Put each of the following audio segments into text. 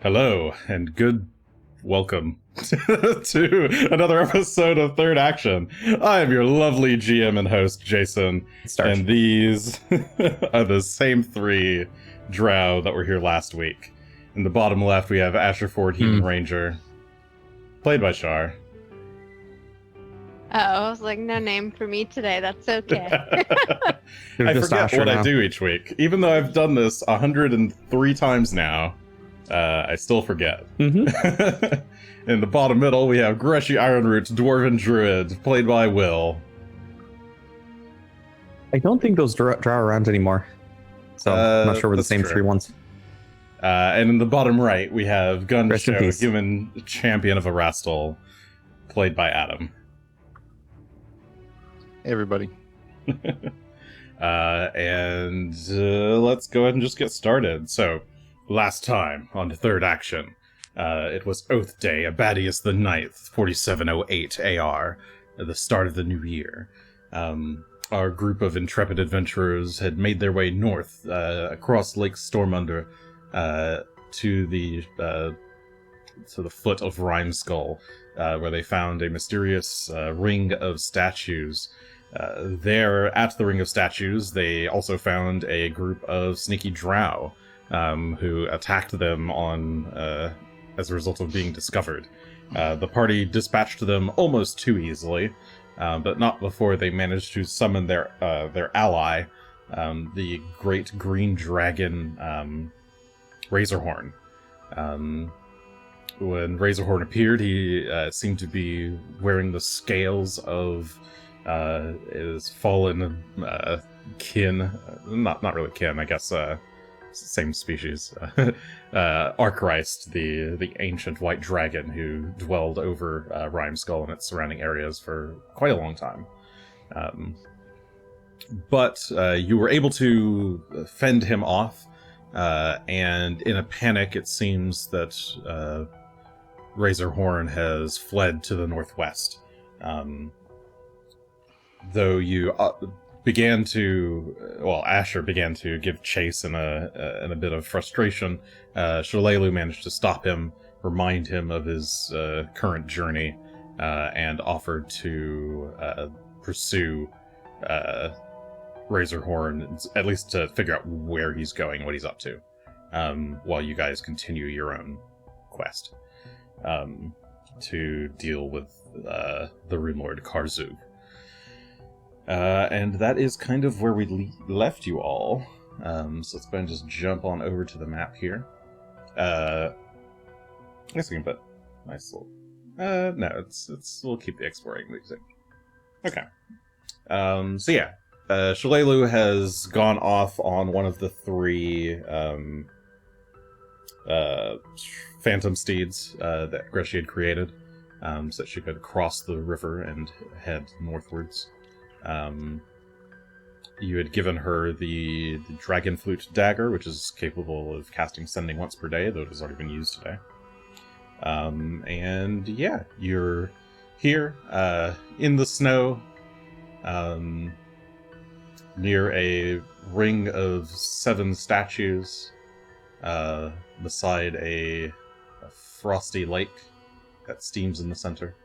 Hello, and good welcome to another episode of Third Action. I am your lovely GM and host, Jason, and these are the same three drow that were here last week. In the bottom left, we have Asherford Heathen Ranger, played by Char. I was like, no name for me today. That's okay. I forget what I do each week. Even though I've done this 103 times now, I still forget. In the bottom middle, we have Greshy Ironroot, Dwarven Druid, played by Will. I don't think those drow are around anymore. So I'm not sure we're the same three ones. And in the bottom right, we have Gunn, Shough, human champion of Erastil, played by Adam. Hey everybody. Let's go ahead and just get started. So, last time on the Third Action, it was Oath Day, Abadius the Ninth, 4708 AR, at the start of the new year. Our group of intrepid adventurers had made their way north, across Lake Stormunder, to the foot of Rhymeskull, where they found a mysterious ring of statues. There, at the Ring of Statues, they also found a group of sneaky drow, who attacked them as a result of being discovered. The party dispatched them almost too easily, but not before they managed to summon their ally, the great green dragon, Razorhorn. When Razorhorn appeared, he seemed to be wearing the scales of his fallen kin, not really kin, I guess, same species, Archrist, the ancient white dragon who dwelled over Rhymeskull and its surrounding areas for quite a long time. But you were able to fend him off, and in a panic, it seems that Razorhorn has fled to the northwest. Though you Asher began to give chase in a bit of frustration, Shalelu managed to stop him, remind him of his current journey, and offered to pursue Razorhorn, at least to figure out where he's going, what he's up to, while you guys continue your own quest to deal with the Runelord Karzug. And that is kind of where we left you all. So let's go ahead and just jump on over to the map here. I guess we can put nice little... no, we'll keep the exploring music. Okay. So yeah, Shalelu has gone off on one of the three phantom steeds that Greshy had created, so that she could cross the river and head northwards. You had given her the Dragon Flute Dagger, which is capable of casting Sending once per day, though it has already been used today. And yeah, you're here in the snow, near a ring of 7 statues, beside a frosty lake that steams in the center.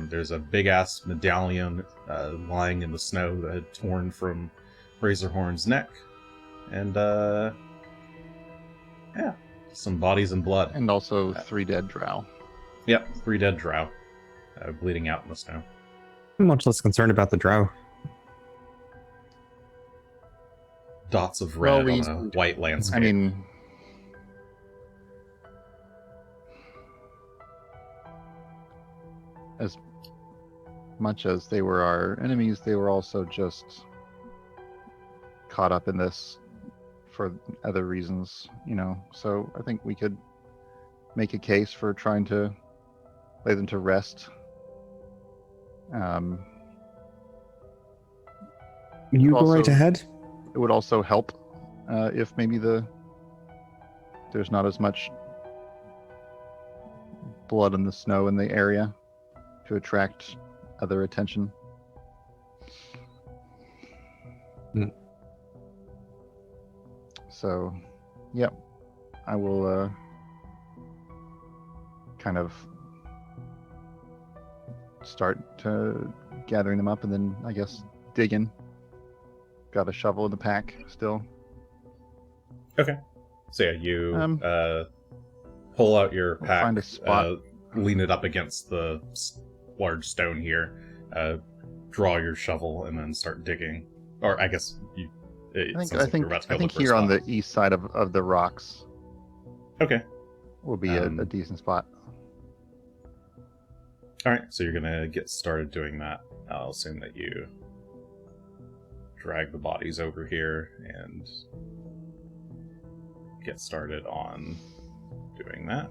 There's a big-ass medallion lying in the snow that had torn from Razorhorn's neck. And, yeah, some bodies and blood. And also 3 dead drow. Yep, 3 dead drow bleeding out in the snow. I'm much less concerned about the drow. Dots of red on a white landscape. I mean... as much as they were our enemies, they were also just caught up in this for other reasons, so I think we could make a case for trying to lay them to rest. You go right ahead. It would also help if maybe there's not as much blood in the snow in the area to attract other attention. So, yep, I will kind of start to gathering them up, and then I guess digging. Got a shovel in the pack still. Okay. So yeah, you pull out your pack, find a spot. lean it up against the large stone here, draw your shovel, and then start digging. Or I guess you. I think here on the east side of the rocks. Okay. Will be a decent spot. All right, so you're gonna get started doing that. I'll assume that you drag the bodies over here and get started on doing that.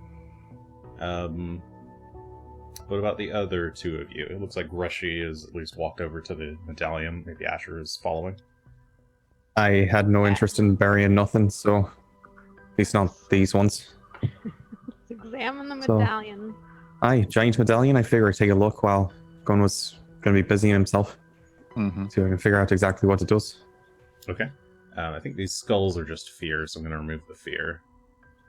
What about the other two of you? It looks like Greshy has at least walked over to the medallion. Maybe Asher is following. I had no interest in burying nothing, so at least not these ones. Let's examine the So- medallion. Aye, giant medallion. I figured I'd take a look while Gunn was going to be busying himself. Mm-hmm. See if I can figure out exactly what it does. Okay. I think these skulls are just fear, so I'm going to remove the fear.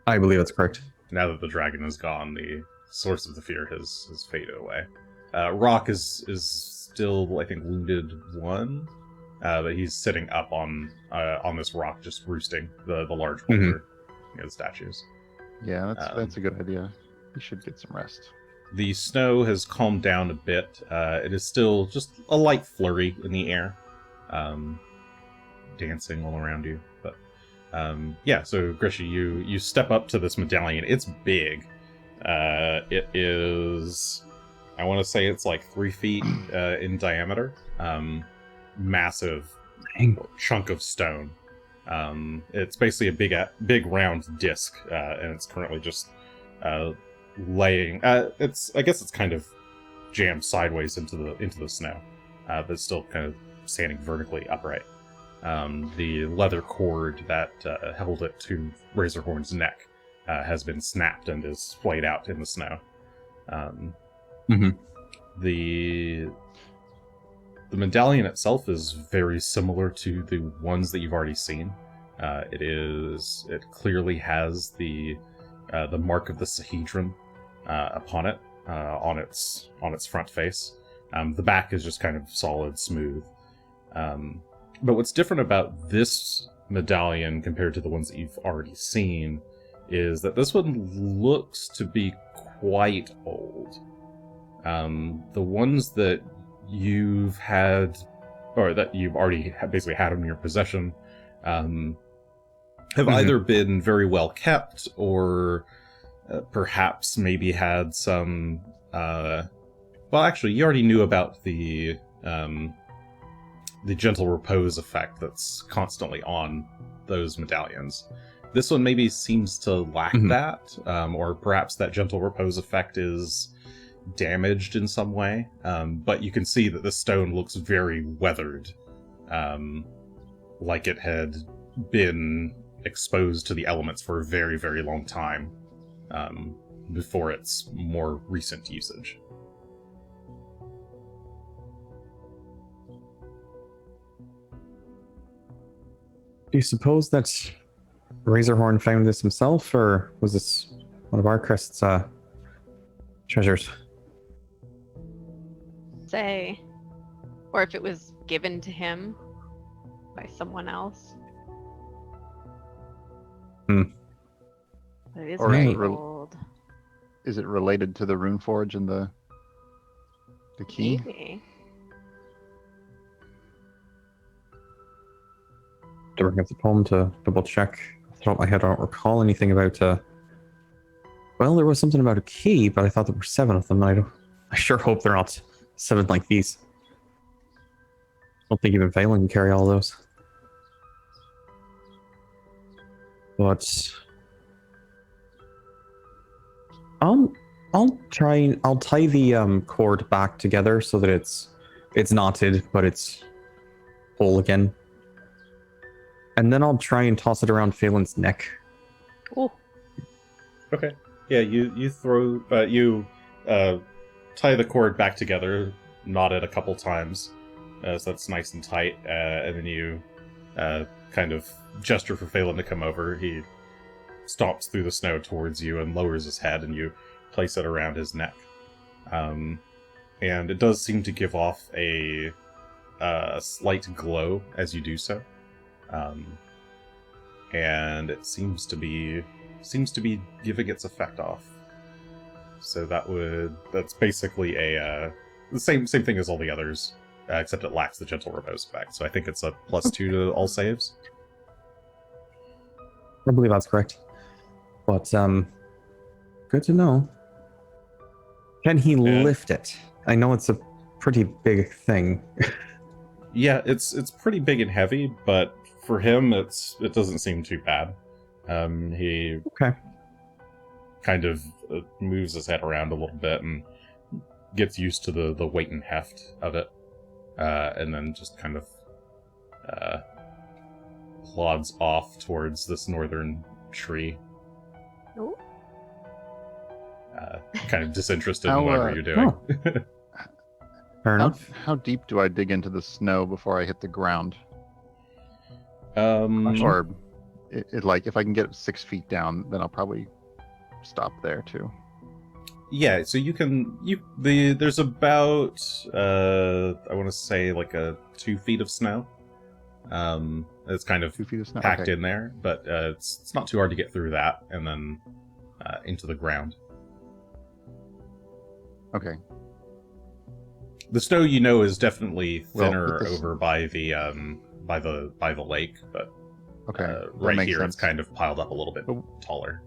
I believe that's correct. Now that the dragon is gone, the source of the fear has faded away. Rock is still, I think, wounded 1, but he's sitting up on this rock, just roosting the large boulder near the statues. Yeah, that's a good idea. You should get some rest. The snow has calmed down a bit. It is still just a light flurry in the air, dancing all around you. But yeah, so Greshy, you step up to this medallion. It's big. It is, I want to say it's like 3 feet in diameter. Massive chunk of stone. It's basically a big round disc, and it's currently just laying. I guess it's kind of jammed sideways into the snow, but it's still kind of standing vertically upright. The leather cord that held it to Razorhorn's neck has been snapped and is splayed out in the snow. The medallion itself is very similar to the ones that you've already seen. It clearly has the mark of the Sahedron upon it, on its front face. The back is just kind of solid, smooth. But what's different about this medallion compared to the ones that you've already seen is that this one looks to be quite old. The ones that you've had, or that you've already basically had in your possession, have either been very well kept or perhaps maybe had some well, actually you already knew about the gentle repose effect that's constantly on those medallions. This one maybe seems to lack that, or perhaps that gentle repose effect is damaged in some way, but you can see that the stone looks very weathered, like it had been exposed to the elements for a very, very long time, before its more recent usage. Do you suppose that Razorhorn found this himself, or was this one of our crest's treasures? Say, or if it was given to him by someone else. But it is Or very is it old. Is it related to the Runeforge and the key? Maybe. To bring up the poem to double check. Off the top of my head, I don't recall anything about. Well, there was something about a key, but I thought there were 7 of them. I sure hope they're not 7 like these. I don't think even Valen can carry all those. But I'll tie the cord back together so that it's knotted, but it's whole again. And then I'll try and toss it around Phelan's neck. Oh, Okay. Yeah, you throw tie the cord back together, knot it a couple times, so that's nice and tight, and then you kind of gesture for Phelan to come over. He stomps through the snow towards you and lowers his head, and you place it around his neck. And it does seem to give off a slight glow as you do so. And it seems to be giving its effect off. So that's basically the same thing as all the others, except it lacks the gentle repose effect. So I think it's a +2 to all saves. I believe that's correct. But good to know. Can he lift it? I know it's a pretty big thing. Yeah, it's pretty big and heavy, but for him, it doesn't seem too bad. He kind of moves his head around a little bit and gets used to the weight and heft of it, and then just kind of plods off towards this northern tree. Oh. Kind of disinterested in whatever you're doing. Fair enough. How deep do I dig into the snow before I hit the ground? Or Like, if I can get 6 feet down, then I'll probably stop there too. yeah, so there's about I want to say like 2 feet of snow. It's kind of 2 feet of snow packed okay. in there, but it's not too hard to get through that and then into the ground. Okay. The snow, is definitely thinner over by the lake, but Okay. right makes here sense. it's kind of piled up a little bit But- taller.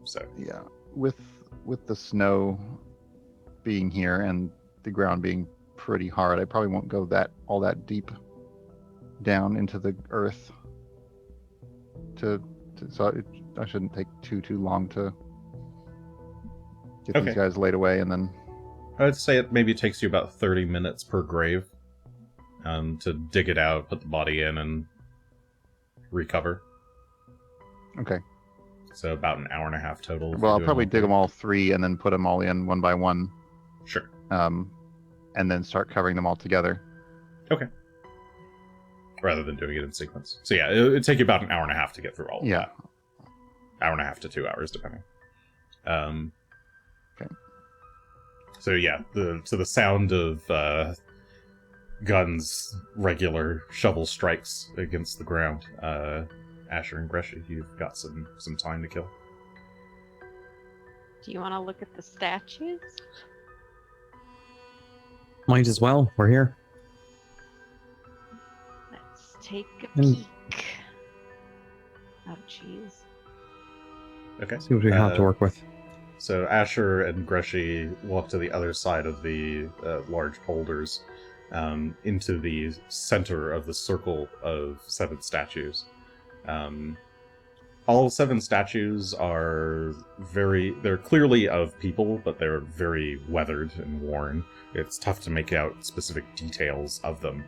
So Yeah, with the snow being here and the ground being pretty hard, I probably won't go all that deep down into the earth. I shouldn't take too long to get these guys laid away, and then I'd say it maybe takes you about 30 minutes per grave to dig it out, put the body in, and recover. okay. So about an hour and a half total. Well, I'll probably dig them all 3 and then put them all in one by one. Sure. And then start covering them all together. Okay. Rather than doing it in sequence. So yeah, it'd take you about an hour and a half to get through all of that. Hour and a half to 2 hours, depending. Okay. So yeah, the sound of Gunn's regular shovel strikes against the ground. Asher and Greshy, you've got some time to kill. Do you want to look at the statues? Might as well. We're here. Let's take a And- peek. Oh, jeez. Okay. See what we have to work with. So Asher and Greshy walk to the other side of the large boulders, into the center of the circle of 7 statues. All 7 statues are they're clearly of people, but they're very weathered and worn. It's tough to make out specific details of them.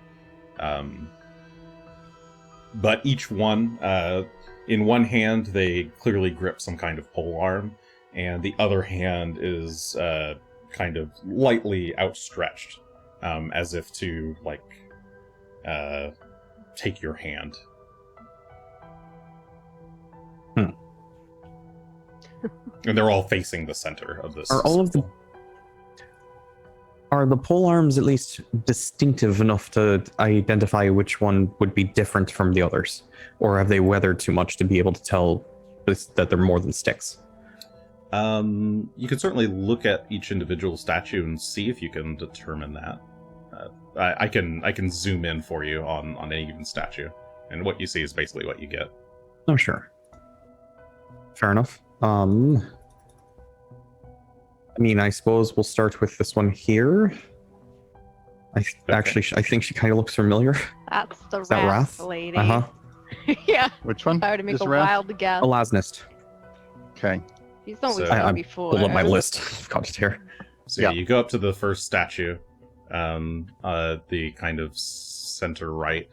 But each one, in one hand, they clearly grip some kind of pole arm, and the other hand is kind of lightly outstretched, as if to, take your hand. And they're all facing the center of this. Are the pole arms at least distinctive enough to identify which one would be different from the others? Or have they weathered too much to be able to tell that they're more than sticks? You can certainly look at each individual statue and see if you can determine that. I can zoom in for you on any given statue, and what you see is basically what you get. Oh, sure. Fair enough. I mean, I suppose we'll start with this one here. Actually, I think she kind of looks familiar. That's the Is that Wrath Wrath? lady. Uh-huh. Yeah. Which one? If I were to make This a Wrath? wild guess. Elasnist. Okay. He's not we've So- seen I'm before. Pull up my list. I've got it here. So Yeah. you go up to the first statue, the kind of center right,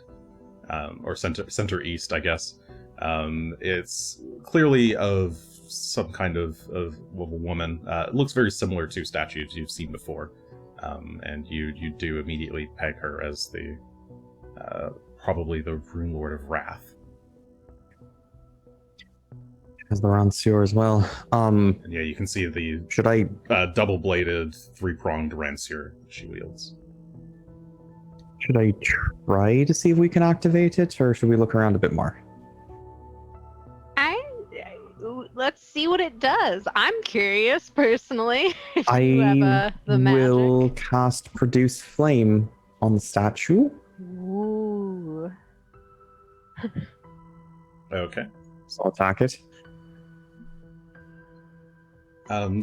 or center east, I guess. It's clearly of some kind of a woman. It looks very similar to statues you've seen before, and you do immediately peg her as the probably the Runelord of Wrath. Has the Rancier as well. And yeah, you can see the Should I double-bladed, three-pronged rancier she wields. try to see if we can activate it, or should we look around a bit more? Let's see what it does. I'm curious personally. If I you have the will magic. cast Produce Flame on the statue. Ooh. Okay. So I'll attack it.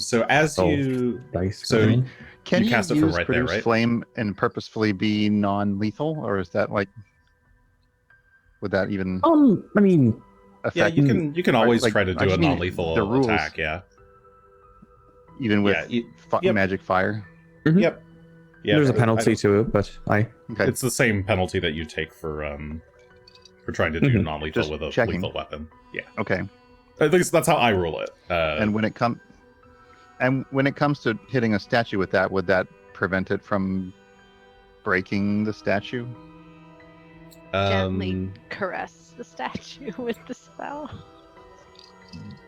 So as Oh, you... Dice. So going. Can You you, cast it from use right there, produce right? flame and purposefully be non-lethal, or is that like? Would that even I mean, Yeah, affect? you can always like, try to I do just a mean non-lethal the rules. attack, yeah. Even with Yeah, yep. magic fire? mhm. Yep. Yeah, there's a I penalty don't- to it, but Okay. It's the same penalty that you take for trying to do Mhm. non-lethal Just with a checking. lethal weapon. Yeah, Okay. at least that's how I rule it. And when it comes to hitting a statue with that, would that prevent it from breaking the statue? Gently caress the statue with the spell.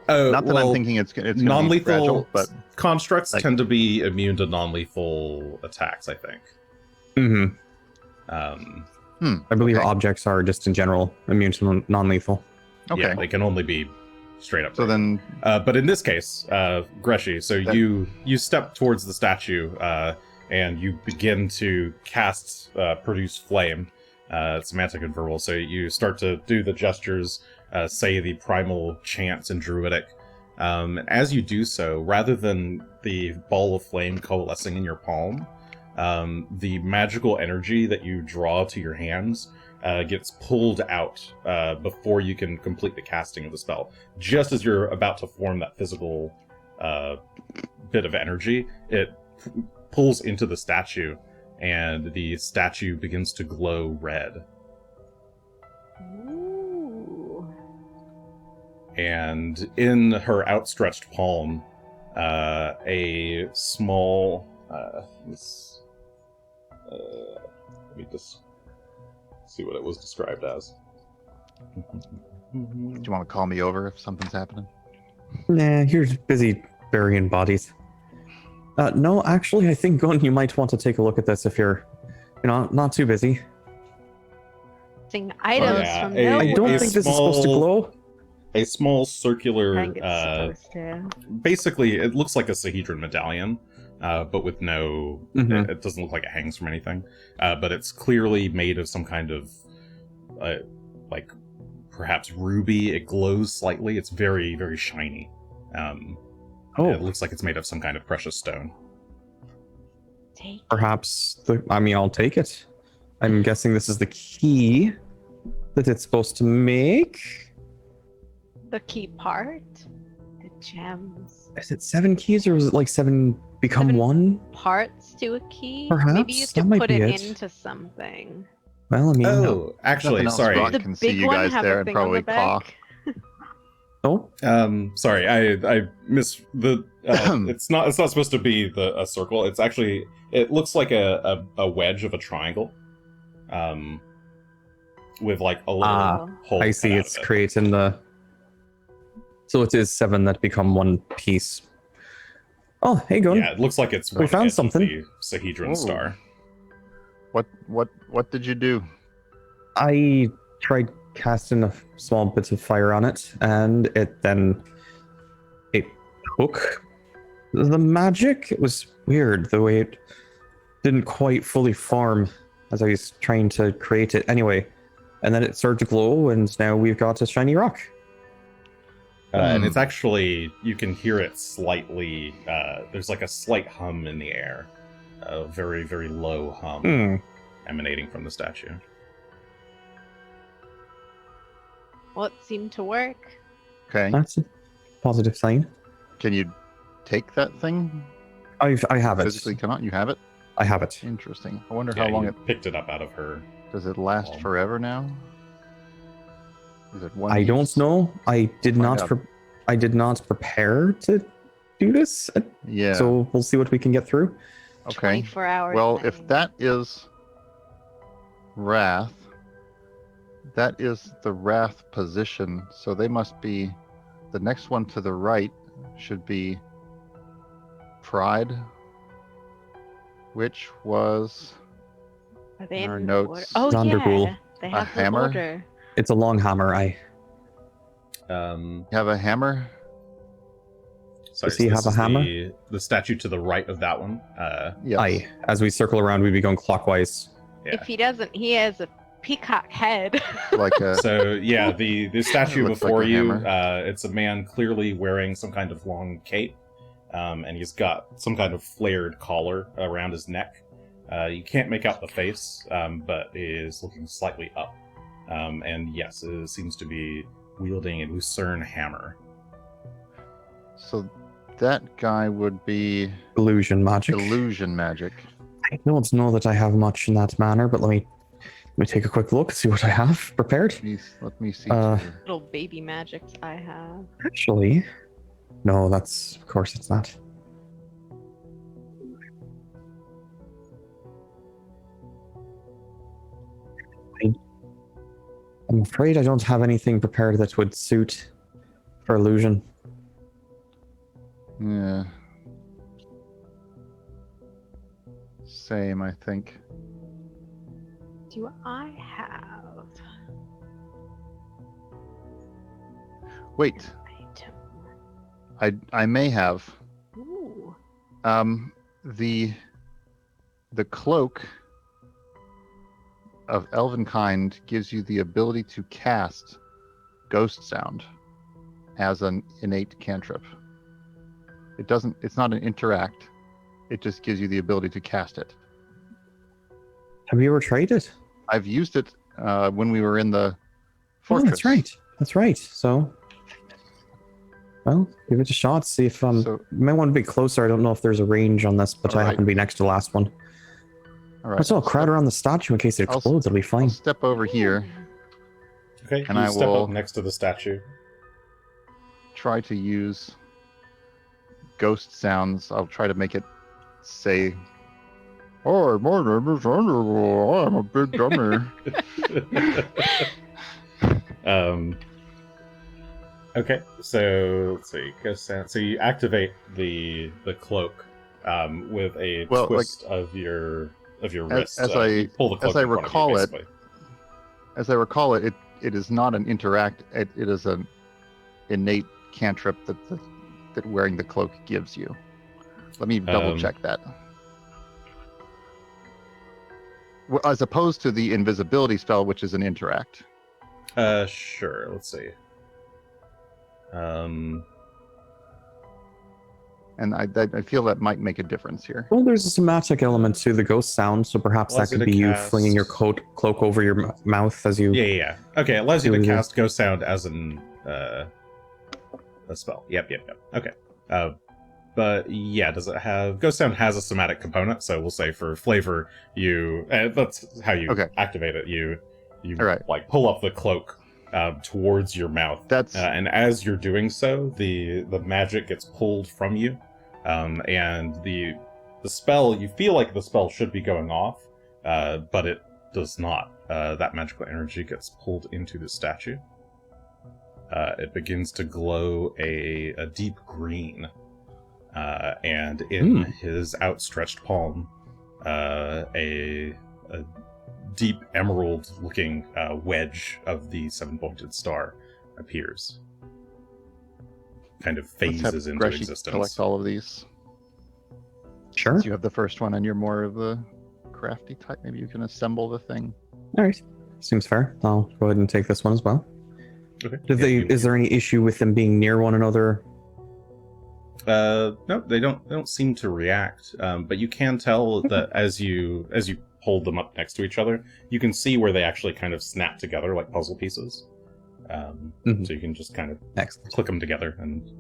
Not that I'm thinking it's gonna be non-lethal fragile, but constructs like- tend to be immune to non-lethal attacks. I think. mhm. I believe okay. objects are just in general immune to non-lethal. okay. Yeah, they can only be straight up. So then, But in this case, Greshy, so That- you step towards the statue and you begin to cast Produce Flame. Semantic and verbal. So you start to do the gestures, say the primal chants in Druidic. And as you do so, rather than the ball of flame coalescing in your palm, the magical energy that you draw to your hands gets pulled out before you can complete the casting of the spell. Just as you're about to form that physical bit of energy, it pulls into the statue, and the statue begins to glow red. Ooh. And in her outstretched palm, a small... let me just see what it was described as. do you want to call me over if something's happening? Nah, you're busy burying bodies. No, actually, I think Gunn, you might want to take a look at this if you're, not too busy. Seeing items yeah, from a- I nowhere. don't a think this is supposed to small- glow. A small I circular... think it's supposed to. basically, it looks like a Sahedron medallion, but with no... Mhm. It doesn't look like it hangs from anything. But it's clearly made of some kind of... like, perhaps ruby. It glows slightly. It's very, very shiny. It looks like it's made of some kind of precious stone. Take Perhaps I'll take it. I'm guessing this is the key that it's supposed to make. the key part. The gems. Is it 7 keys or is it like 7 become 7 one? Parts to a key. Perhaps, Maybe you that could might put be it it. into something. Well, I mean, Oh, actually, Nothing else sorry. wrong. The can see big you one guys have there a and thing on probably the back. Sorry, I missed the. It's not supposed to be a circle. It's actually, it looks like a wedge of a triangle, with like a little hole. I cut see out it's of it. creating the... So it is 7 that become one piece. Oh, hey, Gunn. Yeah, it looks like it's We one found edge of something. the Sahedron Ooh. star. What did you do? I tried casting a small bits of fire on it, and it took the magic. It was weird the way it didn't quite fully form as I was trying to create it. Anyway, and then it started to glow, and now we've got a shiny rock. And it's actually, you can hear it slightly. There's like a slight hum in the air, a very, very low hum emanating from the statue. Well, it seemed to work. Okay. That's a positive sign. Can you take that thing? I have it. Physically come out? You have it? I have it. Interesting. I wonder Yeah, how long you it picked it up out of her. does it last Oh. forever now? Is it one I don't use? know. I did Find not. out. I did not prepare to do this. Yeah. So we'll see what we can get through. okay. 24 hours. Well, then. if that is Wrath, that is the Wrath position, so they must be the next one to the right should be Pride, which was Are they in our in notes. order? Oh Zonderpool. yeah, they have the hammer? order. It's a long hammer. You have a hammer. Sorry, Does he so have this a is hammer? the statue to the right of that one. Yes. As we circle around, we'd be going clockwise. Yeah. If he doesn't, he has a peacock head. Like a So yeah, the statue It looks before like a you, hammer. it's a man clearly wearing some kind of long cape, and he's got some kind of flared collar around his neck. You can't make out the face, but he is looking slightly up. And yes, it seems to be wielding a lucerne hammer. So that guy would be Illusion magic. illusion magic. I don't know that I have much in that manner, but let me take a quick look, see what I have prepared. Let me see. Little baby magics I have. Actually, no, of course it's not. I'm afraid I don't have anything prepared that would suit for illusion. Yeah. Same, I think. Do I have Wait, item? I may have. Ooh. The cloak of Elvenkind gives you the ability to cast Ghost Sound as an innate cantrip. It's not an interact. It just gives you the ability to cast it. Have you ever tried it? I've used it when we were in the Oh, fortress. that's right. That's right. So, well, give it a shot. See if So, you might want to be closer. I don't know if there's a range on this, but I Alright. happen to be next to the last one. all right. Let's all crowd around the statue in case it I'll- explodes. It'll be I'll fine. step over here, Okay, And you I step will- up next to the statue. try to use ghost sounds. I'll try to make it say, "Oh, my name is Andrew. I'm a big dummy." Okay, so let's see. Ghost sound. So you activate the cloak with a Well, twist of your wrist. as You pull the cloak as I in front of you, recall it, basically. As I recall it, it is not an interact. It is an innate cantrip that wearing the cloak gives you. Let me double check that. Well, as opposed to the invisibility spell, which is an interact. Sure. Let's see. And I feel that might make a difference here. Well, there's a somatic element to the ghost sound, so perhaps Allows that you could to be you cast- flinging your cloak over your mouth as you. Yeah. Okay, it allows you to Do you- cast Ghost Sound as a spell. Yep. Okay. But yeah, does it have Ghost Sound has a somatic component? So we'll say for flavor, that's how you Okay. activate it. You All right. like pull up the cloak towards your mouth. That's And as you're doing so, the magic gets pulled from you, and the spell, you feel like the spell should be going off, but it does not. That magical energy gets pulled into the statue. It begins to glow a deep green, and in his outstretched palm, a deep emerald-looking wedge of the seven-pointed star appears. Kind of let's have phases into Greshy existence. collect all of these. Sure. You have the first one, and you're more of the crafty type. Maybe you can assemble the thing. All right. Seems fair. I'll go ahead and take this one as well. Okay. Is there any issue with them being near one another? No, they don't seem to react. But you can tell that as you hold them up next to each other, you can see where they actually kind of snap together like puzzle pieces. So you can just kind of Excellent. click them together, and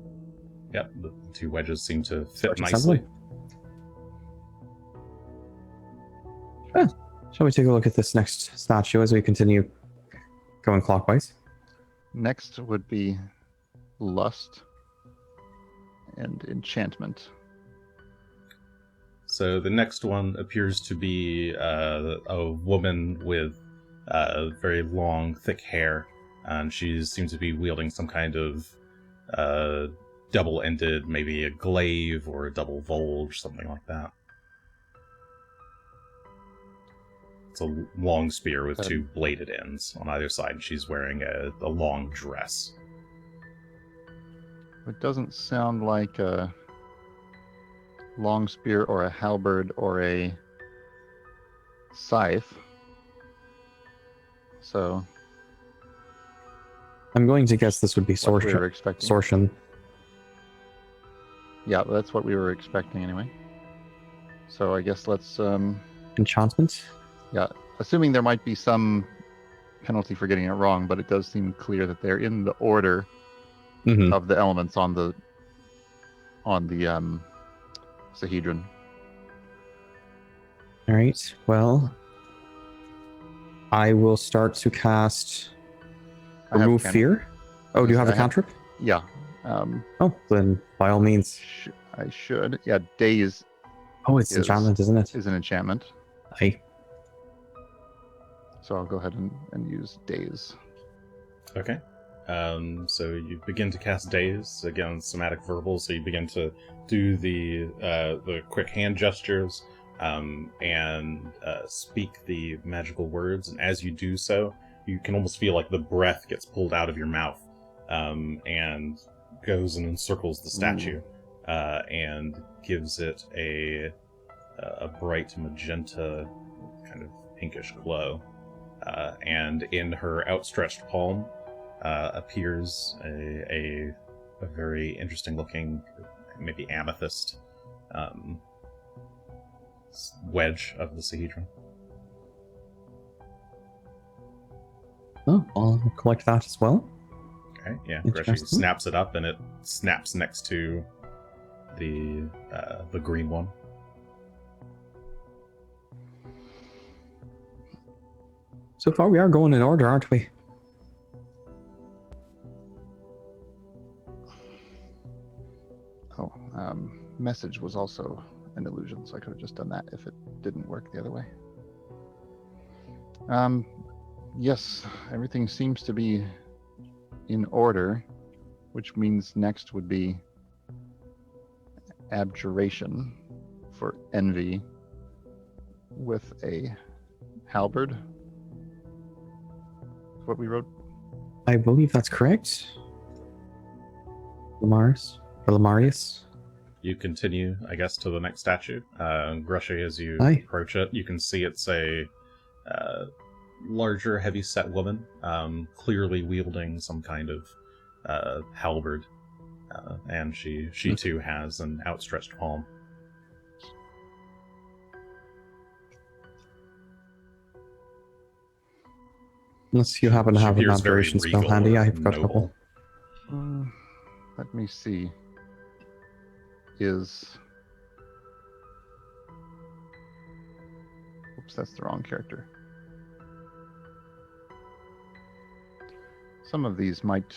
yep, the two wedges seem to fit Start nicely. assembly. Shall we take a look at this next statue as we continue going clockwise? Next would be lust and enchantment. So the next one appears to be a woman with very long, thick hair, and she seems to be wielding some kind of double-ended, maybe a glaive or a double volge, something like that. It's a long spear with two bladed ends on either side, and she's wearing a long dress. It doesn't sound like a long spear or a halberd or a scythe. So I'm going to guess this would be what we were expecting. Sortion. Yeah, that's what we were expecting anyway. So I guess let's Enchantment? yeah, assuming there might be some penalty for getting it wrong, but it does seem clear that they're in the order Mm-hmm. of the elements on the Sahedron. All right. Well, I will start to cast I have Remove can- Fear. Oh, do you have a I have- cantrip? Yeah. Oh, then by all means. I should. Yeah, Daze Oh, it's Is- enchantment, isn't it? is an enchantment. Aye. So I'll go ahead and use Daze. Okay. So you begin to cast Daze, again, somatic verbal, so you begin to do the quick hand gestures and speak the magical words, and as you do so, you can almost feel like the breath gets pulled out of your mouth and goes and encircles the statue and gives it a bright magenta, kind of pinkish glow. And in her outstretched palm appears a very interesting looking, maybe amethyst wedge of the Sahedron. Oh, I'll collect that as well. Okay, yeah. Greshy Interesting. snaps it up, and it snaps next to the green one. So far, we are going in order, aren't we? Oh, message was also an illusion, so I could have just done that if it didn't work the other way. Yes, everything seems to be in order, which means next would be abjuration for envy with a halberd. That's what we wrote. I believe that's correct. Lamarius. You continue, I guess, to the next statue. Greshy, as you Aye. approach it, you can see it's a larger, heavy-set woman, clearly wielding some kind of halberd, and she too has an outstretched palm. Unless you happen to She have an appears very abjuration spell regal handy, and I've got a couple. noble. Let me see. Oops, that's the wrong character. Some of these might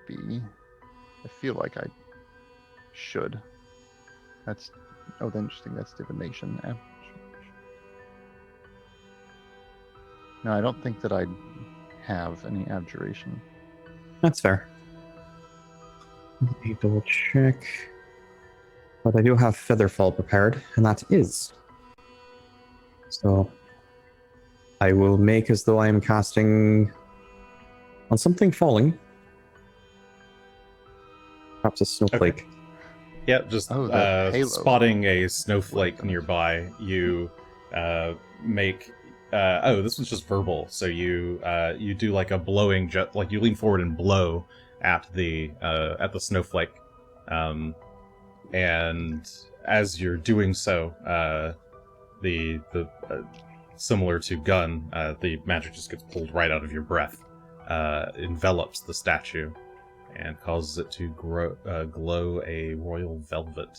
be. I feel like I should. That's. Oh, that's interesting. That's divination. No, I don't think that I have any abjuration. That's fair. Let me double check. But I do have Featherfall prepared, and that is. So I will make as though I am casting on something falling. Perhaps a snowflake. Yeah, just Oh, that halo. spotting a snowflake nearby, you make. This was just verbal. So you do like a blowing jet, like you lean forward and blow at the snowflake, and as you're doing so, the similar to Gunn, the magic just gets pulled right out of your breath, envelops the statue, and causes it to glow a royal velvet.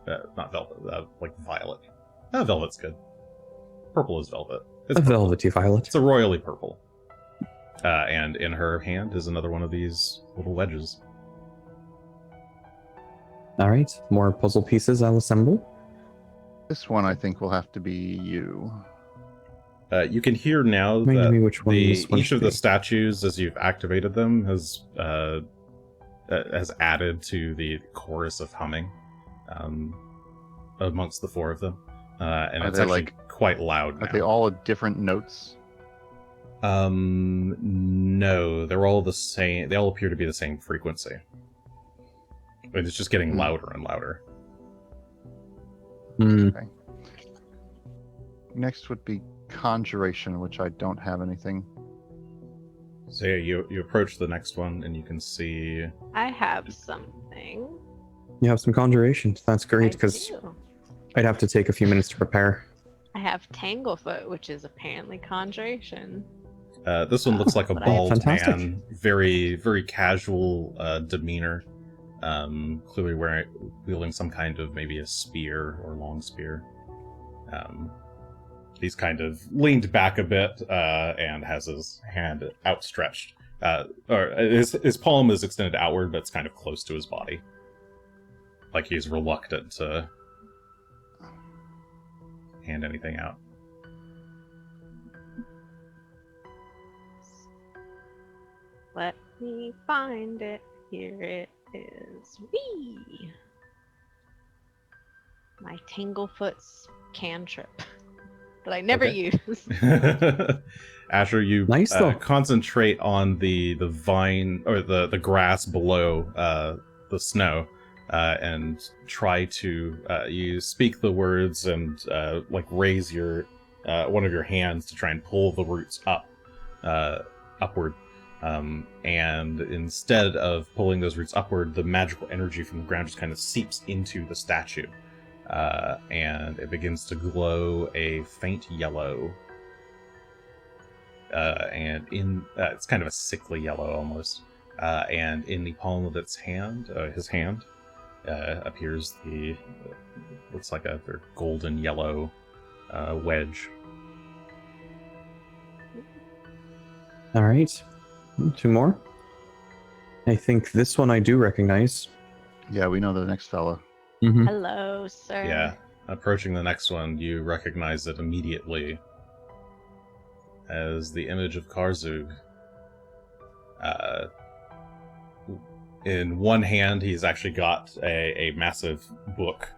Not velvet, like violet. Velvet's good. Purple is velvet. It's A purple. velvety violet. It's a royally purple. And in her hand is another one of these little wedges. Alright, more puzzle pieces I'll assemble. This one I think will have to be you. You can hear now Remind me that which one this one each should of the be. statues, as you've activated them, has added to the chorus of humming amongst the 4 of them, and Are it's they, actually like- quite loud now. Are they all different notes? No, they're all the same. They all appear to be the same frequency. But it's just getting louder and louder. Hmm. Next would be Conjuration, which I don't have anything. So yeah, you approach the next one, and you can see. I have something. You have some conjuration. That's great, I because do. I'd have to take a few minutes to prepare. I have Tanglefoot, which is apparently conjuration. This one looks like a But I have bald fantastic. man, very very casual demeanor. Clearly wielding some kind of maybe a spear or long spear. He's kind of leaned back a bit and has his hand outstretched. Or his palm is extended outward, but it's kind of close to his body. Like he's reluctant to hand anything out. Let me find it. Here it is. Whee! My Tanglefoot's cantrip that I never Okay. use. Asher, you Nice, though. concentrate on the vine or the grass below the snow, and try to you speak the words and like raise your one of your hands to try and pull the roots upward. And instead of pulling those roots upward, the magical energy from the ground just kind of seeps into the statue. And it begins to glow a faint yellow. And it's kind of a sickly yellow almost. And in the palm of its hand, his hand, appears looks like a golden yellow wedge. All right. 2 more. I think this one I do recognize. Yeah, we know the next fella. Mm-hmm. Hello, sir. Yeah. Approaching the next one, you recognize it immediately as the image of Karzug. In one hand, he's actually got a massive book,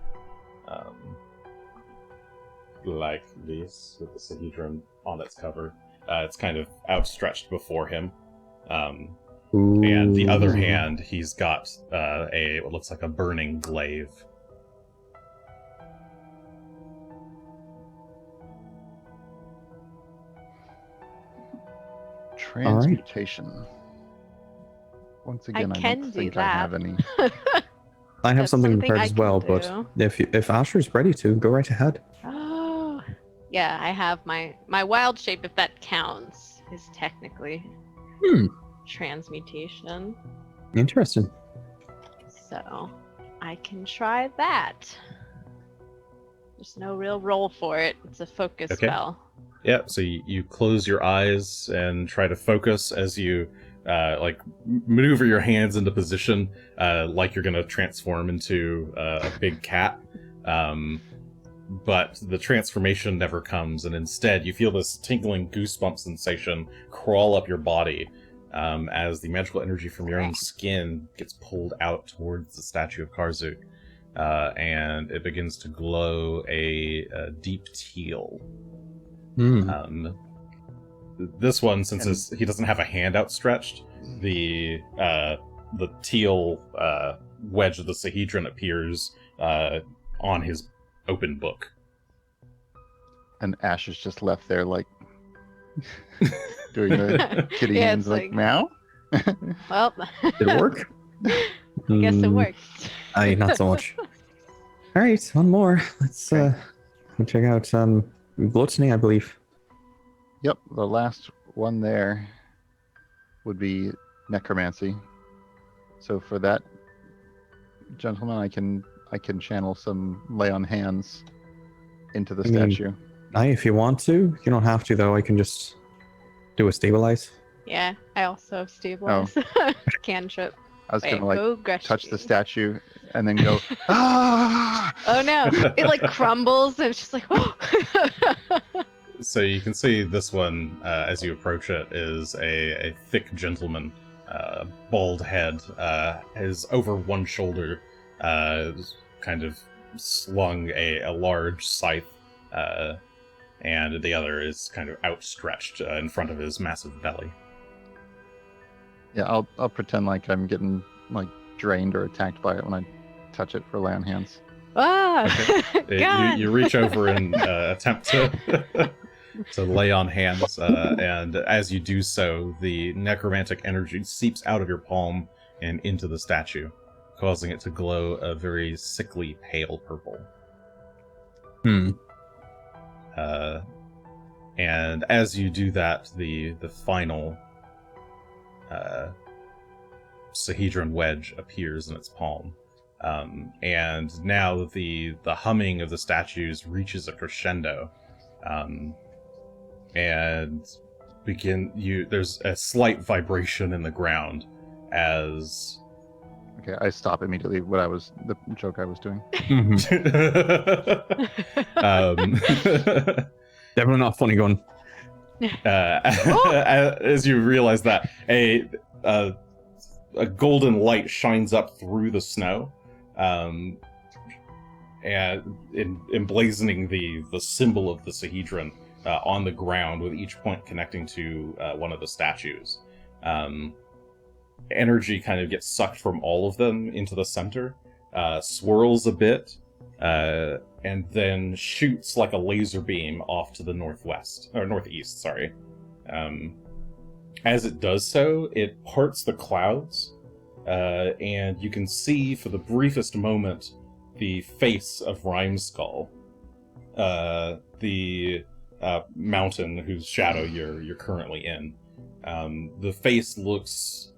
like this, with the Sahedron on its cover. It's kind of outstretched before him. And the other hand, he's got what looks like a burning glaive. Transmutation. Once again, I can don't do think I have that. any. I have That's something something prepared I as can well, but do. if Asher's ready to, go right ahead. Oh, yeah. I have my wild shape, if that counts, is technically transmutation. Interesting. So I can try that. There's no real roll for it. It's a focus Okay. spell. Yeah, so you close your eyes and try to focus as you maneuver your hands into position, like you're gonna transform into a big cat. But the transformation never comes, and instead you feel this tingling goosebump sensation crawl up your body as the magical energy from your own skin gets pulled out towards the statue of Karzug, and it begins to glow a deep teal. This one, since he doesn't have a hand outstretched, the teal wedge of the Sahedron appears on his open book. And Ash is just left there, like, doing the kitty Yeah, hands, it's like, like- meow? Well, Did it work? I guess it Mm, worked. Aye, not so much. All right, one more. Let's check out Gluttony, I believe. Yep, the last one there would be Necromancy. So for that, gentleman, I can channel some lay on hands into the I mean- statue. Aye, if you want to. You don't have to, though. I can just do a stabilize. Yeah, I also have stabilize. Cantrip. I was Wait, gonna like go Greshy. touch the statue and then go, ah! Oh no! It like crumbles and it's just like, So you can see this one, as you approach it, is a thick gentleman, bald head, has over one shoulder, kind of slung a large scythe, and the other is kind of outstretched in front of his massive belly. Yeah, I'll pretend like I'm getting like drained or attacked by it when I touch it for lay on hands. Ah, You reach over and attempt to to lay on hands, and as you do so, the necromantic energy seeps out of your palm and into the statue, causing it to glow a very sickly pale purple. And as you do that, the final Sahedron wedge appears in its palm. And now the humming of the statues reaches a crescendo, and there's a slight vibration in the ground as Okay, I stop immediately the joke I was doing. Definitely not funny going. As you realize that a golden light shines up through the snow, and emblazoning the symbol of the Sahedron on the ground, with each point connecting to one of the statues. Energy kind of gets sucked from all of them into the center, swirls a bit, and then shoots like a laser beam off to the northeast. Sorry. As it does so, it parts the clouds, and you can see for the briefest moment the face of Rhymeskull, the mountain whose shadow you're currently in. The face looks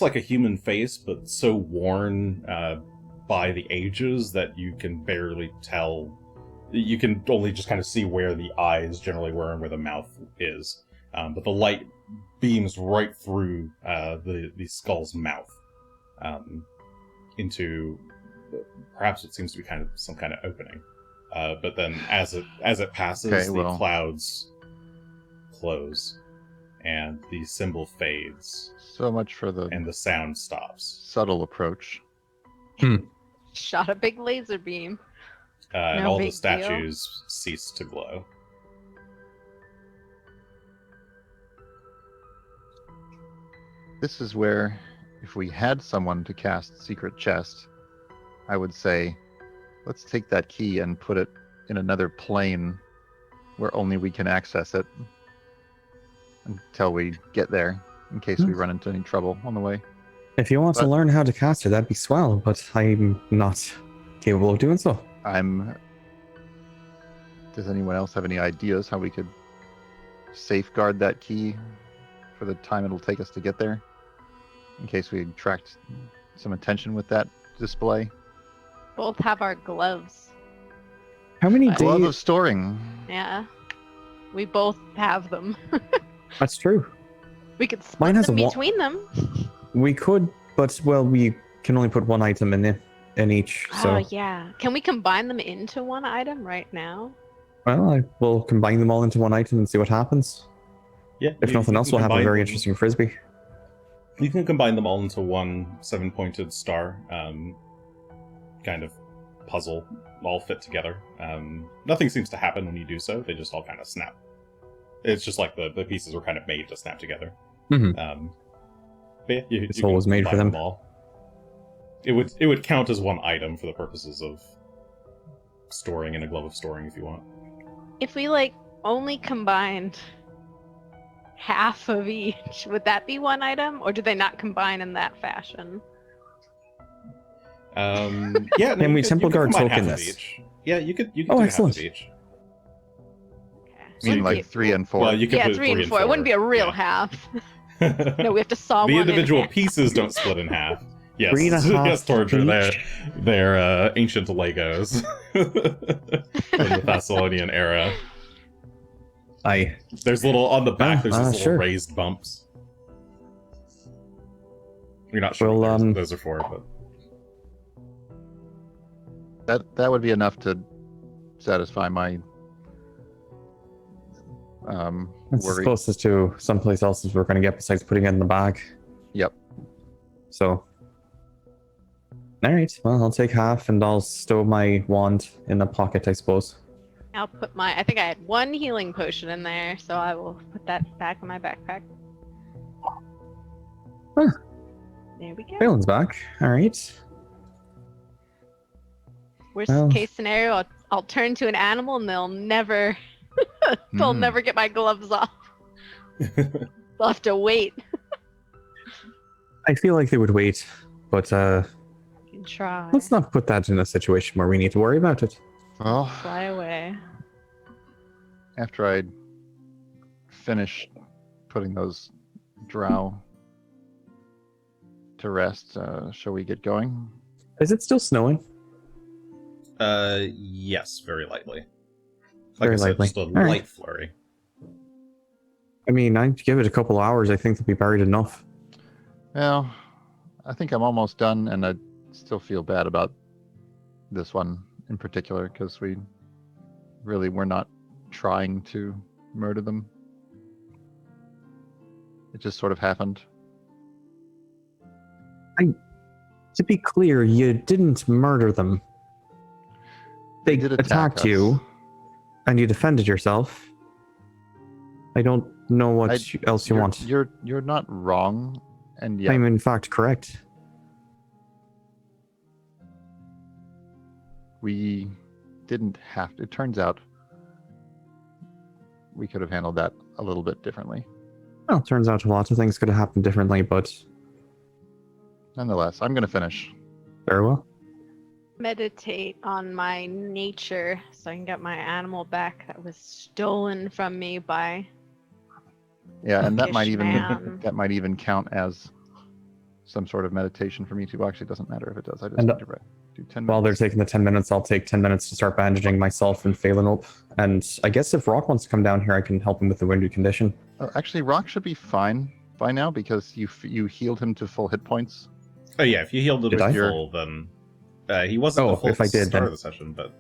like a human face, but so worn by the ages that you can barely tell. You can only just kind of see where the eyes generally were and where the mouth is. But the light beams right through the skull's mouth into perhaps it seems to be kind of some kind of opening. But then as it passes, the clouds close and the symbol fades. So much for and the sound stops. Subtle approach. Shot a big laser beam. And all the statues cease to glow. This is where, if we had someone to cast Secret Chest, I would say, let's take that key and put it in another plane where only we can access it until we get there, in case we run into any trouble on the way. If you want to learn how to cast it, that'd be swell, but I'm not capable of doing so. Does anyone else have any ideas how we could safeguard that key for the time it'll take us to get there, in case we attract some attention with that display? Both have our gloves. How many Glove days? of storing. Yeah. We both have them. That's true. We could split Mine has them a between them. We could, but we can only put one item in each. So. Oh, yeah. Can we combine them into one item right now? Well, I will combine them all into one item and see what happens. Yeah. If nothing else, we'll have a very interesting frisbee. You can combine them all into one 7-pointed star, kind of puzzle, all fit together. Nothing seems to happen when you do so. They just all kind of snap. It's just like the pieces were kind of made to snap together. Mm-hmm. But yeah, it's always made for them. All. It would count as one item for the purposes of storing in a glove of storing if you want. If we only combined half of each, would that be one item, or do they not combine in that fashion? Yeah. Can we temple guard token this? Yeah, you could do excellent. half of each. You mean like 3 and 4? Well, you could put 3 and 4. It wouldn't be a real half. No, we have to saw the one individual in pieces don't split in half. Yes, 3.5 yes, Torture. each. They're ancient Legos from the Thessalonian era. There's on the back. There's these little raised bumps. You're not sure what those are for, but that would be enough to satisfy my It's as worry. closest to someplace else as we're going to get besides putting it in the bag. Yep. So, all right. Well, I'll take half and I'll stow my wand in the pocket, I suppose. I'll put I think I had one healing potion in there, so I will put that back in my backpack. Huh. There we go. Phelan's back. All right. Worst Well- case scenario, I'll turn to an animal and they'll never get my gloves off. They'll have to wait. I feel like they would wait, but You can try. let's not put that in a situation where we need to worry about it. Well, Fly away. after I finish putting those drow to rest, shall we get going? Is it still snowing? Yes, very lightly. Like Very I said, lightly. just a All right. light flurry. I mean, I'd give it a couple hours. I think they'll be buried enough. Well, I think I'm almost done, and I still feel bad about this one in particular because we really were not trying to murder them. It just sort of happened. To be clear, you didn't murder them. They did attack attacked us. you, and you defended yourself. I don't know what else you You're- want. You're not wrong, and yet I'm in fact correct. we didn't have to. It turns out we could have handled that a little bit differently. Well, turns out a lot of things could have happened differently, but Nonetheless, I'm going to finish. very well. Meditate on my nature so I can get my animal back that was stolen from me by Yeah, and that Fish man. might even count as some sort of meditation for me too. Actually, it doesn't matter if it does. I just And, need to do 10 While they're minutes. taking the 10 minutes, I'll take 10 minutes to start bandaging myself and Phelan up. And I guess if Rock wants to come down here, I can help him with the wounded condition. Oh, actually, Rock should be fine by now because you healed him to full hit points. Oh yeah, if you healed it Did I? full, then he wasn't Oh, the full if I did, start then- of the session, but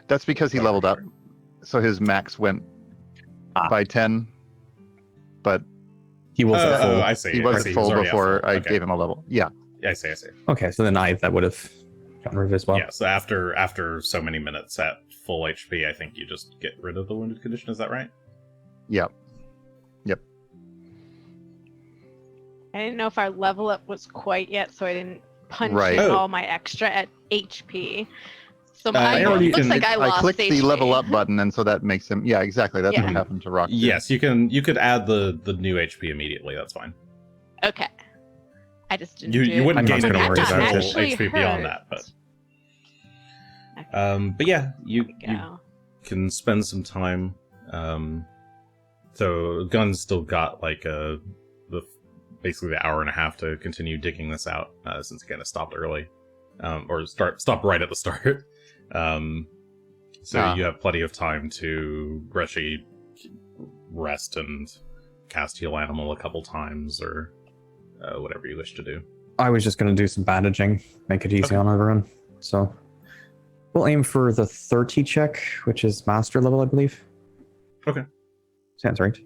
That's because he Oh, leveled up, sure. so his max went Ah. by 10. But He wasn't full. I see. he I wasn't see. full He's already at before full. I Okay. gave him a level. Yeah, I see. Okay, so then that would have gotten rid of as well. Yeah, so after so many minutes at full HP, I think you just get rid of the wounded condition. Is that right? yeah. I didn't know if our level up was quite yet, so I didn't punch Right. in Oh. all my extra at HP. So I it already- looks like I lost clicked the HP. level up button, and so that makes him. Yeah, exactly. That's Yeah. what happened to Rock. too. Yes, you can. You could add the new HP immediately. That's fine. Okay. I just didn't You do you it. wouldn't I'm gain not any gonna worry about it. additional Actually HP beyond hurt. that, but yeah, you Go. can spend some time. So Gunn's still got like basically the hour and a half to continue digging this out since he kind of stopped early, or stop right at the start. So Ah. you have plenty of time to Greshy rest and cast Heal Animal a couple times or whatever you wish to do. I was just going to do some bandaging, make it easy Okay. on everyone. So we'll aim for the 30 check, which is master level, I believe. Okay. Sounds right.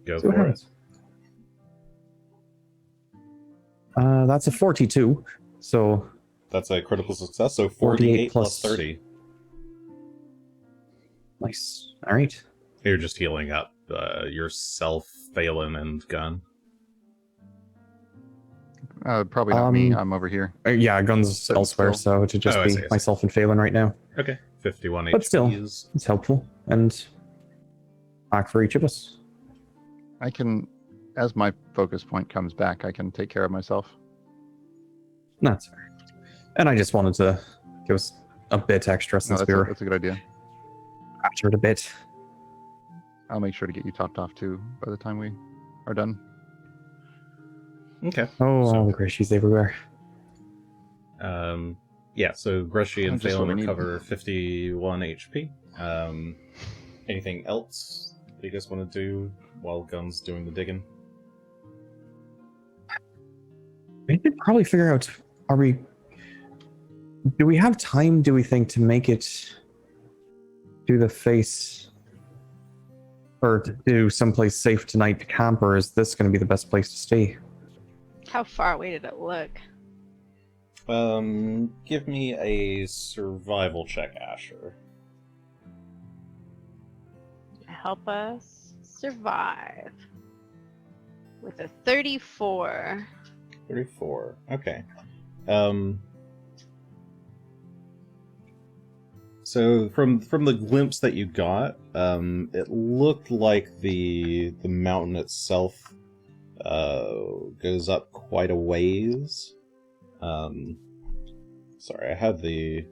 Go See what for it. happens. That's a 42. So That's a critical success. So 48 48 plus- plus 30. nice. All right. You're just healing up yourself, Phelan, and Gunn. Probably not me. Um, I'm over here. Yeah, guns Sitting elsewhere, still. so it should just Oh, I be see, I see. myself and Phelan right now. Okay. 51 But HP still. is... It's helpful and back for each of us. I can, as my focus point comes back, I can take care of myself. That's fair. And I just wanted to give us a bit extra No, since that's, we a, were that's a good idea. captured a bit. I'll make sure to get you topped off too by the time we are done. Okay. Oh, So- all the Greshies everywhere. Yeah, so Greshy and Just what Phelan we need. recover 51 HP. Anything else that you guys want to do while Gunn's doing the digging? We could probably figure out, do we have time, do we think, to make it do the face Or to do someplace safe tonight to camp, or is this going to be the best place to stay? How far away did it look? Give me a survival check, Asher. Help us survive. With a 34. 34. Okay. So from the glimpse that you got, it looked like the mountain itself goes up quite a ways. Sorry, I had the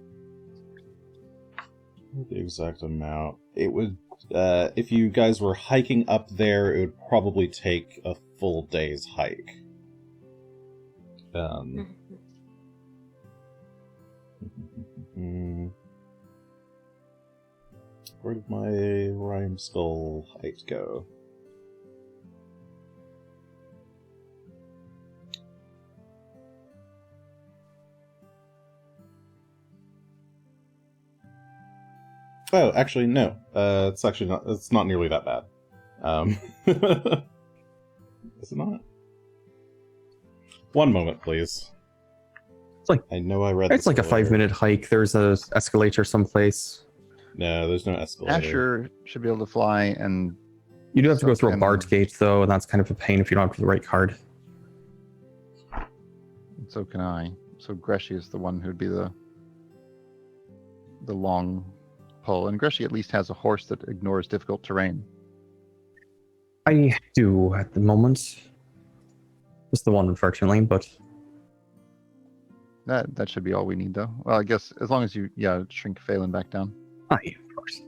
exact amount. It would, if you guys were hiking up there, it would probably take a full day's hike. Where did my rhyme skull height go? Oh, actually, no. It's not nearly that bad. Is it not? One moment, please. It's like, I know I read it's this like a earlier. 5-minute hike. There's a escalator someplace. No, there's no escalator. Asher should be able to fly, and You do have to go through a And- barred gate, though, and that's kind of a pain if you don't have the right card. so can I. So Greshy is the one who'd be the long pull, and Greshy at least has a horse that ignores difficult terrain. I do at the moment. Just the one, unfortunately, but That should be all we need, though. Well, I guess as long as you shrink Phelan back down. aye, of course.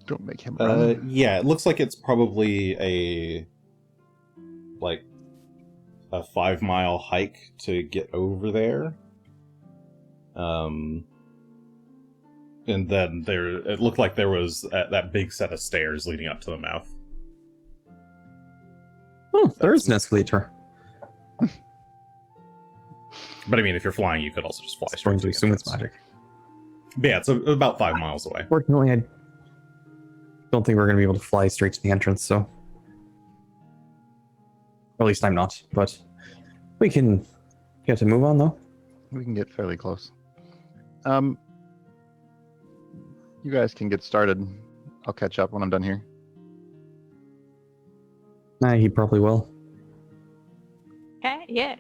Don't make him run. Yeah, it looks like it's probably a 5-mile hike to get over there. And then it looked like there was that big set of stairs leading up to the mouth. Oh, there is an escalator. But I mean, if you're flying, you could also just fly I'm straight going to to the assume it's entrance. magic. But yeah, it's about 5 miles away. Fortunately, I don't think we're going to be able to fly straight to the entrance, so... Or at least I'm not, but we can get to move on, though. We can get fairly close. You guys can get started. I'll catch up when I'm done here. Nah, he probably will. Okay, yeah.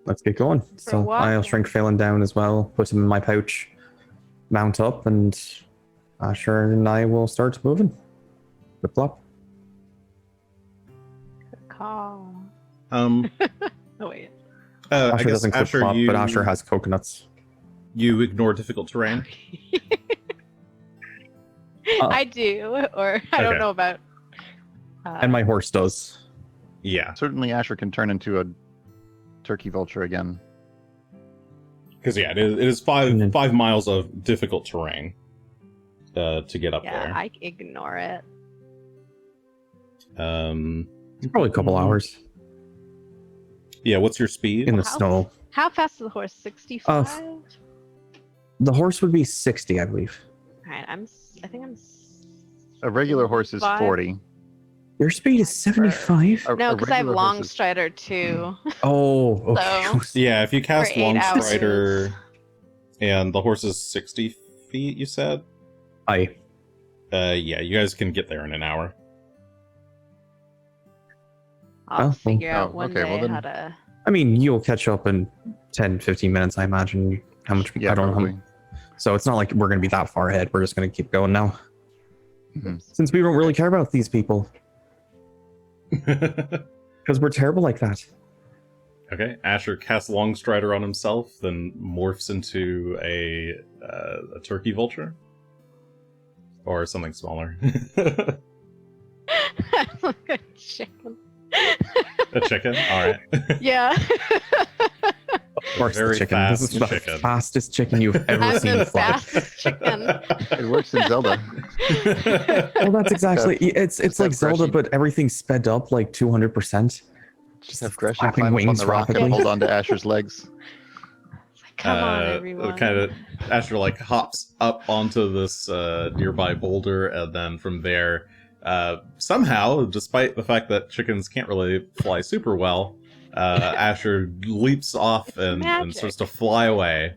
Let's get going. So I'll walking. shrink Phelan down as well, put him in my pouch, mount up, and Asher and I will start moving. Flip flop. Good call. Um, Oh, wait. I Asher guess doesn't flip Asher, flop, but Asher has coconuts. you ignore difficult terrain. I do, or I don't Okay. know about. And my horse does. Yeah, Certainly, Asher can turn into a turkey vulture again. because it is And then- 5 miles of difficult terrain to get up Yeah, there. I ignore it. It's probably a couple hours Yeah, what's your speed? in the How- snow. How fast is the horse? 65. The horse would be 60, I believe. All right, I think I'm. A regular horse is 5. 40. Your speed is 75? A- No, a because I have regular long horse is- strider too. Oh, okay. Yeah, if you cast 8 Long hours. Strider and the horse is 60 feet, you said? Aye. Yeah, you guys can get there in an hour. I'll well, figure out one okay, well day then- how to. I mean, you'll catch up in 10, 15 minutes, I imagine. How much? Yeah, I don't know. probably. So it's not like we're going to be that far ahead. We're just going to keep going now. Mhm. Since we don't really care about these people. Okay, Because we're terrible like that. Asher casts Long Strider on himself, then morphs into a turkey vulture? Or something smaller. Like a chicken. A chicken? Alright. Yeah. Of course, Very the chicken. This is fast the chicken. fastest chicken you've ever I'm seen the fly. fastest chicken. It works in Zelda. Well, that's exactly. It's Just like have Zelda, Greshy. but everything's sped up like 200%. Just have flapping Greshy climb up on wings the rock and rapidly. hold on to Asher's legs. It's like, Come on, everyone. Kind of Asher like hops up onto this nearby boulder, and then from there, somehow, despite the fact that chickens can't really fly super well, Asher leaps off and starts to fly away.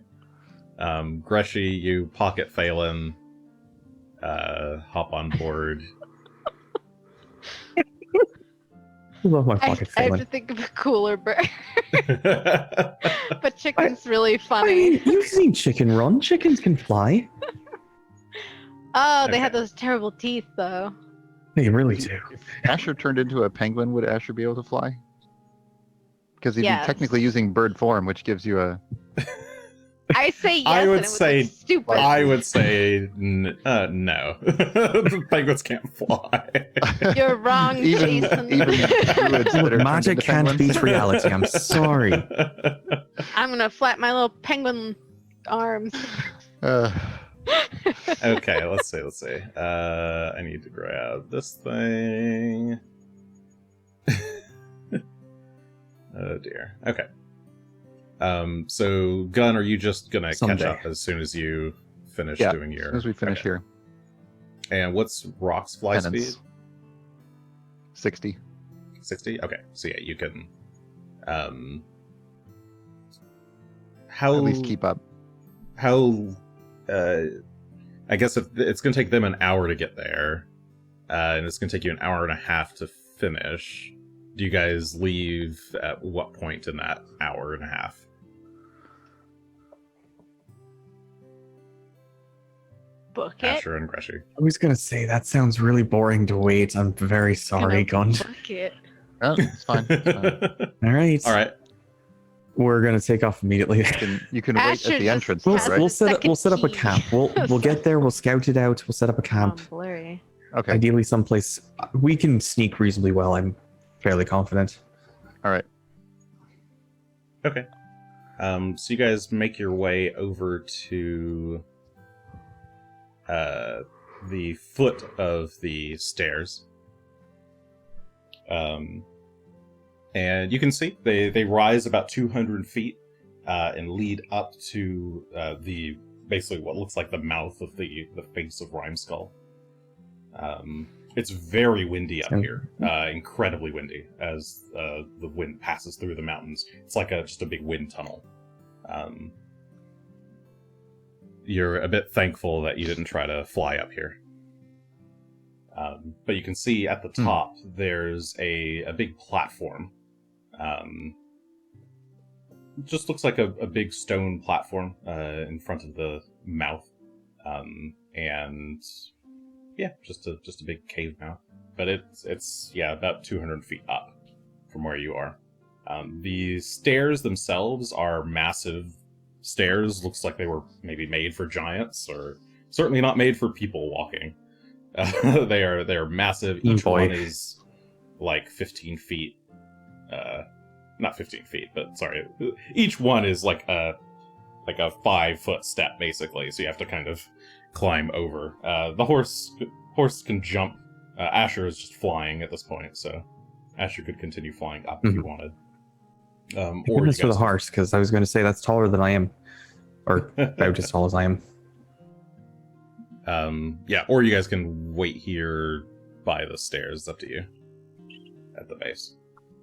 Greshy, you pocket Phelan, hop on board. I love my pocket I have Phelan. to think of a cooler bird. But chicken's really I funny. mean, you've seen chicken run. Chickens can fly. Oh, they Okay. had those terrible teeth, though. They really do. If Asher turned into a penguin, would Asher be able to fly? Because he'd Yes. be technically using bird form, which gives you a... I say yes, I and would it was say- like, stupid. I would say no. Penguins can't fly. You're wrong, Even- Jason. even druids that are Magic turned into can't penguins. beat reality. I'm sorry. I'm gonna flap my little penguin arms. Okay, let's see. I need to grab this thing. Oh dear. Okay. So Gunn, are you just gonna catch Someday. up as soon as you finish Yeah, doing your? As soon as we finish Okay. here. And what's Rock's fly Penance. speed? 60. 60. Okay, so yeah, you can. How At least keep up. how I guess if it's going to take them an hour to get there, and it's going to take you an hour and a half to finish. Do you guys leave at what point in that hour and a half? Book it. Asher and Greshy. I was gonna say that sounds really boring to wait. I'm very sorry, Gunn. Book it. Oh, it's fine. It's fine. All right. All right. We're gonna take off immediately. You can wait Asher at the just entrance, We'll, has right? we'll set up. second We'll set up a key. camp. We'll get there. We'll scout it out. We'll set up a camp. Oh, blurry. Okay. Ideally, someplace we can sneak reasonably well. I'm fairly confident. All right. Okay. So you guys make your way over to the foot of the stairs. And you can see they rise about 200 feet and lead up to the basically what looks like the mouth of the face of Rhymeskull. It's very windy up here, incredibly windy as the wind passes through the mountains. It's like just a big wind tunnel. You're a bit thankful that you didn't try to fly up here. But you can see at the top there's a big platform. Just looks like a big stone platform in front of the mouth. And yeah, just a big cave mouth. But it's about 200 feet up from where you are. The stairs themselves are massive stairs. Looks like they were maybe made for giants, or certainly not made for people walking. They are massive. Each Boy. one is like 15 feet. Not 15 feet, but sorry. Each one is like a 5-foot step, basically. So you have to kind of climb over. The horse can jump. Asher is just flying at this point, so Asher could continue flying up if you wanted. Or you Goodness for the guys- horse, because I was going to say that's taller than I am, or about as tall as I am. Or you guys can wait here by the stairs. It's up to you. At the base.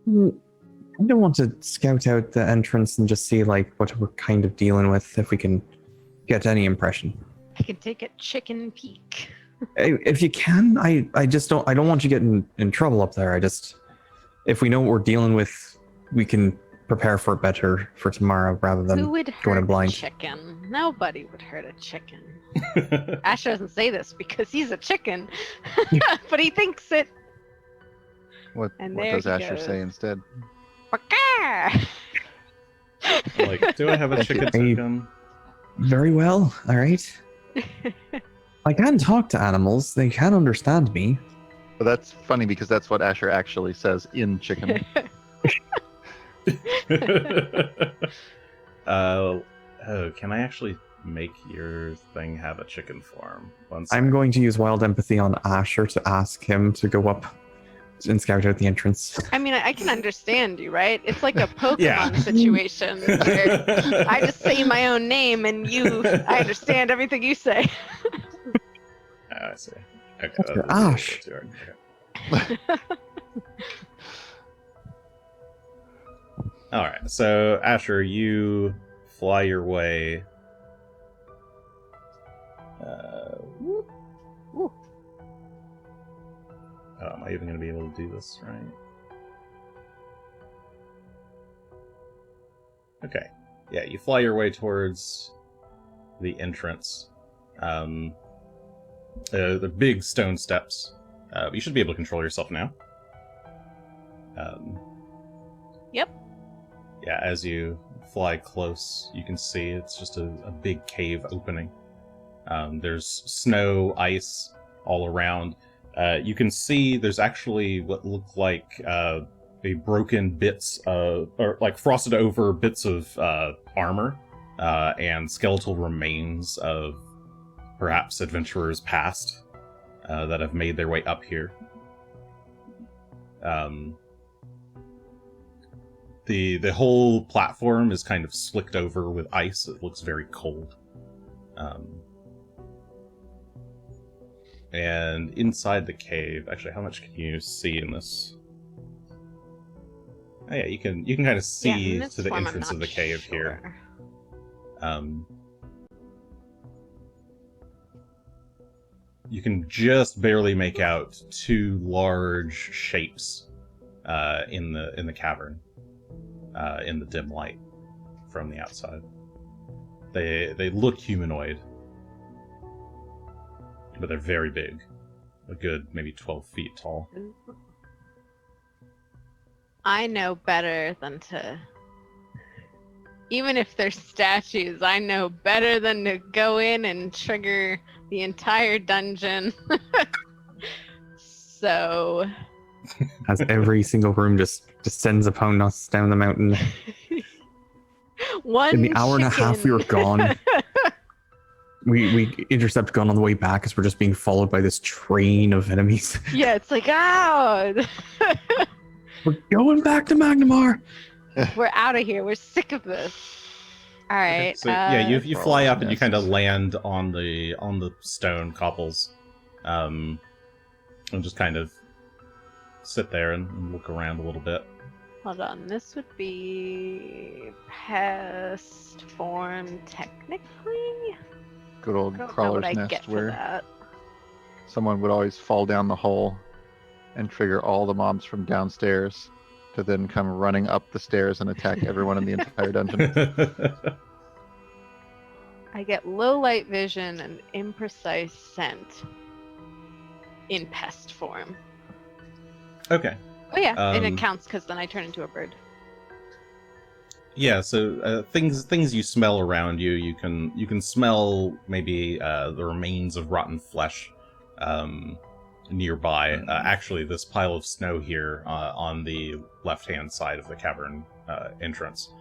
I don't want to scout out the entrance and just see like what we're kind of dealing with, if we can get any impression. I can take a chicken peek. If you can, I just don't. I don't want you getting in trouble up there. If we know what we're dealing with, we can prepare for it better for tomorrow rather Who than would going in hurt a blind. chicken? Nobody would hurt a chicken. Asher doesn't say this because he's a chicken, but he thinks it. What And what there does he Asher goes. say instead? Baka! Like, do I have a Thank you. chicken token? Very well. All right. I can talk to animals. They can understand me. Well, that's funny because that's what Asher actually says in chicken. Can I actually make your thing have a chicken form? I'm going to use wild empathy on Asher to ask him to go up and scout out the entrance. I mean, I can understand you, right? It's like a Pokemon Yeah. situation where I just say my own name and I understand everything you say. Oh, I see. Okay, That's your that was a Ash. little too hard. Okay. All right, so Asher, you fly your way. Whoop. Ooh. Oh, am I even going to be able to do this right? Okay. Yeah, you fly your way towards the entrance. The big stone steps. You should be able to control yourself now. Yep. Yeah, as you fly close, you can see it's just a big cave opening. There's snow, ice all around. You can see there's actually what look like a broken bits or like frosted over bits of armor and skeletal remains of perhaps adventurers past that have made their way up here. The whole platform is kind of slicked over with ice. It looks very cold. And inside the cave, actually, how much can you see in this? Oh yeah, you can kind of see to the entrance of the cave here. You can just barely make out two large shapes in the cavern, in the dim light from the outside. They look humanoid, but they're very big, a good maybe 12 feet tall. I know better than to... Even if they're statues, I know better than to go in and trigger the entire dungeon. So... As every single room just descends upon us down the mountain. One In the hour and a half we were chicken. gone, we intercept Gunn on the way back as we're just being followed by this train of enemies. Yeah, it's like, ow! We're going back to Magnamar. We're out of here. We're sick of this. All right. Okay, so yeah, you fly up and you nests. kind of land on the stone cobbles, and just kind of sit there and look around a little bit. Hold on. This would be pest form technically. Good old I don't know crawler's what I nest get for where that. someone would always fall down the hole and trigger all the mobs from downstairs to then come running up the stairs and attack everyone in the entire dungeon. I get low light vision and imprecise scent in pest form. Okay. Oh yeah, and it Um, counts because then I turn into a bird. Yeah, so things you smell around you, you can smell maybe the remains of rotten flesh nearby. Actually, this pile of snow here on the left-hand side of the cavern entrance,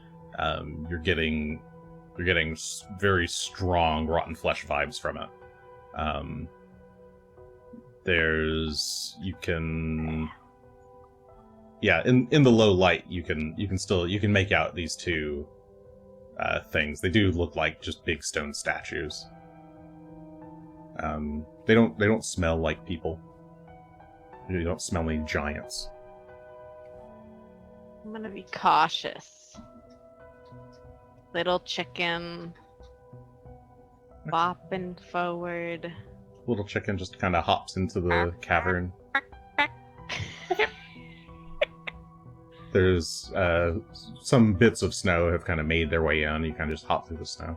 you're getting very strong rotten flesh vibes from it. In the low light, you can make out these two things. They do look like just big stone statues. They don't smell like people. You don't smell any giants. I'm gonna be cautious. Little chicken bopping forward. Little chicken just kind of hops into the cavern. There's some bits of snow have kind of made their way in. You kind of just hop through the snow.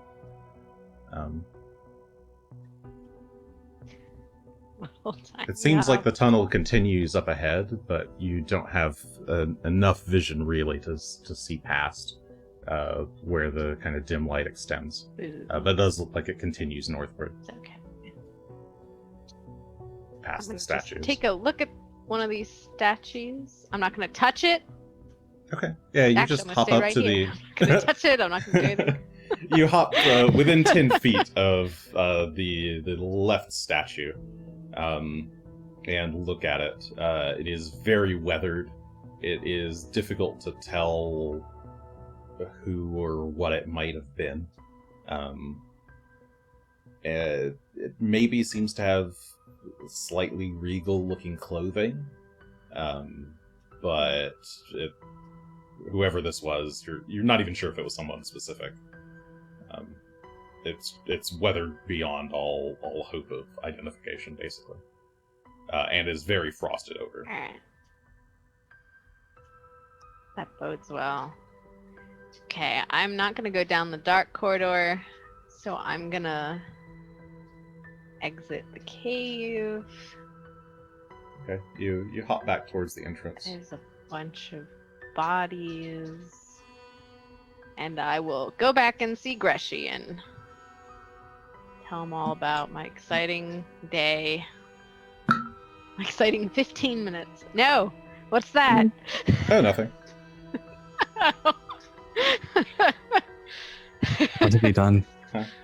It seems like the tunnel continues up ahead, but you don't have enough vision really to see past where the kind of dim light extends. But it does look like it continues northward It's okay. past I'm the gonna just statues. take a look at one of these statues. I'm not gonna touch it. Okay. Yeah, you Actually, just I'm gonna hop stay up right to here. I'm not gonna touch it. I'm not gonna do anything. You hop within 10 feet of the left statue. and look at it. It is very weathered. It is difficult to tell who or what it might have been. It maybe seems to have slightly regal-looking clothing, but whoever this was, you're not even sure if it was someone specific. It's weathered beyond all hope of identification, basically, and is very frosted over. Alright. That bodes well. Okay, I'm not gonna go down the dark corridor, so I'm gonna exit the cave. Okay, you hop back towards the entrance. There's a bunch of bodies. And I will go back and see Greshy and tell him all about my exciting day. My exciting 15 minutes. No! What's that? Oh, nothing. What have you done?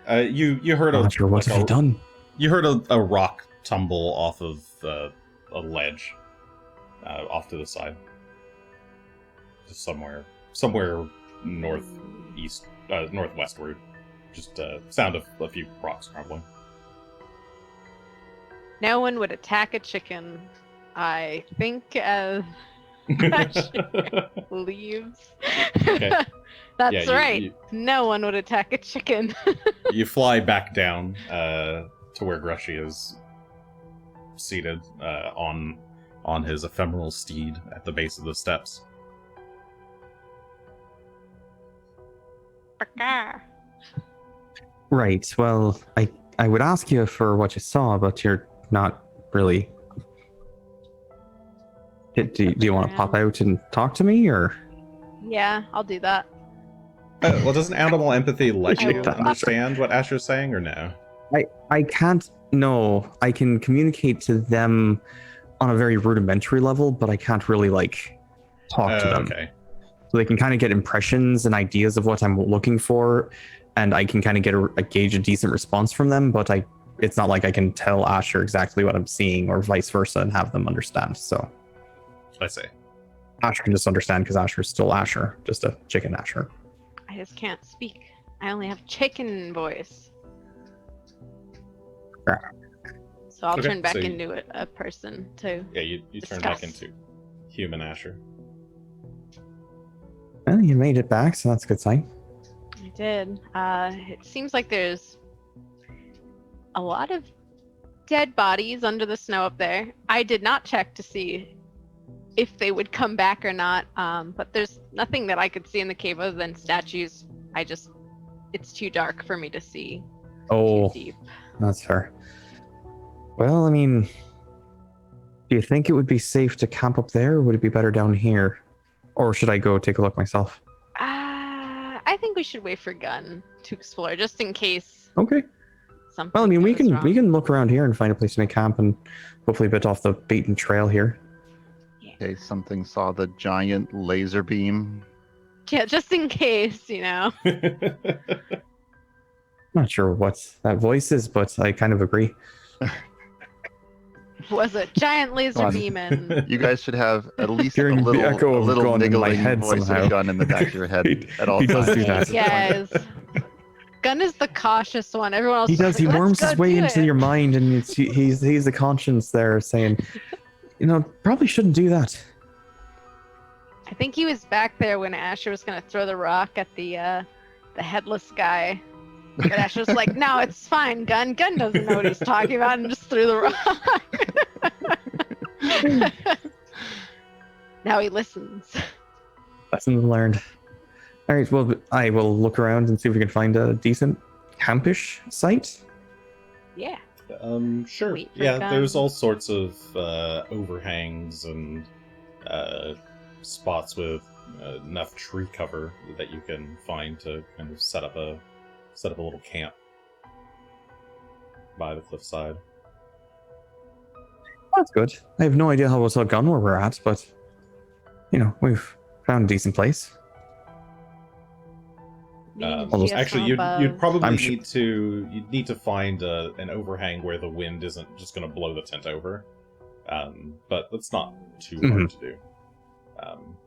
You heard I'm not sure. What have you done? You heard a rock tumble off of a ledge off to the side. Just somewhere northwestward. Just sound of a few rocks crumbling. No one would attack a chicken, I think, as leaves. Okay. That's Yeah, right. No one would attack a chicken. You fly back down to where Greshy is seated on his ephemeral steed at the base of the steps. Right. Well, I would ask you for what you saw, but you're not really. Do you want to pop out and talk to me, or? Yeah, I'll do that. Well, doesn't animal empathy let you will. understand what Asher's saying, or no? I can't. No, I can communicate to them on a very rudimentary level, but I can't really talk to them. Okay. So they can kind of get impressions and ideas of what I'm looking for, and I can kind of gauge a decent response from them. But it's not like I can tell Asher exactly what I'm seeing, or vice versa, and have them understand. So I see. Asher can just understand because Asher's still Asher, just a chicken Asher. I just can't speak. I only have chicken voice. So I'll Okay, turn back so into a person too. Yeah, you turn back into human Asher. Well, you made it back, so that's a good sign. I did. It seems like there's a lot of dead bodies under the snow up there. I did not check to see if they would come back or not, but there's nothing that I could see in the cave other than statues. It's too dark for me to see. Oh, too deep. That's fair. Well, I mean, do you think it would be safe to camp up there, or would it be better down here? Or should I go take a look myself? I think we should wait for Gunn to explore, just in case. Okay. Something Well, I mean, we goes wrong. can look around here and find a place to make camp, and hopefully a bit off the beaten trail here. Yeah. In case something saw the giant laser beam. Yeah, just in case, you know. Not sure what that voice is, but I kind of agree. Was a giant laser Come on. beam and You guys should have at least a Hearing the little, echo a of little Gunn in my niggling head voice somehow. of Gunn in the back of your head at all he does times. do that. guys. Gunn is the cautious one. Everyone else He is does. He like, worms "Let's his go way do into it." your mind, and he's the conscience there saying, probably shouldn't do that. I think he was back there when Asher was gonna throw the rock at the headless guy. But Asher was like, "No, it's fine, Gunn. Gunn doesn't know what he's talking about," and just threw the rock. Now he listens. Lessons learned. All right. Well, I will look around and see if we can find a decent campish site. Yeah. Sure. Wait for Yeah, Gunn. there's all sorts of overhangs and spots with enough tree cover that you can find to kind of set up a little camp by the cliffside. That's good. I have no idea how we'll Gunn where we're at, but we've found a decent place. Actually, you'd I'm probably sure- need to find an overhang where the wind isn't just going to blow the tent over. But that's not too hard to do.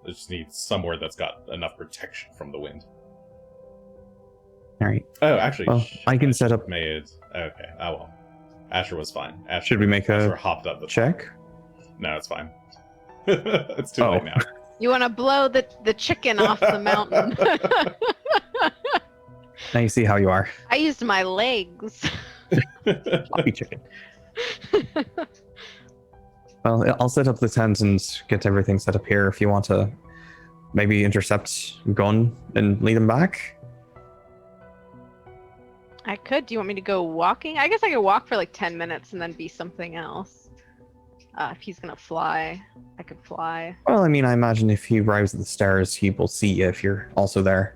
It just needs somewhere that's got enough protection from the wind. All right. Oh, actually, Well, I can set up. Made okay. Oh well, Asher was fine. Asher, Should we make Asher a hopped up the check? No, it's fine. It's too late now. You want to blow the chicken off the mountain? Now you see how you are. I used my legs. Floppy chicken. Well, I'll set up the tent and get everything set up here if you want to maybe intercept Gunn and lead him back. I could. Do you want me to go walking? I guess I could walk for like 10 minutes and then be something else. If he's gonna fly, I could fly. Well, I mean, I imagine if he arrives at the stairs, he will see you if you're also there.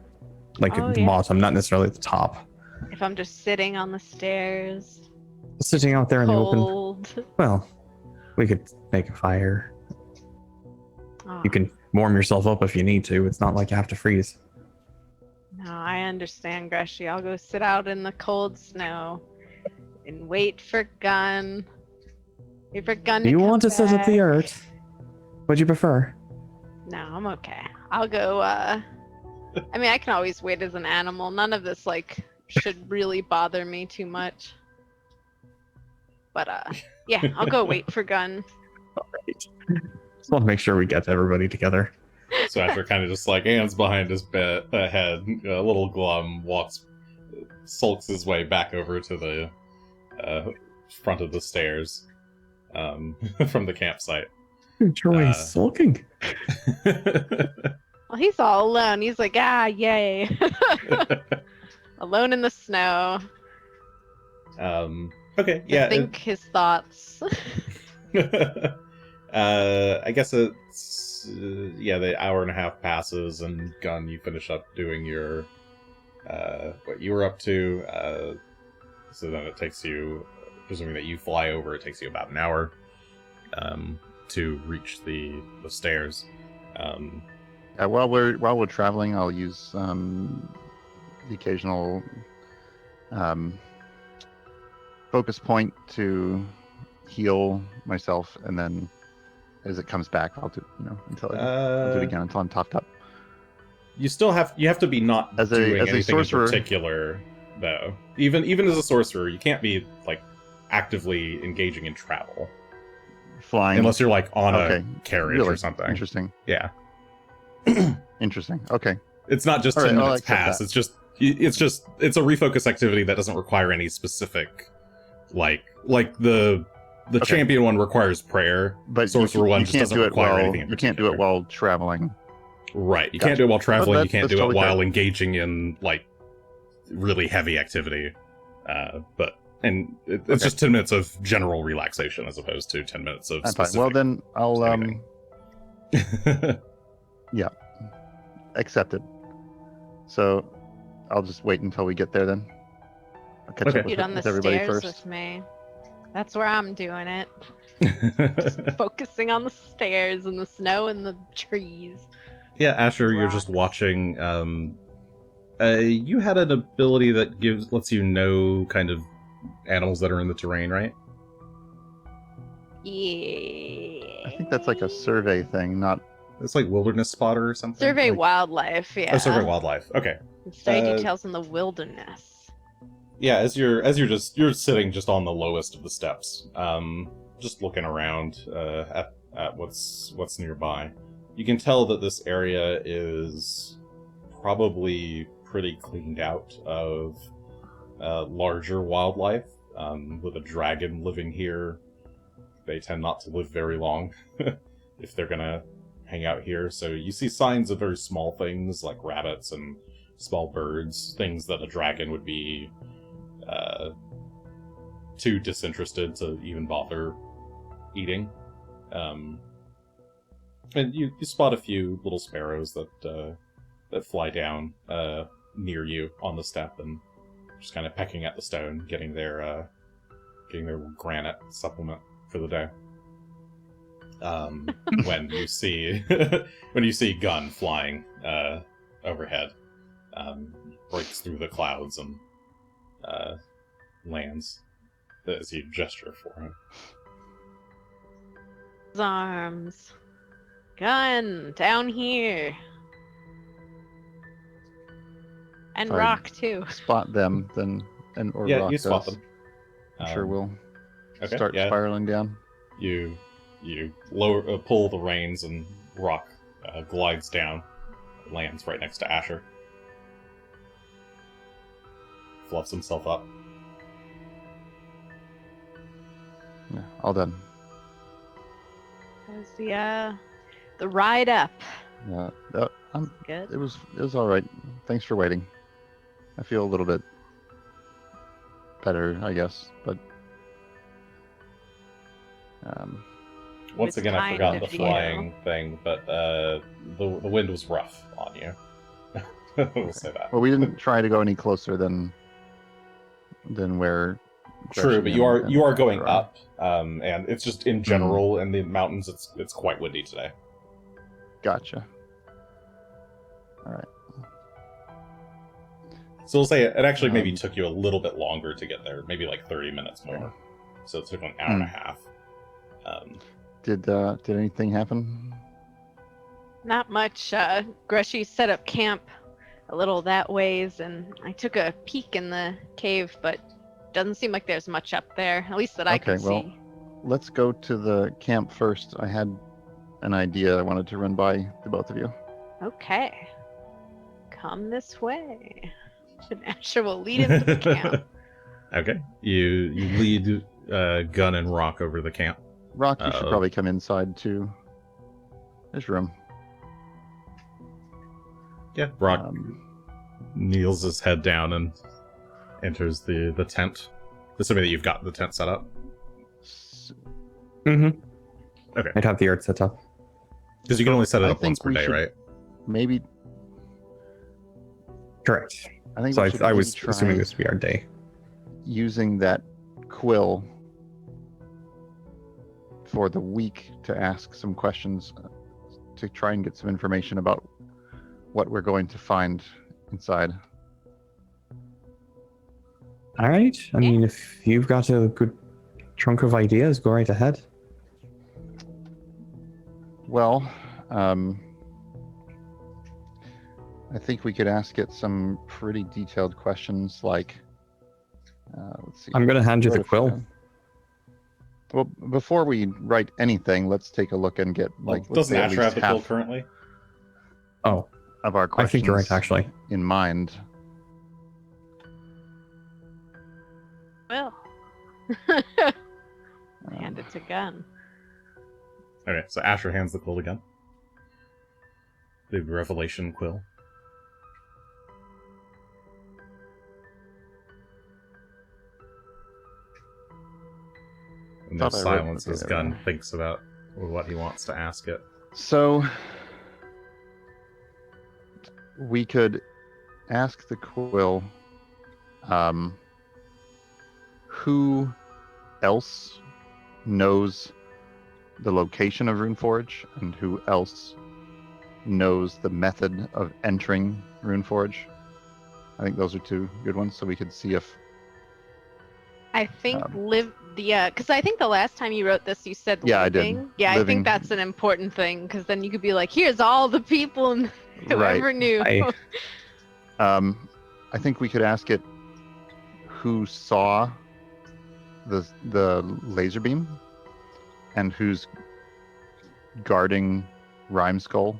Like Oh, at the yeah. bottom, not necessarily at the top. If I'm just sitting on the stairs, Sitting out there in the open. cold. Well, we could make a fire. Oh, You can warm yourself up if you need to. It's not like you have to freeze. No, I understand, Greshy. I'll go sit out in the cold snow and wait for Gunn. Wait for Gunn Do you come want to set up the back. earth? What'd you prefer? No, I'm okay. I'll go, I mean, I can always wait as an animal. None of this, like, should really bother me too much. But, yeah, I'll go wait for Gunn. Alright. Just want to make sure we get everybody together. So Asher kind of just like hands behind his head, a little glum, sulks his way back over to the front of the stairs from the campsite. Troy's sulking. Well, he's all alone. He's like, yay. Alone in the snow. Okay, yeah. Think his thoughts. I guess it's the hour and a half passes, and Gunn, you finish up doing your what you were up to. So then it takes you, presuming that you fly over, it takes you about an hour to reach the stairs. While we're traveling, I'll use the occasional focus point to heal myself, and then as it comes back, I'll do I'll do it again until I'm topped up. You still have to be not As doing a anything sorcerer, in particular, though. Even as a sorcerer, you can't be like actively engaging in travel flying, unless you're like on Okay. a carriage Really? or something. Interesting. Yeah, Interesting. Okay. it's not just All 10 right, I'll minutes accept pass. that. It's a refocus activity that doesn't require any specific like the Okay. champion one requires prayer. But Sorcerer one just can't doesn't do it require while, anything in You can't do it particular. while traveling. Right. You Gotcha. can't do it while traveling. Well, You can't that's do it totally while fair. engaging in like really heavy activity. It's Okay. just 10 minutes of general relaxation as opposed to 10 minutes of I'm fine. specific. Well, then I'll accept it. So I'll just wait until we get there then. I'll catch Okay. up Get on the with everybody stairs first. with me. That's where I'm doing it. Just focusing on the stairs and the snow and the trees. Yeah, Asher, you're Rocks. just watching. You had an ability that lets you know kind of animals that are in the terrain, right? Yeah. I think that's like a survey thing, not It's like wilderness spotter or something. Survey like, wildlife, yeah. Oh, survey wildlife. Okay. Study Uh, details in the wilderness. Yeah, as you're sitting just on the lowest of the steps, just looking around at what's nearby. You can tell that this area is probably pretty cleaned out of larger wildlife. With a dragon living here, they tend not to live very long if they're gonna hang out here. So you see signs of very small things like rabbits and small birds, things that a dragon would be too disinterested to even bother eating. And you spot a few little sparrows that fly down near you on the step and just kind of pecking at the stone, getting their granite supplement for the day. When you see Gunn flying overhead, breaks through the clouds and lands as you gesture for him. arms. Gunn, down here. And If I Rock, too. Spot them, then or Yeah, Rock you spot does. them. I'm sure we'll Okay, start yeah. spiraling down. You lower pull the reins and Rock glides down, lands right next to Asher, fluffs himself up. Yeah, all done. There's the ride up. Yeah, Good. it was all right. Thanks for waiting. I feel a little bit better, I guess, but Once It's again, I kind forgot of the you. flying thing, but the wind was rough on you. We'll say that. well, we didn't try to go any closer than where. True, Greshy but you are going Char up, and it's just in general in the mountains. It's quite windy today. Gotcha. All right. So we'll say it actually maybe took you a little bit longer to get there, maybe like 30 minutes more. So it took an hour and a half. Did anything happen? Not much. Greshy set up camp a little that ways, and I took a peek in the cave, but doesn't seem like there's much up there, at least that I can well, see. Let's go to the camp first. I had an idea I wanted to run by the both of you. Okay. Come this way. And Asher will lead him to the camp. Okay, you lead Gunn and Rock over to the camp. Rock, you should probably come inside too. There's room. Yeah, Rock kneels his head down and enters the tent. Assuming that you've got the tent set up. Mm-hmm. Okay. I'd have the art set up. Because you can only set it I up once think per we day, should- right? Maybe. Correct. I think So we should I maybe was try assuming this would be our day. using that quill for the week to ask some questions to try and get some information about what we're going to find inside. All right. I mean, if you've got a good trunk of ideas, go right ahead. Well, I think we could ask it some pretty detailed questions like, let's see. I'm going to hand you the Wrote a quill. few. Well, before we write anything, let's take a look and get Well, let's doesn't say at Asher have least the quill half currently? Oh, of our I questions think you're right, actually. in mind. Well. Hand it to Gunn. Okay, so Asher hands the quill to Gunn. The Revelation Quill. And there's Thought I wrote- silence okay, as there we Gunn go. thinks about what he wants to ask it. So we could ask the quill who else knows the location of Runeforge and who else knows the method of entering Runeforge. I think those are two good ones, so we could see if I think because I think the last time you wrote this, you said Yeah, I did. living. Yeah, I Living. think that's an important thing, because then you could be like, here's all the people and whoever knew. I think we could ask it who saw the laser beam and who's guarding Rhyme Skull,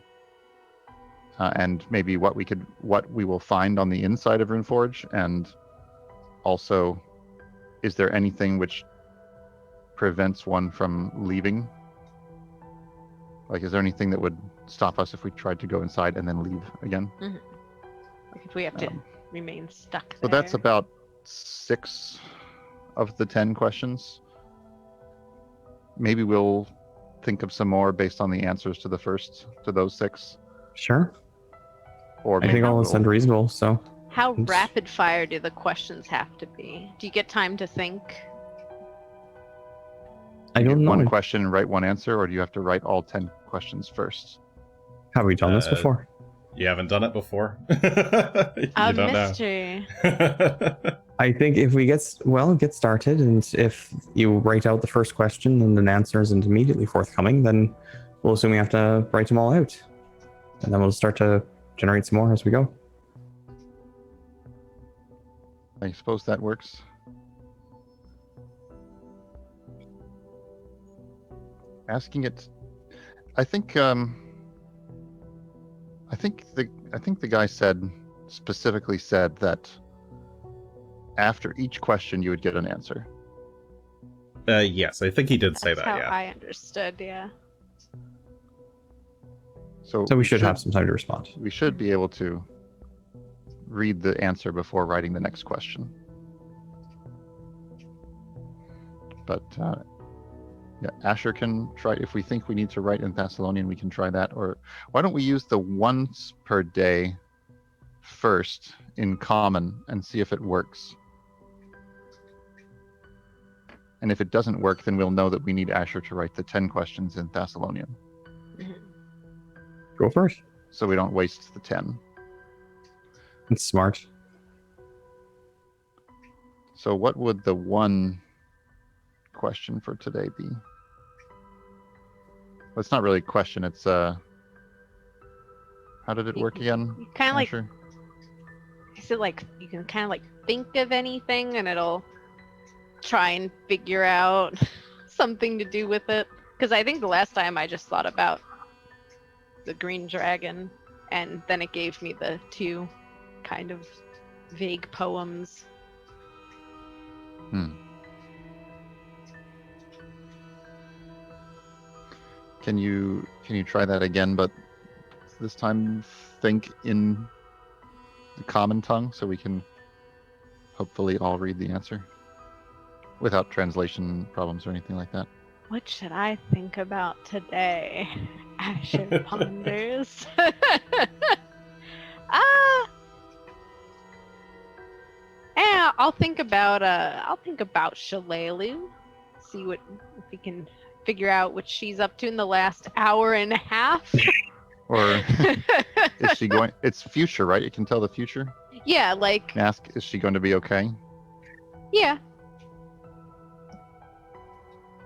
and maybe what we will find on the inside of Runeforge, and also, is there anything which prevents one from leaving? Like, is there anything that would stop us if we tried to go inside and then leave again? Like if we have to remain stuck there. So that's about 6 of the 10 questions. Maybe we'll think of some more based on the answers to those 6. Sure. Or I think all we'll- sound reasonable, so. How Oops. rapid fire do the questions have to be? Do you get time to think? I don't know. one question and write one answer, or do you have to write all 10 questions first? Have we done this before? You haven't done it before? You A don't know. mystery. I think if we get started, and if you write out the first question and an answer isn't immediately forthcoming, then we'll assume we have to write them all out, and then we'll start to generate some more as we go. I suppose that works. Asking it, I think the guy specifically said that after each question you would get an answer. Yes, I think he did say That's that, how yeah. I understood, yeah. So we should have some time to respond. We should be able to read the answer before writing the next question. But yeah, Asher can try. If we think we need to write in Thessalonian, we can try that. Or why don't we use the once per day first in common and see if it works? And if it doesn't work, then we'll know that we need Asher to write the 10 questions in Thessalonian. Go first. So we don't waste the 10. It's smart. So what would the one question for today be? Well, it's not really a question. It's how did it work again? You kind of like, Asher? is it like you can kind of like think of anything and it'll try and figure out something to do with it? Because I think the last time I just thought about the green dragon, and then it gave me the 2 kind of vague poems. Can you try that again, but this time think in the common tongue so we can hopefully all read the answer without translation problems or anything like that? What should I think about today? Asher ponders. Yeah, I'll think about Shalelu. See if we can figure out what she's up to in the last hour and a half. Or is she going? It's future, right? You can tell the future. Yeah, like. Ask, is she going to be okay? Yeah.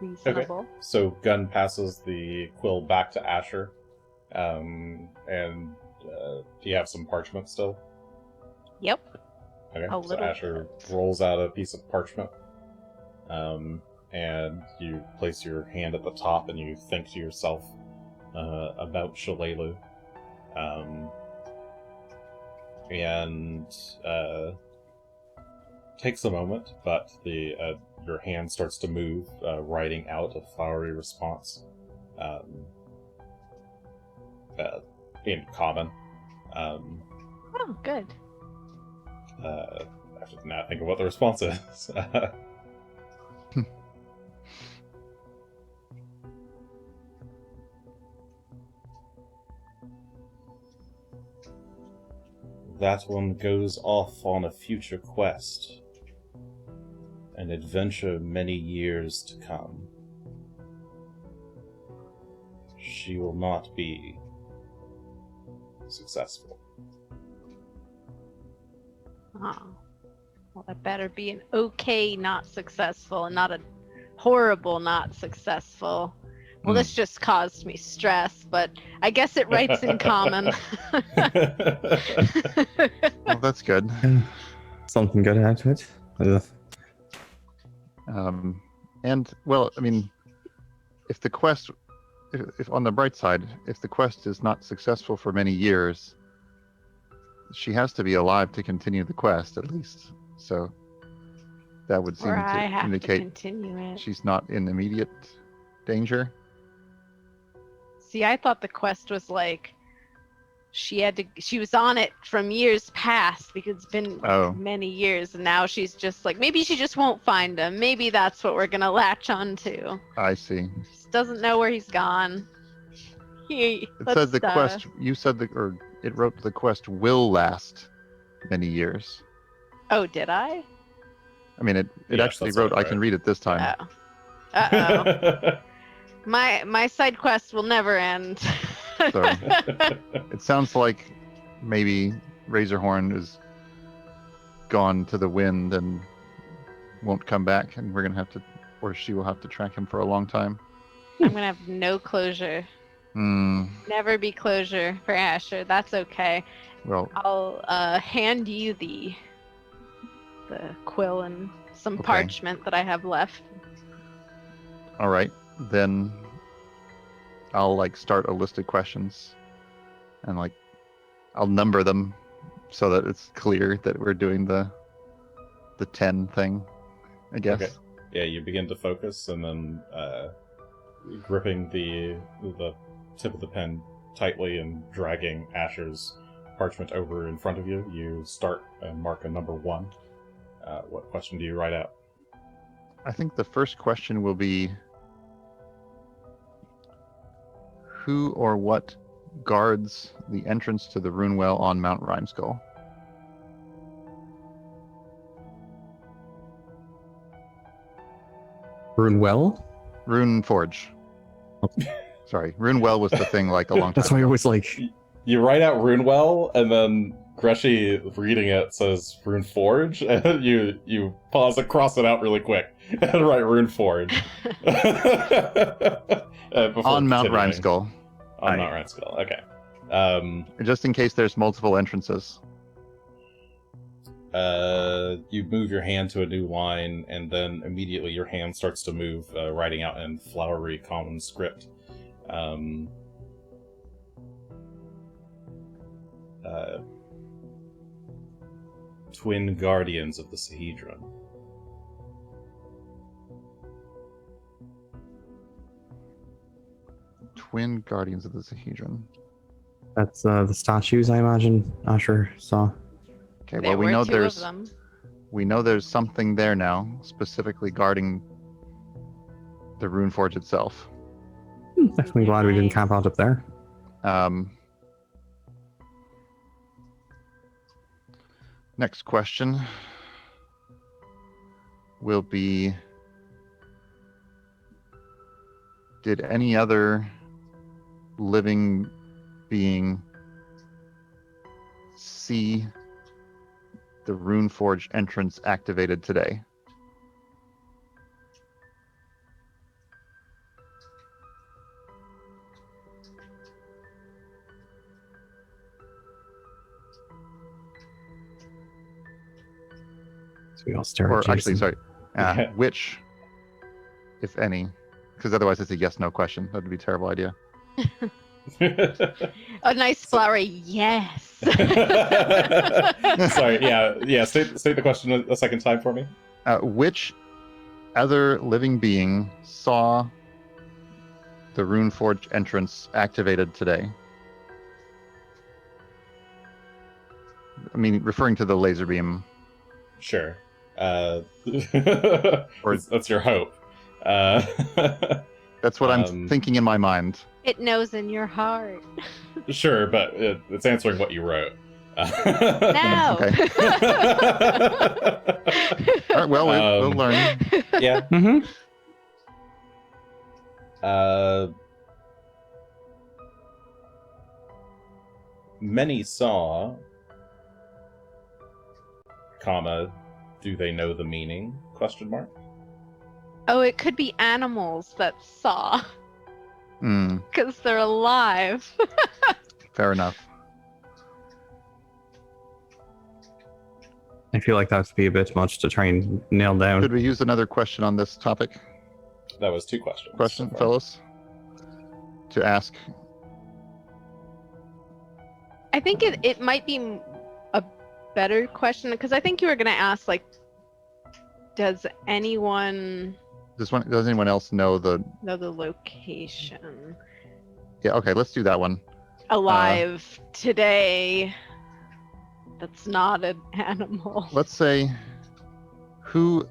Reasonable. Okay. So Gunn passes the quill back to Asher. Do you have some parchment still? Yep. Okay. A So little Asher rolls out a piece of parchment. And you place your hand at the top and you think to yourself about Shalelu. Takes a moment, but your hand starts to move, writing out a flowery response in common. Oh, good. I have to now think of what the response is. That one goes off on a future quest. An adventure many years to come. She will not be successful. Oh. Well, that better be an okay not successful and not a horrible not successful. Well, this just caused me stress, but I guess it writes in common. Well, that's good. Something good out of it. And well, I mean, if the quest, if on the bright side, if the quest is not successful for many years, she has to be alive to continue the quest at least. So that would seem Or to I have indicate to continue it. she's not in immediate danger. See, I thought the quest was like she was on it from years past because it's been many years, and now she's just like, maybe she just won't find him. Maybe that's what we're gonna latch onto. I see. Just doesn't know where he's gone. It said the quest. You said it wrote the quest will last many years. Oh, did I? I mean, it Yes, actually that's wrote. what it I can read it this time. Oh. Uh-oh. My side quest will never end. So it sounds like maybe Razorhorn is gone to the wind and won't come back, and we're gonna have to, or she will have to track him for a long time. I'm gonna have no closure. Never be closure for Asher. That's okay. Well, I'll hand you the quill and some Okay. parchment that I have left. all right, then I'll like start a list of questions, and like I'll number them so that it's clear that we're doing the 10 thing, I guess. Okay. Yeah, you begin to focus, and then gripping the tip of the pen tightly and dragging Asher's parchment over in front of you, you start and mark a number 1. What question do you write out? I think the first question will be, who or what guards the entrance to the rune well on Mount Rhymeskull? Runewell? Runeforge. Sorry, rune well was the thing like a long time That's why I ago. was like, You write out Runewell, and then Greshy, reading it, says Runeforge, and you pause and cross it out really quick, and write Runeforge. On Mount Rhymeskull, On Mount Rhymeskull, okay. just in case there's multiple entrances. You move your hand to a new line, and then immediately your hand starts to move, writing out in flowery common script. Twin guardians of the Sahedron. Twin guardians of the Sahedron. that's the statues, I imagine Asher saw. Okay, There well we were know 2 of there's them. something there now, specifically guarding the Runeforge itself. Definitely glad we didn't Nice. camp out up there. Next question will be, did any other living being see the Runeforge entrance activated today? So we all stare at Or actually, Jason. sorry, Yeah. which, if any, because otherwise it's a yes/no question. That'd be a terrible idea. A nice flowery yes. Sorry, yeah. State the question a second time for me. Which other living being saw the Runeforge entrance activated today? I mean, referring to the laser beam. Sure. Or- That's your hope. That's what I'm thinking in my mind. It knows in your heart. Sure, but it's answering what you wrote. No. Okay. All right, well, we'll learn. Yeah. Mm-hmm. Many saw, comma, do they know the meaning? Question mark. Oh, it could be animals that saw because they're alive. Fair enough. I feel like that would be a bit much to try and nail down. Could we use another question on this topic? That was 2 questions. Question, so far. fellas? To ask. I think it might be a better question because I think you were going to ask, like, does anyone Does anyone else know the... know the location? Yeah, okay, let's do that one. Alive today. That's not an animal. Let's say who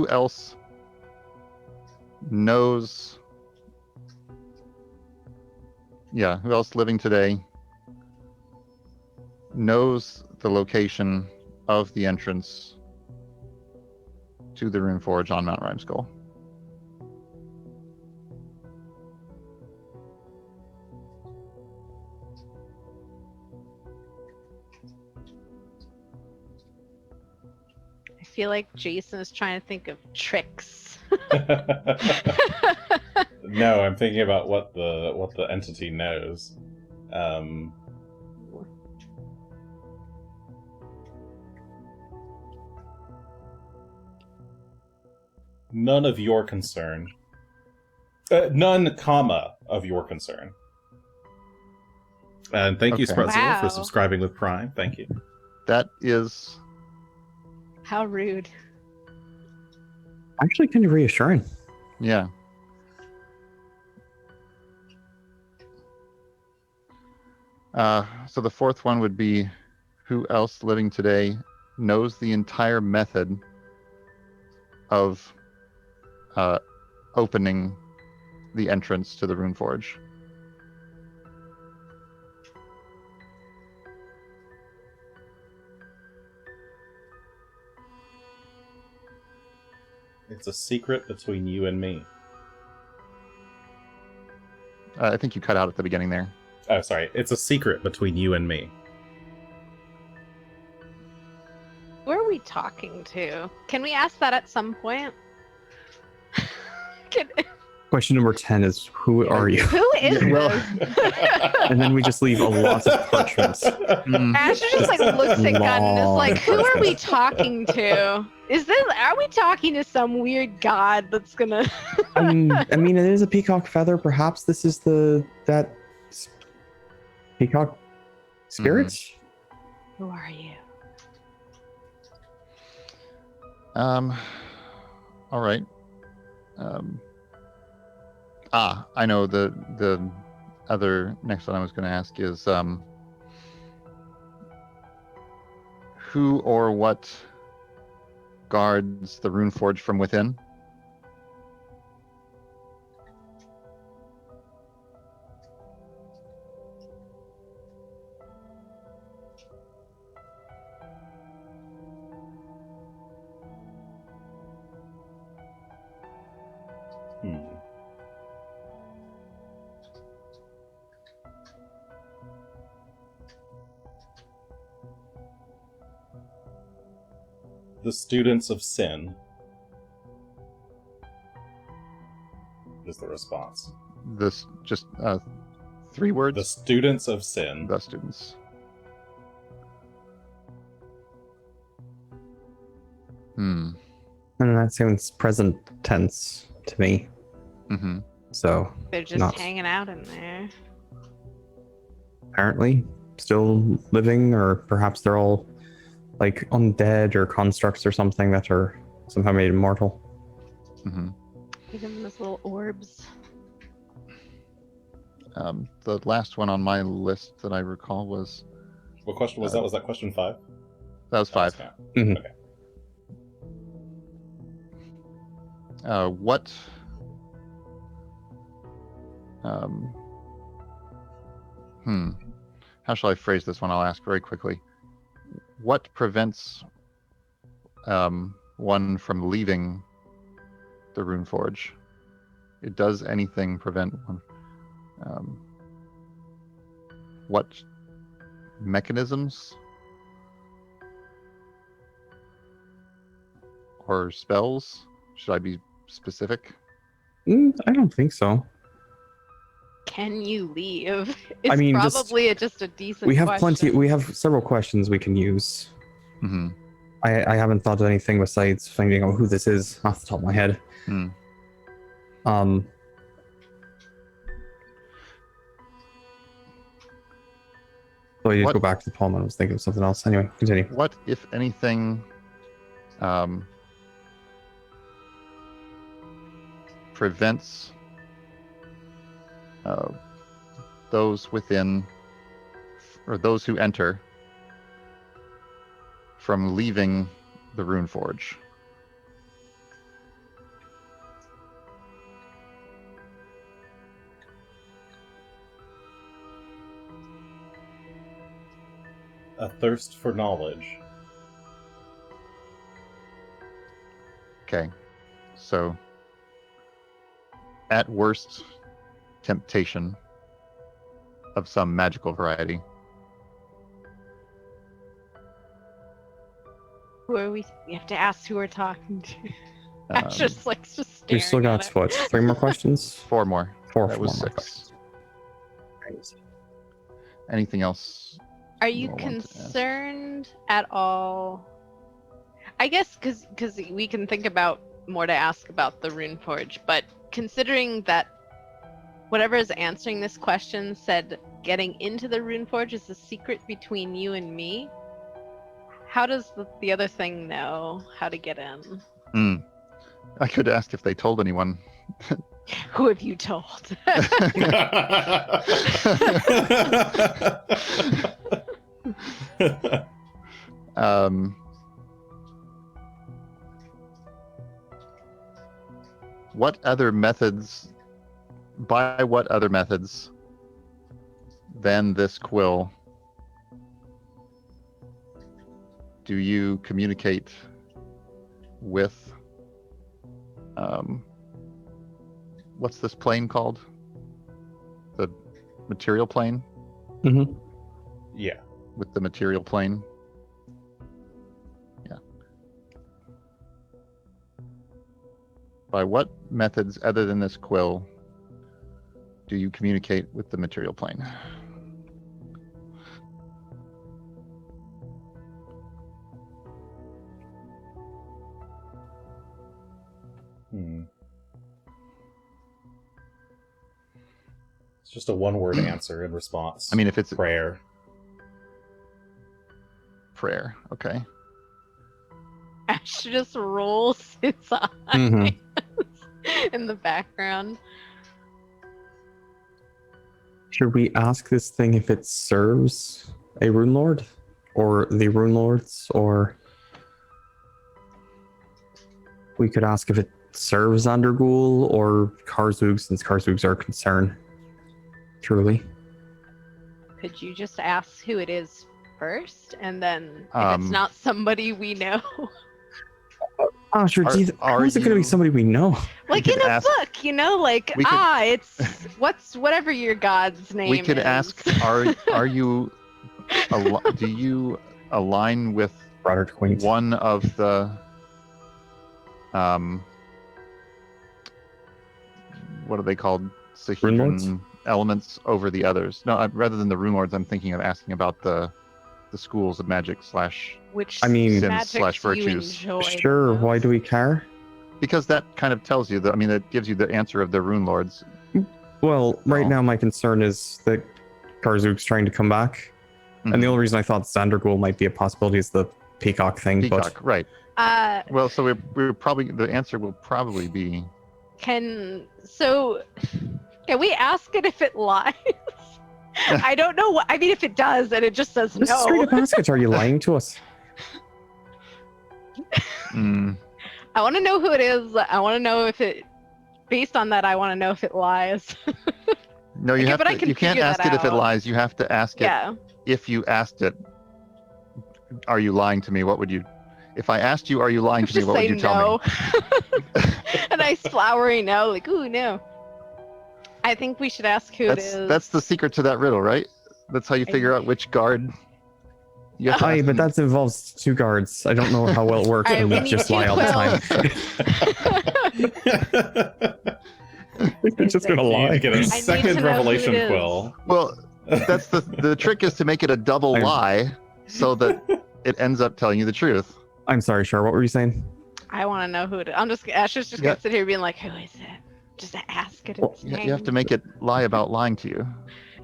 else knows... Yeah, who else living today knows the location of the entrance to the Runeforge on Mount Rhymeskull? feel like Jason is trying to think of tricks. No, I'm thinking about what the entity knows. None of your concern. None, comma, of your concern. And thank you, Okay. Sprutzilla, Wow. for subscribing with Prime. Thank you. That is How rude. Actually, kind of reassuring. yeah. So the fourth one would be, who else living today knows the entire method of opening the entrance to the Runeforge? It's a secret between you and me. I think you cut out at the beginning there. Oh, sorry. It's a secret between you and me. Who are we talking to? Can we ask that at some point? Question number 10 is, who are you? Who is Well- this? And then we just leave a lot of parchments. Asher just like looks at Gunn and is like, "Who are we Long talking to? Are we talking to some weird god that's gonna?" I mean, it is a peacock feather. Perhaps this is that peacock spirit. Who are you? All right. I know the other next one I was going to ask is who or what guards the Runeforge from within? The students of sin is the response. This just 3 words. The students of sin. The students. And that sounds present tense to me. Mm-hmm. So They're just Not- hanging out in there. apparently still living, or perhaps they're all like undead or constructs or something that are somehow made immortal. Mm-hmm. Give them those little orbs. The last one on my list that I recall was What question was that? Was that question 5? that was 5. Okay. Mhm. Okay. What how shall I phrase this one? I'll ask very quickly. What prevents one from leaving the Runeforge? Does anything prevent one? What mechanisms or spells? Should I be specific? I don't think so. Can you leave? It's mean, probably just a decent. We have question. plenty. We have several questions we can use. Mm-hmm. I haven't thought of anything besides finding out who this is off the top of my head. Hmm. So I did What- go back to the poem and I was thinking of something else. Anyway, continue. What, if anything, prevents those within, or those who enter, from leaving the Runeforge? A thirst for knowledge. Okay, so at worst, temptation of some magical variety. Who are we? We have to ask who we're talking to. Ash just staring. We've still got at it. what? 3 more questions? 4 more. Four. That was more 6. questions. Anything else? Are you More want to ask. concerned at all? I guess because we can think about more to ask about the Runeforge, but considering that whatever is answering this question said getting into the Runeforge is a secret between you and me, how does the other thing know how to get in? I could ask if they told anyone. Who have you told? What other methods, by what other methods than this quill do you communicate with, what's this plane called? The material plane? Mm-hmm. Yeah. With the material plane? Yeah. By what methods other than this quill do you communicate with the material plane? It's just a one-word answer in response. I mean, if it's prayer. prayer, okay. Ash just rolls his eyes Mhm. in the background. Should we ask this thing if it serves a Rune Lord? Or the Runelords? Or we could ask if it serves Underghoul or Karzug, since Karzugs are a concern. Truly. Could you just ask who it is first, and then if it's not somebody we know, Oh, sure. Are- How is it going to be you- somebody we know? like could in a ask- book, like we could- it's whatever your god's name. We could is. ask, are you, do you align with Broader Queens. one of the, what are they called? Sahedron elements over the others? No, rather than the Runelords, I'm thinking of asking about the schools of magic / Which I mean- Sins magics / virtues. You enjoy the Sure, why most? do we care? because that kind of tells you it gives you the answer of the Runelords. Well, right Oh. now my concern is that Karzug's trying to come back. And the only reason I thought Zanderghoul might be a possibility is the peacock thing. Peacock, right. Uh, Well, so we're probably, the answer will probably be, can we ask it if it lies? I don't know what. I mean, if it does, and it just says But just straight no. up ask it. Are you lying to us? I want to know who it is. I want to know if it. Based on that, I want to know if it lies. no, you Okay, have but I to, can you can't figure ask that it if it out. lies. You have to ask it. Yeah. If you asked it, are you lying to me? What would you, if I asked you, are you lying to me? Just What would say you tell me? no. A nice flowery no, like ooh no. I think we should ask who it is. That's the secret to that riddle, right? That's how you figure out which guard. You have to Aye, ask but them. that involves 2 guards. I don't know how well it works Alright, when we we need just 2 lie all the time. We're just gonna You need lie. to get a to second know who Revelation it is. Quill. Well, that's the trick is to make it a double I'm- lie, so that it ends up telling you the truth. I'm sorry, Char. What were you saying? I want to know who it is. Ash is just Yeah. gonna sit here being like, who is it? Just ask it. Well, Its You have to name. make it lie about lying to you,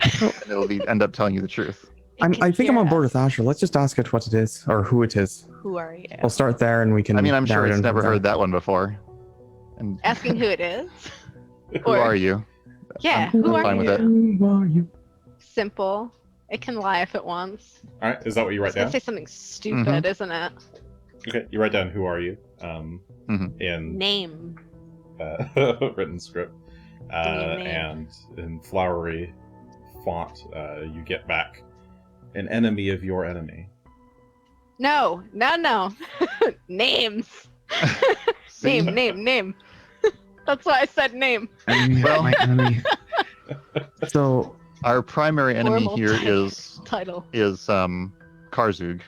and it'll end up telling you the truth. It can I think I'm hear on board us. with Asher. Let's just ask it what it is or who it is. Who are you? We'll start there and we can. I mean, I'm sure narrow it it's down never from heard that one before. And Asking who it is. who are you? Yeah, I'm who are fine you? with it. Who are you? Simple. It can lie if it wants. All right, is that what you It's write gonna down? say something stupid, isn't it? Okay, you write down who are you in Name. written script, Give me a name. and in flowery font, you get back an enemy of your enemy. No. Names. See? Name. That's why I said name. Enemy of Well- my enemy. So Our primary enemy Formal here title. is Title. Karzug.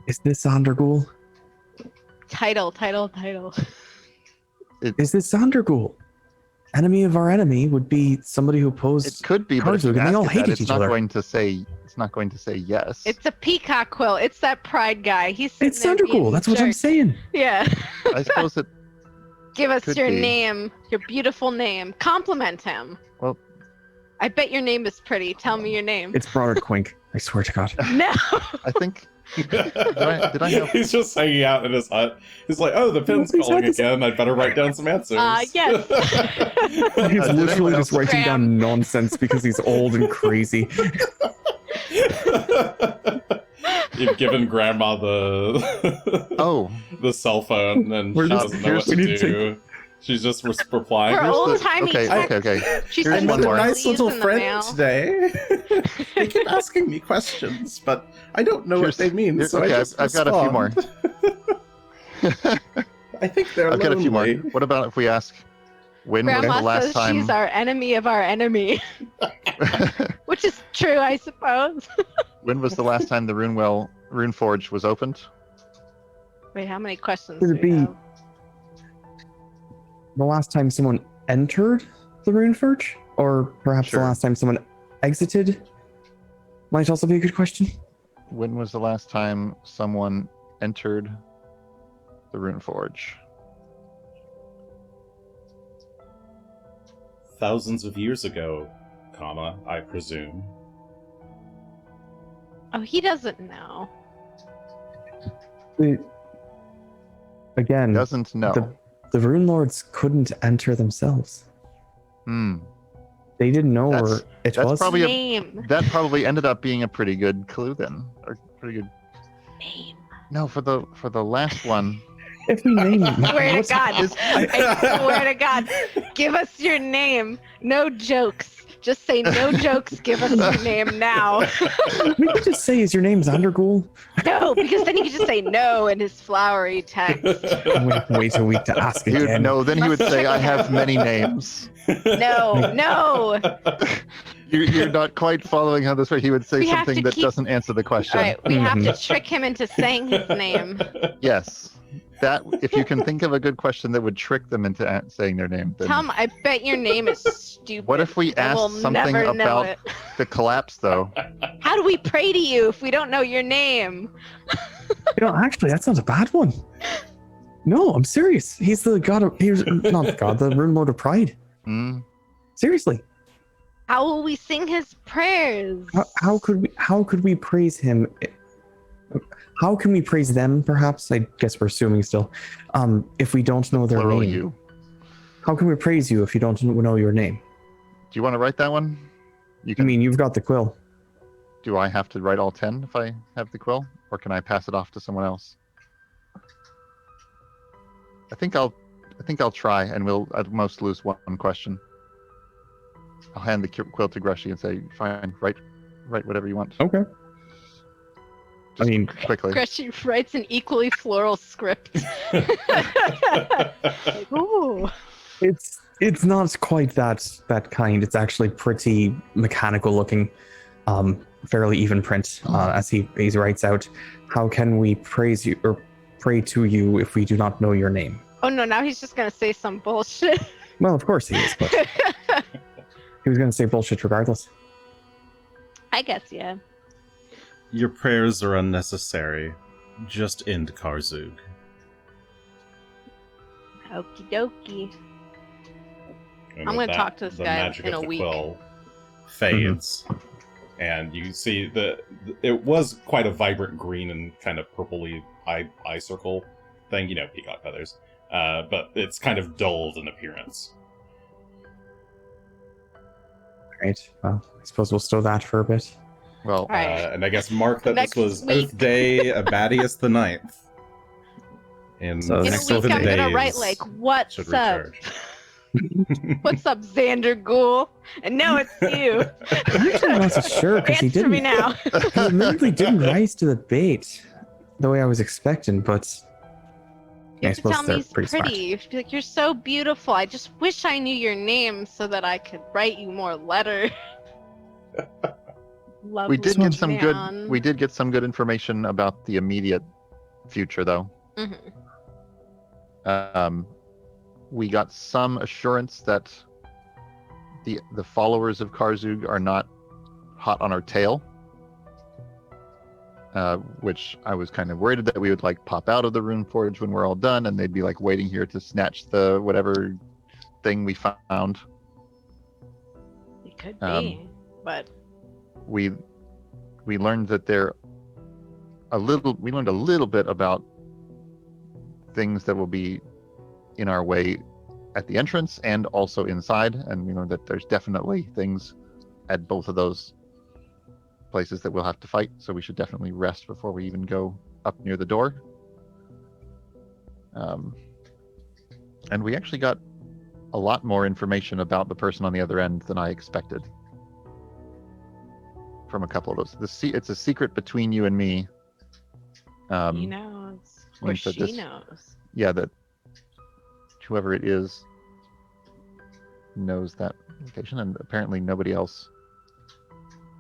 is this Underghoul? Title. Is this Zandergul? Enemy of our enemy would be somebody who It opposed could be, but if Karzug, you and they ask all it hated that, it's each not other. going to say. It's not going to say yes. It's a peacock quill. It's that pride guy. He's sitting It's there being Zandergul. That's what I'm jerk. saying. Yeah. I suppose it. Give us Could your be. name, your beautiful name. Compliment him. Well, I bet your name is pretty. Tell me your name. It's Broderick Quink. I swear to God. No. I think. Did I have? He's just hanging out in his hut. He's like, oh, the pin's He's calling had this- again. I'd better write down some answers. Yes. He's Did literally anyone just else- writing down Scram. nonsense because he's old and crazy. You've given Grandma the Oh, the cell phone, and We're she just- doesn't know what we to need to do. She's just replying. For "Here's the- old-timey okay, text. okay. She Here's sends one the more. release in the mail. today. They keep asking me questions, but I don't know Here's- what they mean. So okay, I just I've got a few more. I think they're I've got a few more. lonely. What about if we ask, when was Grandma the last says time? she's our enemy of our enemy, which is true, I suppose. When was the last time the Runeforge was opened? Wait, how many questions Would do it we be- have? The last time someone entered the Runeforge, or perhaps Sure. the last time someone exited, might also be a good question. When was the last time someone entered the Runeforge? Thousands of years ago, comma, I presume. Oh, he doesn't know. Again, Doesn't know. the Runelords couldn't enter themselves. They didn't know where it that's was. probably a- Name. That probably ended up being a pretty good clue then, or pretty good. Name. No, for the last one. If we name Swear to what's- God. I swear to God. Give us your name. No jokes. Just say no jokes. Give us your name now. we could just say, "Is your name Zandergul?" No, because then he could just say no in his flowery text. Wait a week to ask He would again. no. Then he would Must say, check "I it have out." many names." No. You're not quite following how this works. He would say We have something to that keep- doesn't answer the question. All right, we have to Mhm. trick him into saying his name. Yes. That if you can think of a good question that would trick them into saying their name, then Tom, I bet your name is stupid. what if we I will asked something never know about it. the collapse though? How do we pray to you if we don't know your name? Actually, that's not a bad one. No, I'm serious. He's the god of. He's not the god. The Runelord of Pride. Seriously, How will we sing his prayers? how could we praise him? How can we praise them? Perhaps I guess we're assuming still. If we don't know their Plural name, you. how can we praise you if you don't know your name? Do you want to write that one? You I can. mean, you've got the quill. Do I have to write all 10 if I have the quill, or can I pass it off to someone else? I think I'll try, and we'll at most lose one question. I'll hand the quill to Greshy and say, "Fine, write whatever you want." Okay. Just mean- quickly. Greshy writes an equally floral script. Ooh. It's not quite that kind. It's actually pretty mechanical looking, fairly even print. As he writes out, "How can we praise you or pray to you if we do not know your name?" Oh no, now he's just gonna say some bullshit. Well, of course he is, but he was going to say bullshit regardless. I guess, yeah. Your prayers are unnecessary. Just end Karzug. Okie dokie. And I'm with gonna talk to this the guy magic in of a the week. quill fades, and you see it was quite a vibrant green and kind of purpley eye circle thing, peacock feathers. But it's kind of dulled in appearance. Right. Well, I suppose we'll stow that for a bit. Well, All right. And I guess mark that Next this was week. Oath Day, Abadius the 9th. And So In a next week, 7 I'm gonna days write like, "What's should up? recharge. What's up, Xander Ghoul?" And no, it's you. I'm actually not so sure because he Answer me didn't. now. He admittedly didn't rise to the bait the way I was expecting, but You I have to suppose tell me they're he's pretty smart. pretty. You have to be like, "You're so beautiful. I just wish I knew your name so that I could write you more letters." we did get some man. good. We did get some good information about the immediate future, though. Mhm. We got some assurance that the followers of Karzug are not hot on our tail, which I was kind of worried that we would like pop out of the Runeforge when we're all done, and they'd be like waiting here to snatch the whatever thing we found. It could be, but we learned that we learned a little bit about things that will be in our way at the entrance and also inside, and we learned that there's definitely things at both of those places that we'll have to fight, so we should definitely rest before we even go up near the door. And we actually got a lot more information about the person on the other end than I expected from a couple of those. It's a secret between you and me. he knows, or means that she knows. Yeah, that whoever it is knows that location, and apparently nobody else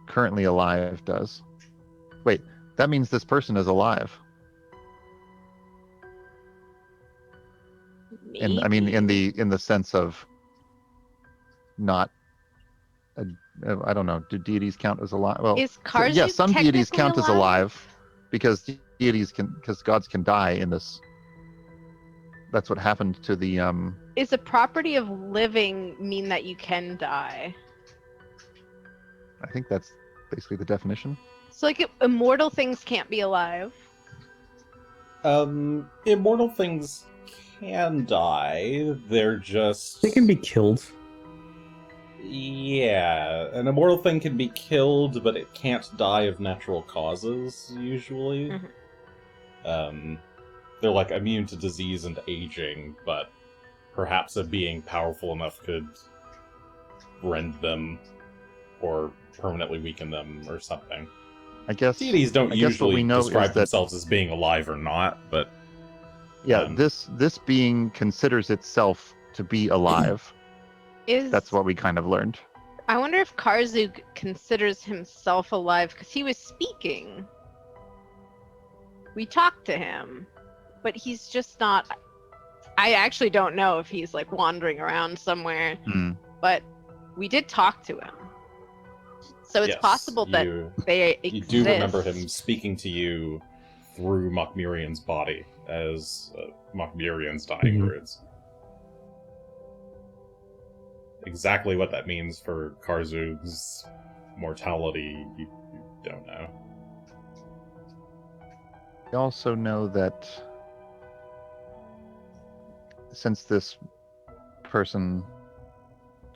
currently alive does. Wait, that means this person is alive. And I mean, in the sense of not, I don't know. Do deities count as alive? Well, Is Karzug yeah, some deities technically count as alive because because gods can die in this. That's what happened to the. Is a property of living mean that you can die? I think that's basically the definition. So like immortal things can't be alive. Immortal things can die. They're just... They can be killed. Yeah, an immortal thing can be killed, but it can't die of natural causes, usually. Mm-hmm. They're like immune to disease and aging, but perhaps a being powerful enough could rend them or permanently weaken them or something. I guess deities don't usually describe that, themselves as being alive or not, but yeah, this being considers itself to be alive. That's what we kind of learned. I wonder if Karzug considers himself alive because he was speaking. We talked to him, but he's just not. I actually don't know if he's like wandering around somewhere, but we did talk to him. So it's possible that they exist. You do remember him speaking to you through Mokmurian's body as Mokmurian's dying words. Exactly what that means for Karzug's mortality, you don't know. We also know that since this person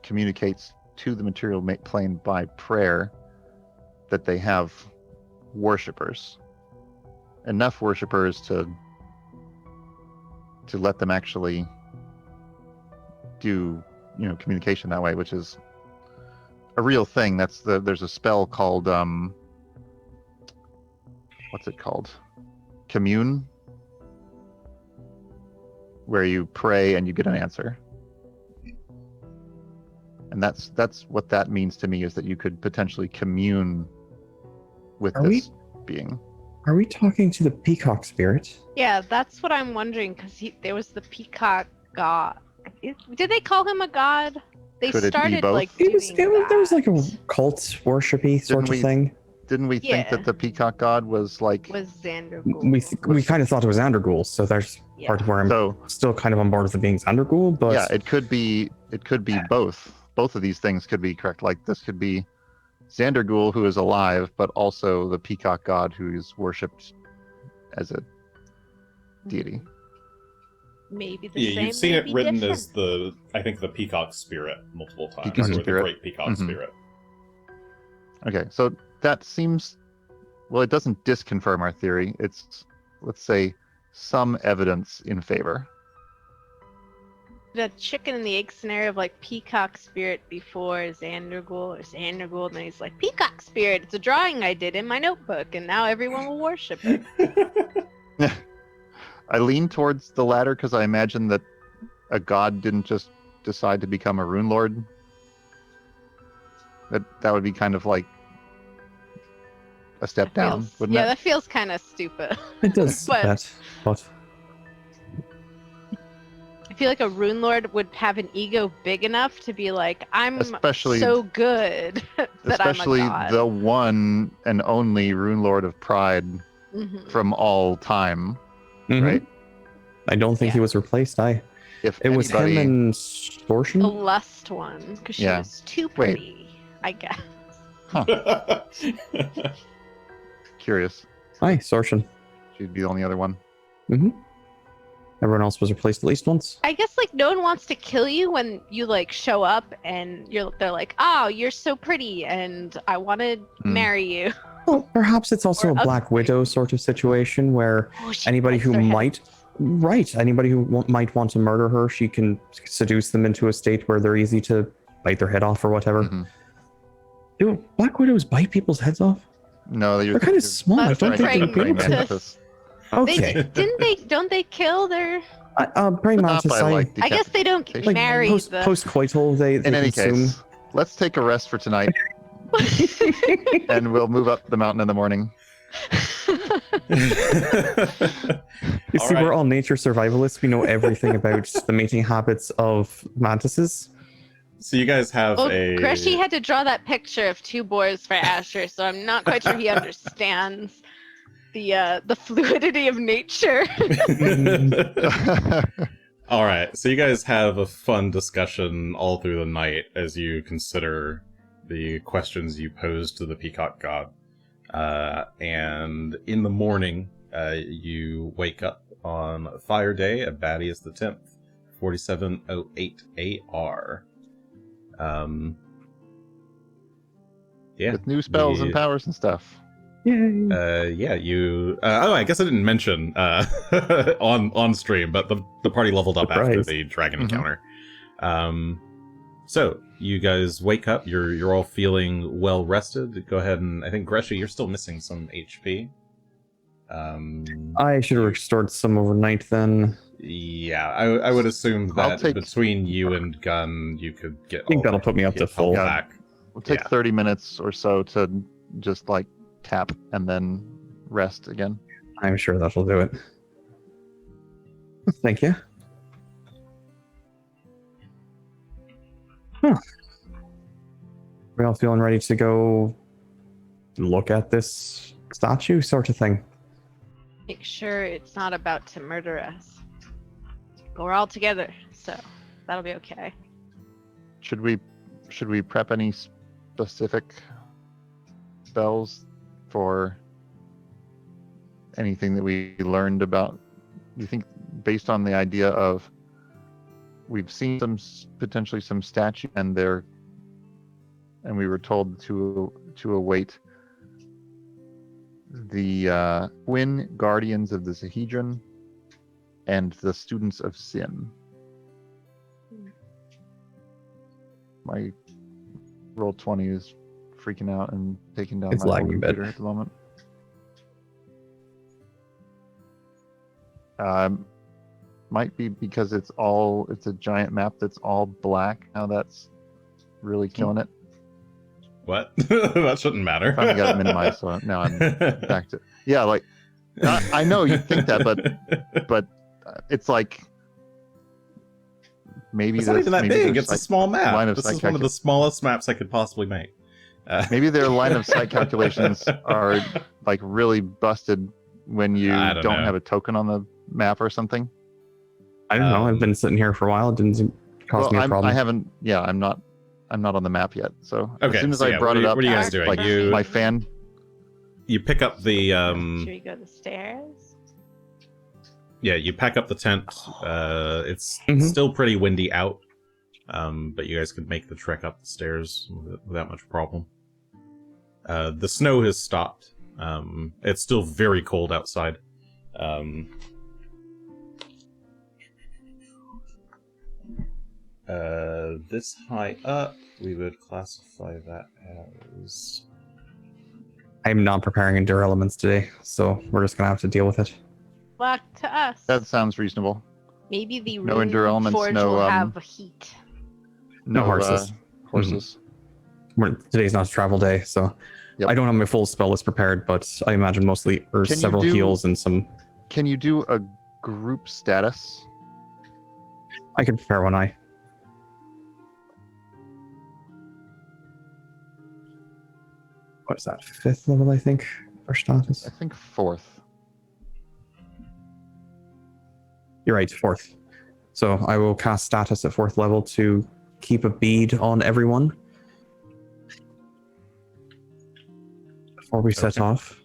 communicates to the material plane by prayer, that they have worshippers. Enough worshippers to let them actually do, communication that way, which is a real thing. There's a spell called what's it called? Commune, where you pray and you get an answer. And that's what that means to me, is that you could potentially commune with this being. Are we talking to the peacock spirit? Yeah, that's what I'm wondering, because there was the peacock god. Did they call him a god? They Could it be started both? like There was like a cult worshipy sort of thing. Didn't we think that the peacock god was like... Was Xandergul. We kind of thought it was Andergul, so there's part of where I'm still kind of on board with it being Xandergul, but... Yeah, it could be both. Both of these things could be correct. Like, this could be Xandergul, who is alive, but also the peacock god who is worshipped as a deity. Maybe the same. You've seen it written different. as I think the peacock spirit multiple times, Peacock or spirit. the great peacock spirit. Okay, so that seems, well, it doesn't disconfirm our theory. It's, let's say, some evidence in favor. The chicken and the egg scenario of like peacock spirit before Xandergul, or Xandergul, and then he's like, peacock spirit, it's a drawing I did in my notebook, and now everyone will worship it. I lean towards the latter because I imagine that a god didn't just decide to become a Runelord. That would be kind of like a step down, wouldn't it? Yeah, that feels kind of stupid. It does but feel like a Runelord would have an ego big enough to be like, I'm Especially- so good that Especially I'm a god. the one and only Runelord of Pride Mhm. from all time, Mhm. right? I don't think he Yeah. was replaced. If It was anybody, him and The Sortion. lust one, because she Yeah. was too Wait. pretty, I guess. curious, Hi, Sortion. she'd be the only other one. Mm-hmm. Everyone else was replaced at least once. I guess like no one wants to kill you when you like show up and they're like, oh, you're so pretty and I want to marry you. Well, perhaps it's also Or a Black ugly. Widow sort of situation where Oh, she anybody bites who their might, heads. anybody who might want to murder her, she can seduce them into a state where they're easy to bite their head off or whatever. Mhm. Do Black Widows bite people's heads off? No, They're kind of small. I That's don't think praying they'd be able to. mantis. Okay. Don't they kill their? Praying Not mantis, by like I guess they don't decapitation. marry the. post-coital, they In any consume. case, let's take a rest for tonight, and we'll move up the mountain in the morning. You see, we're all nature survivalists. We know everything about the mating habits of mantises. So you guys have Well, a. Greshy had to draw that picture of two boys for Asher, so I'm not quite sure he understands the fluidity of nature. All right, so you guys have a fun discussion all through the night as you consider the questions you posed to the Peacock God. And in the morning, you wake up on Fire Day at Badius the 10th, 4708 AR. Yeah. With new spells and powers and stuff. Yay. Yeah, you. I guess I didn't mention on stream, but the party leveled up after Surprise. the dragon Mhm. encounter. So you guys wake up. You're all feeling well rested. Go ahead and I think Greshy, you're still missing some HP. I should have restored some overnight then. Yeah, I would assume I'll that take- between you and Gunn, you could get. I think all that'll the put me up to hit pool full. back. We'll take Yeah. 30 minutes or so to just like tap and then rest again. I'm sure that'll do it. Thank you. Huh. We all feeling ready to go look at this statue sort of thing? Make sure it's not about to murder us. But we're all together, so that'll be okay. Should we prep any specific spells for anything that we learned about? You think, based on the idea of we've seen potentially some statue and we were told to await the twin guardians of the Sahedron and the students of sin. My roll 20 is freaking out and taking down It's my whole lagging a bit. computer at the moment. Might be because it's a giant map that's all black. Now that's really killing it. What? That shouldn't matter. Finally got it minimized, so now I'm back to like. I know you think that, but it's like maybe It's not even that maybe big. there's, It's a small line map. of This sight is one of the smallest maps I could possibly make. maybe their line of sight calculations are like really busted when you I don't don't know. have a token on the map or something. I don't know. I've been sitting here for a while. It didn't cause me a problem. I haven't. Yeah, I'm not on the map yet. So Okay, as soon as so I yeah, brought what it are up, you guys doing? like You- my fan. You pick up the Should we go to the stairs? yeah, you pack up the tent. It's Mhm. still pretty windy out, but you guys could make the trek up the stairs without much problem. The snow has stopped. It's still very cold outside. This high up, we would classify that as... I'm not preparing endure elements today, so we're just gonna have to deal with it. Luck to us. That sounds reasonable. Maybe the No endure elements, Runeforge no, will have heat. No horses. Horses. Today's not a travel day, so Yep. I don't have my full spell list prepared, but I imagine mostly or Can you several do- heals and some. Can you do a group status? I can prepare one. What is that? 5th level, I think, for status. I think 4th. You're right, 4th. So I will cast status at 4th level to keep a bead on everyone before we set off.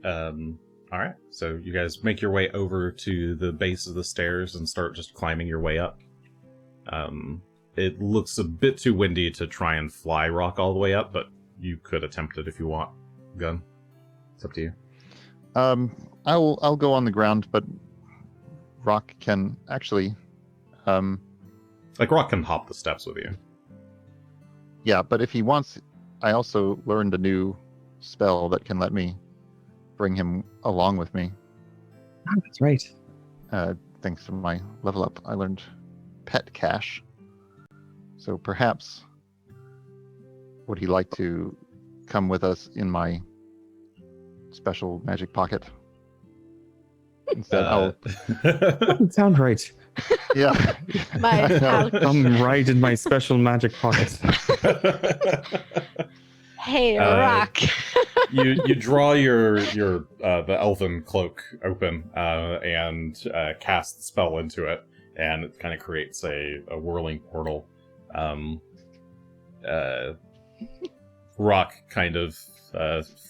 All right. So you guys make your way over to the base of the stairs and start just climbing your way up. It looks a bit too windy to try and fly rock all the way up, but you could attempt it if you want. Gunn, it's up to you. I'll go on the ground, but Rock can actually. Like Rock can hop the steps with you. Yeah, but if he wants, I also learned a new spell that can let me bring him along with me. Oh, that's right. Thanks to my level up, I learned Pet Cache. So perhaps would he like to come with us in my special magic pocket? Instead, Doesn't sound right. yeah. My pouch. Come right in my special magic pocket. Hey, Rock. you draw your the elven cloak open and cast the spell into it, and it kind of creates a whirling portal. Rock kind of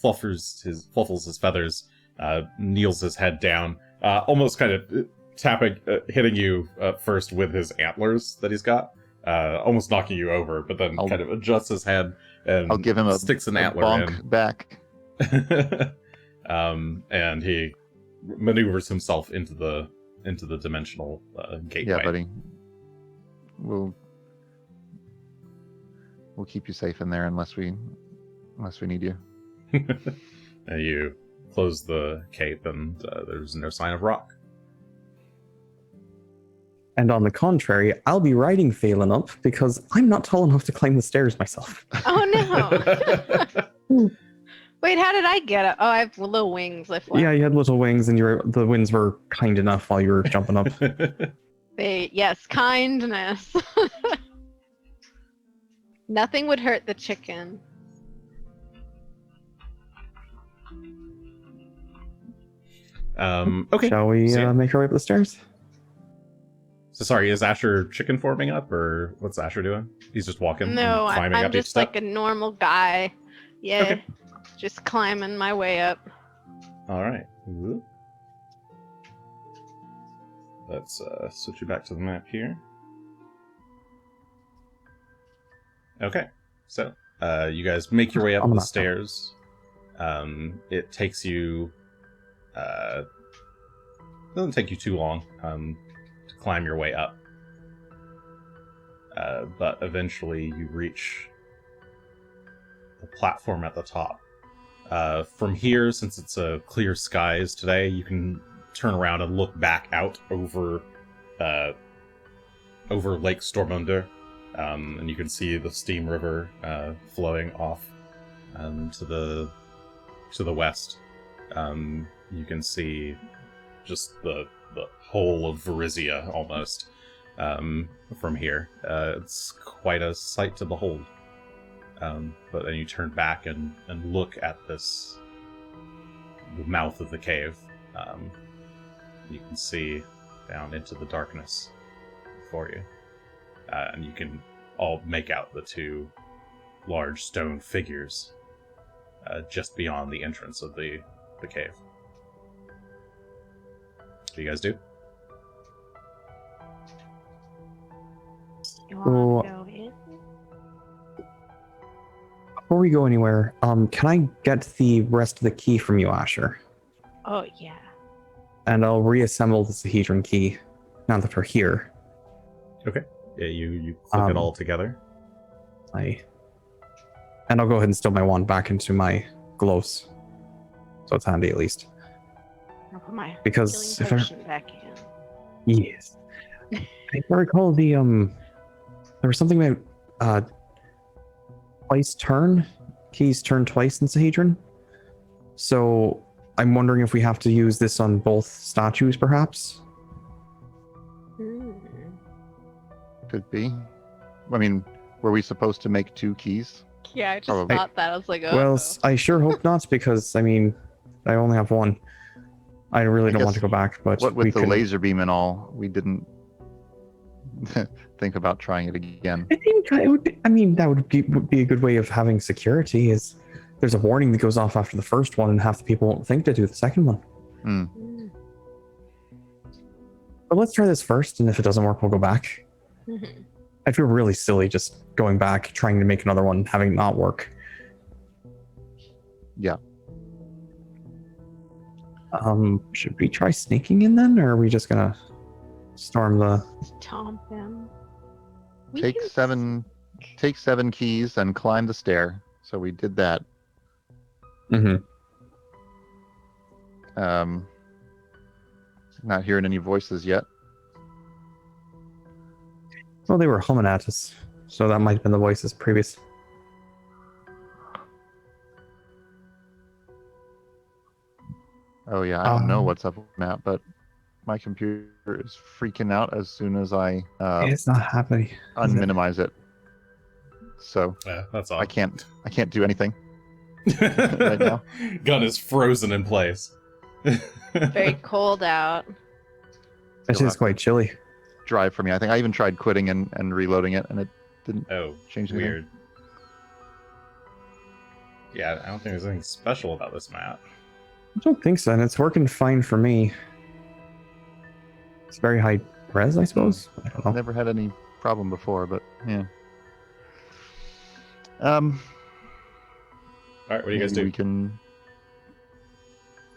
fluffles his feathers, kneels his head down, almost kind of tapping, hitting you first with his antlers that he's got, almost knocking you over, but then kind of adjusts his head and I'll give him sticks an antler bonk in. back. And he maneuvers himself into the dimensional gateway. Yeah, buddy. We'll keep you safe in there unless we need you. And you close the cape, and there's no sign of Rock. And on the contrary, I'll be riding Phelan up because I'm not tall enough to climb the stairs myself. Oh no! Wait, how did I get up? Oh, I have little wings. Yeah, you had little wings, and the winds were kind enough while you were jumping up. Yes, kindness. Nothing would hurt the chicken. Okay. Shall we make our way up the stairs? So sorry, is Asher chicken forming up, or what's Asher doing? He's just walking, No, climbing I'm up each just step? like a normal guy. Yeah, Okay. just climbing my way up. All right. Ooh. Let's switch you back to the map here. Okay, so you guys make your way up the stairs. It takes you doesn't take you too long to climb your way up, but eventually you reach the platform at the top. From here, since it's clear skies today, you can turn around and look back out over Lake Stormunder, and you can see the Steam River flowing off to the west. You can see just the whole of Varizia almost from here. It's quite a sight to behold. But then you turn back and look at the mouth of the cave. You can see down into the darkness before you. And you can all make out the two large stone figures just beyond the entrance of the cave. What do you guys do? You want to go in? Before we go anywhere, can I get the rest of the key from you, Asher? Oh, yeah. And I'll reassemble the Sahedron key now that we're here. Okay. Yeah, you click it all together. And I'll go ahead and stow my wand back into my gloves. So it's handy at least. I'll put my Because healing potion back in. Yes. If I recall, there was something about keys turn twice in Sahedron. So I'm wondering if we have to use this on both statues, perhaps? Could be. I mean, were we supposed to make 2 keys? Yeah, I just Probably. thought that. I was like, oh. Well, I sure hope not, because I mean, I only have one. I really don't want to guess go back, but What with we the can... laser beam and all, we didn't think about trying it again. I think it would be, I mean, that would be a good way of having security. Is there's a warning that goes off after the first one, and half the people won't think to do the second one. Hmm. But let's try this first, and if it doesn't work, we'll go back. Mm-hmm. I feel really silly just going back, trying to make another one, having it not work. Yeah. Should we try sneaking in then, or are we just gonna storm the... Stomp him. We Take can 7 keys and climb the stair. So we did that. Mm-hmm. Not hearing any voices yet. Well, they were humming at us, so that might have been the voices previous. Oh yeah, I don't know what's up with that, but my computer is freaking out as soon as I It's not happening. unminimize it. So Yeah, that's all. I can't do anything right now. Gunn is frozen in place. very cold out. It's You'll just have quite chilly. Drive for me. I think I even tried quitting and reloading it, and it didn't Oh, change anything. weird. Yeah, I don't think there's anything special about this map. I don't think so, and it's working fine for me. It's very high res, I suppose. I don't know. Never had any problem before, but yeah. All right, what do you guys Maybe do? We can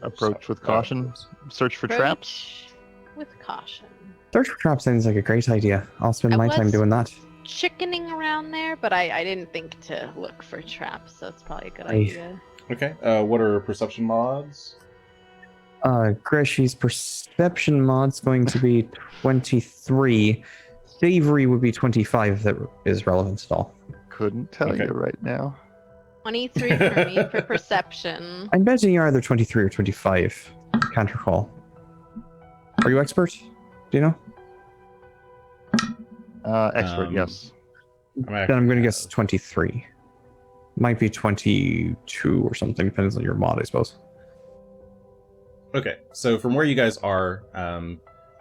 approach with caution. Search for traps. Approach with caution. Search for traps sounds like a great idea. I'll spend I my time was- doing that. Chickening around there, but I didn't think to look for traps, so it's probably a good I- idea. Okay, what are perception mods? Greshy's perception mod's going to be 23. Savory would be 25 if that is relevant at all. Couldn't tell Okay. you right now. 23 for me for perception. I'm betting you're either 23 or 25. Can't recall. Are you expert? Do you know? Expert, Um, yes. Then I'm going to guess 23. Might be 22 or something, depends on your mod, I suppose. Okay, so from where you guys are,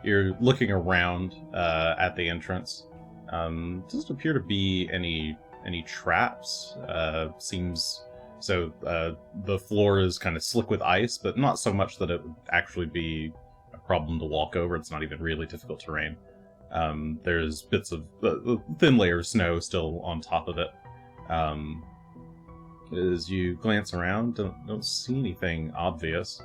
you're looking around at the entrance. Doesn't appear to be any traps. Seems so. The floor is kind of slick with ice, but not so much that it would actually be a problem to walk over. It's not even really difficult terrain. There's bits of thin layer of snow still on top of it. As you glance around, don't see anything obvious.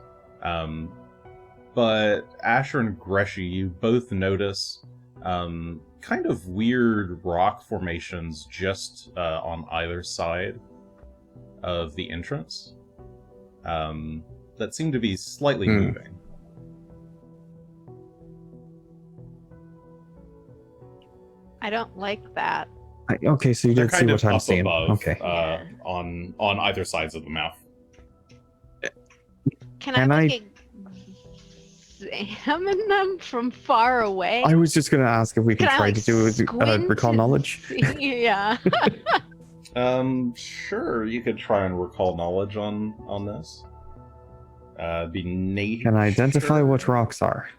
But Asher and Greshy, you both notice kind of weird rock formations just on either side of the entrance that seem to be slightly moving. I don't like that. Okay, so you They're did see kind what of I'm up seeing. above, Okay. Yeah. on either sides of the mouth. Can And I like examine them from far away? I was just going to ask if we could Can I, try like, to do squint recall and knowledge. see? Yeah. Sure, you could try and recall knowledge on this. Be nature. Can I identify what rocks are?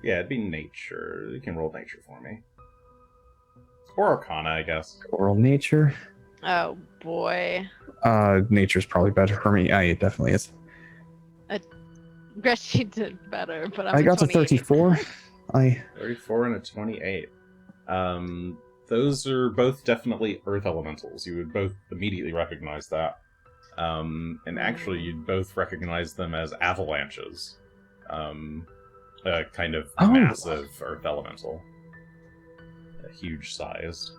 Yeah, it'd be nature. You can roll nature for me. Or Arcana, I guess. Oral nature. Oh boy. Nature's probably better for me. Yeah, it definitely is. Greshy did better, but I'm I a got to 28. 34. 34 and a 28. Those are both definitely earth elementals. You would both immediately recognize that. And actually, you'd both recognize them as avalanches. A kind of massive earth elemental. A huge size.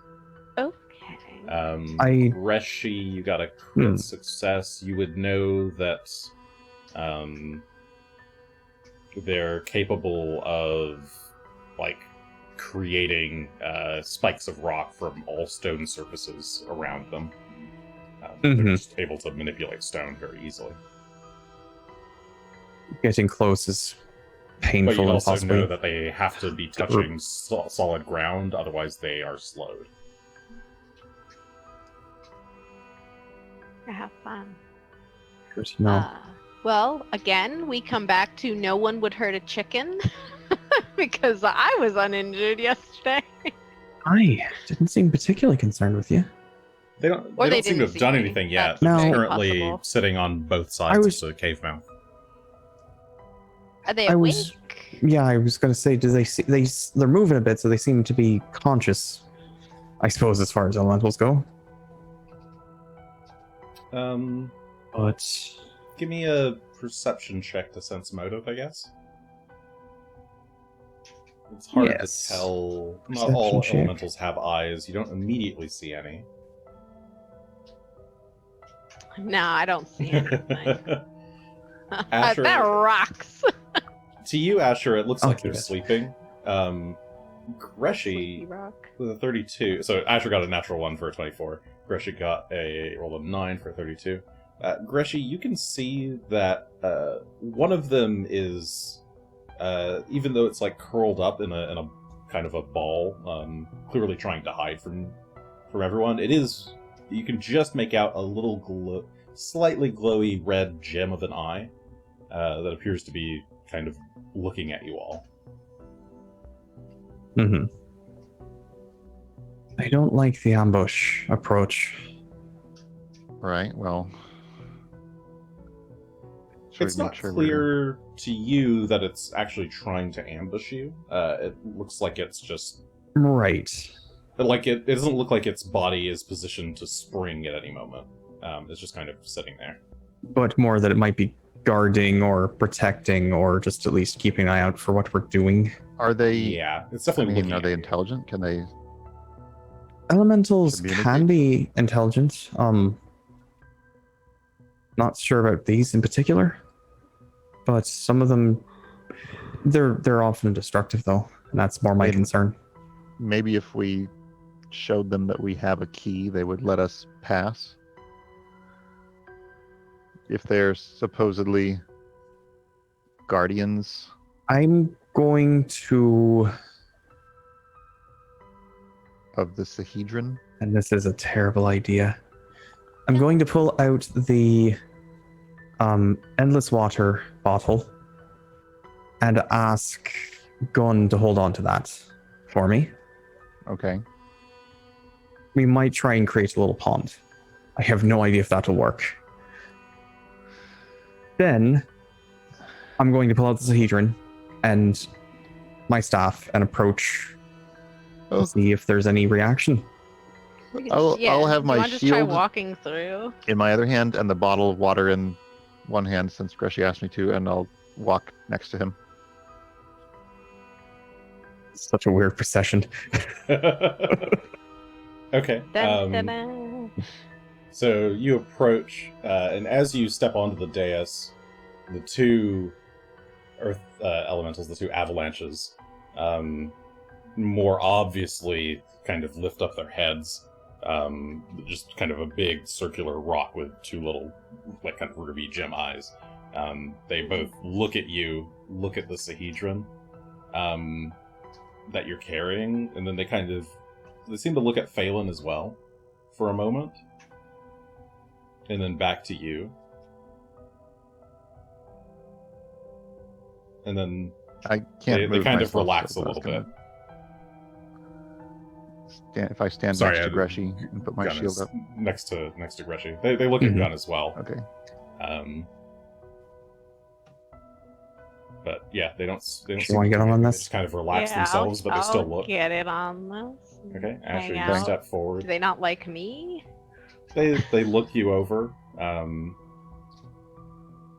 Okay. Greshy, you got a crit success. You would know that they're capable of like creating spikes of rock from all stone surfaces around them. They're just able to manipulate stone very easily. Getting close is painful But you and also possibly know that they have to be touching solid ground, otherwise they are slowed. Have fun. no. Well, again, we come back to no one would hurt a chicken because I was uninjured yesterday. I didn't seem particularly concerned with you. They don't Or they seem to didn't have done see me. anything yet. That's They're very currently possible. sitting on both sides was- of the cave mouth. Are they I awake? was- Yeah, I was going to say, do they see, they're moving a bit, so they seem to be conscious, I suppose, as far as elementals go. But Give me a perception check to sense motive, I guess. It's hard Yes. to tell. Not Perception all check. elementals have eyes. You don't immediately see any. No, I don't see anything. Asher- That rocks. To you, Asher, it looks I'll like keep they're it. sleeping. Greshy Rock. with a 32. So Asher got a natural 1 for a 24. Greshy got a roll of 9 for a 32. Greshy, you can see that one of them is, even though it's like curled up in a kind of a ball, clearly trying to hide from everyone, it is. You can just make out a little slightly glowy red gem of an eye that appears to be kind of looking at you all. I don't like the ambush approach. Right. Well, should It's we not make sure clear to you that it's actually trying to ambush you. It looks like it's just Right. like it doesn't look like its body is positioned to spring at any moment. It's just kind of sitting there. But more that it might be guarding or protecting or just at least keeping an eye out for what we're doing. Are they? Yeah, it's I definitely mean, looking are at they you. intelligent? Can they? Elementals Communicate? can be intelligent. Not sure about these in particular, but some of them, they're often destructive though, and that's more my Maybe- concern. Maybe if we showed them that we have a key, they would let us pass. If they're supposedly guardians. I'm going to, Of the Sahedron. and this is a terrible idea. I'm going to pull out the endless water bottle and ask Gunn to hold on to that for me. Okay. We might try and create a little pond. I have no idea if that'll work. Then I'm going to pull out the Sahedron and my staff and approach Oh. to see if there's any reaction. We can I'll have do my you want to just try shield- walking through? In my other hand, and the bottle of water in one hand, since Greshy asked me to, and I'll walk next to him. Such a weird procession. Okay. Dun, dun, dun. So you approach, and as you step onto the dais, the two earth elementals, the two avalanches, more obviously kind of lift up their heads. Just kind of a big circular rock with two little, like, kind of ruby gem eyes. They both look at you, look at the Sahedron that you're carrying, and then they seem to look at Phelan as well for a moment. And then back to you. And then I can't they move kind of myself, relax so a I was little bit. If I stand Sorry, next to I- Greshy and put my Gunn shield is up. next to Greshy. They look at Mhm. Gunn as well. Okay. But yeah, they don't. They don't You wanna seem get to on do this? They just kind of relax Yeah, themselves, but they still I'll look. get it on this. and Okay, Asher, hang you out. step Do forward. they not like me? They look you over.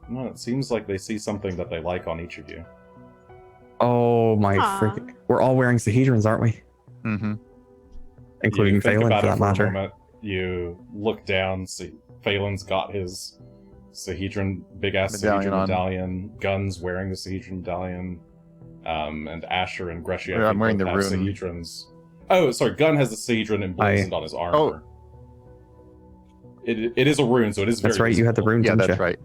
No, it seems like they see something that they like on each of you. Oh my Aw. freaking... We're all wearing Sahedrons, aren't we? Mm-hmm. Including You think Phelan, about for it that for a matter. moment. You look down, see Phelan's got his Sahedron, big ass Medallion Sahedron on. medallion. Gunn's wearing the Sahedron medallion. And Asher and Greshy, Yeah, I'm wearing both the have rune. Sahedrons. Oh, sorry, Gunn has the Sahedron emblazoned on his armor. Oh. It is a rune, so it is very That's right, you had the visible. rune, Yeah, didn't that's you? right.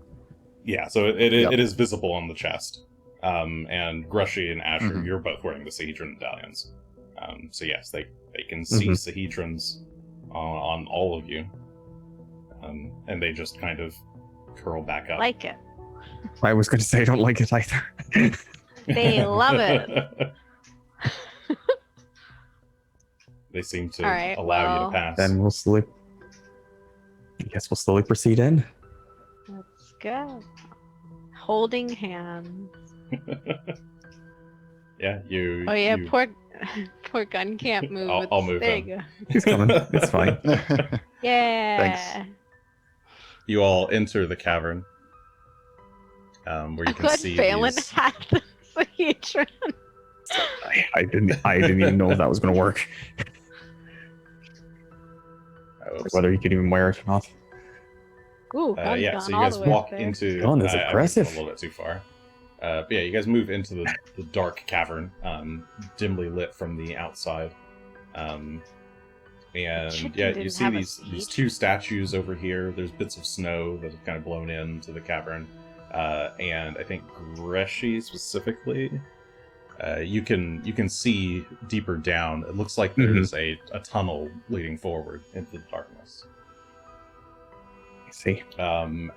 Yeah, so Yep. it is visible on the chest. And Greshy and Asher, you're both wearing the Sahedron medallions. So yes, they can see Sahedrons on all of you. And they just kind of curl back up. Like it. I was going to say I don't like it either. They love it. They seem to All right, allow you to pass. Then we'll slowly proceed in. Let's go. Holding hands. Yeah, you. Oh yeah, you- poor Gunn can't move. I'll move there him. you go. He's coming. It's fine. Yeah. Thanks. You all enter the cavern, where you can Good see Phelan these. had the Sahedron. I didn't even know if that was going to work. Oops. Whether you could even wear it or not. Ooh, Gunn's Yeah, gone so you all guys the way walk up there. into. Gunn is I went aggressive. a little bit too far. But yeah, you guys move into the dark cavern, dimly lit from the outside. And chicken yeah, you didn't see have a these seat. two statues over here. There's bits of snow that have kind of blown into the cavern. And I think Greshy specifically, you can see deeper down. It looks like there's a tunnel leading forward into the darkness. I see.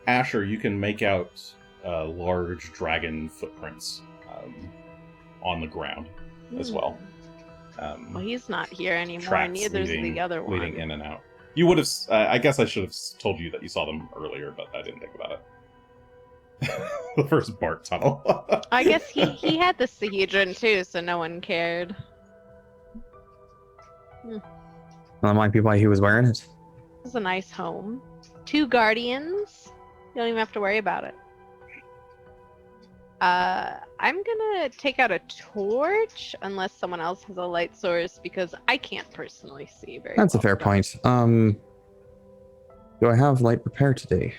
Asher, you can make out large dragon footprints on the ground as well. Well, he's not here anymore. Tracks Neither's leading, the other one. leading in and out. You would have. I guess I should have told you that you saw them earlier, but I didn't think about it. The first Bart tunnel. I guess he had the Sahedron too, so no one cared. That might be why he was wearing it. This is a nice home. 2 guardians. You don't even have to worry about it. I'm gonna take out a torch unless someone else has a light source because I can't personally see very That's a well fair from- point. Do I have light prepared today?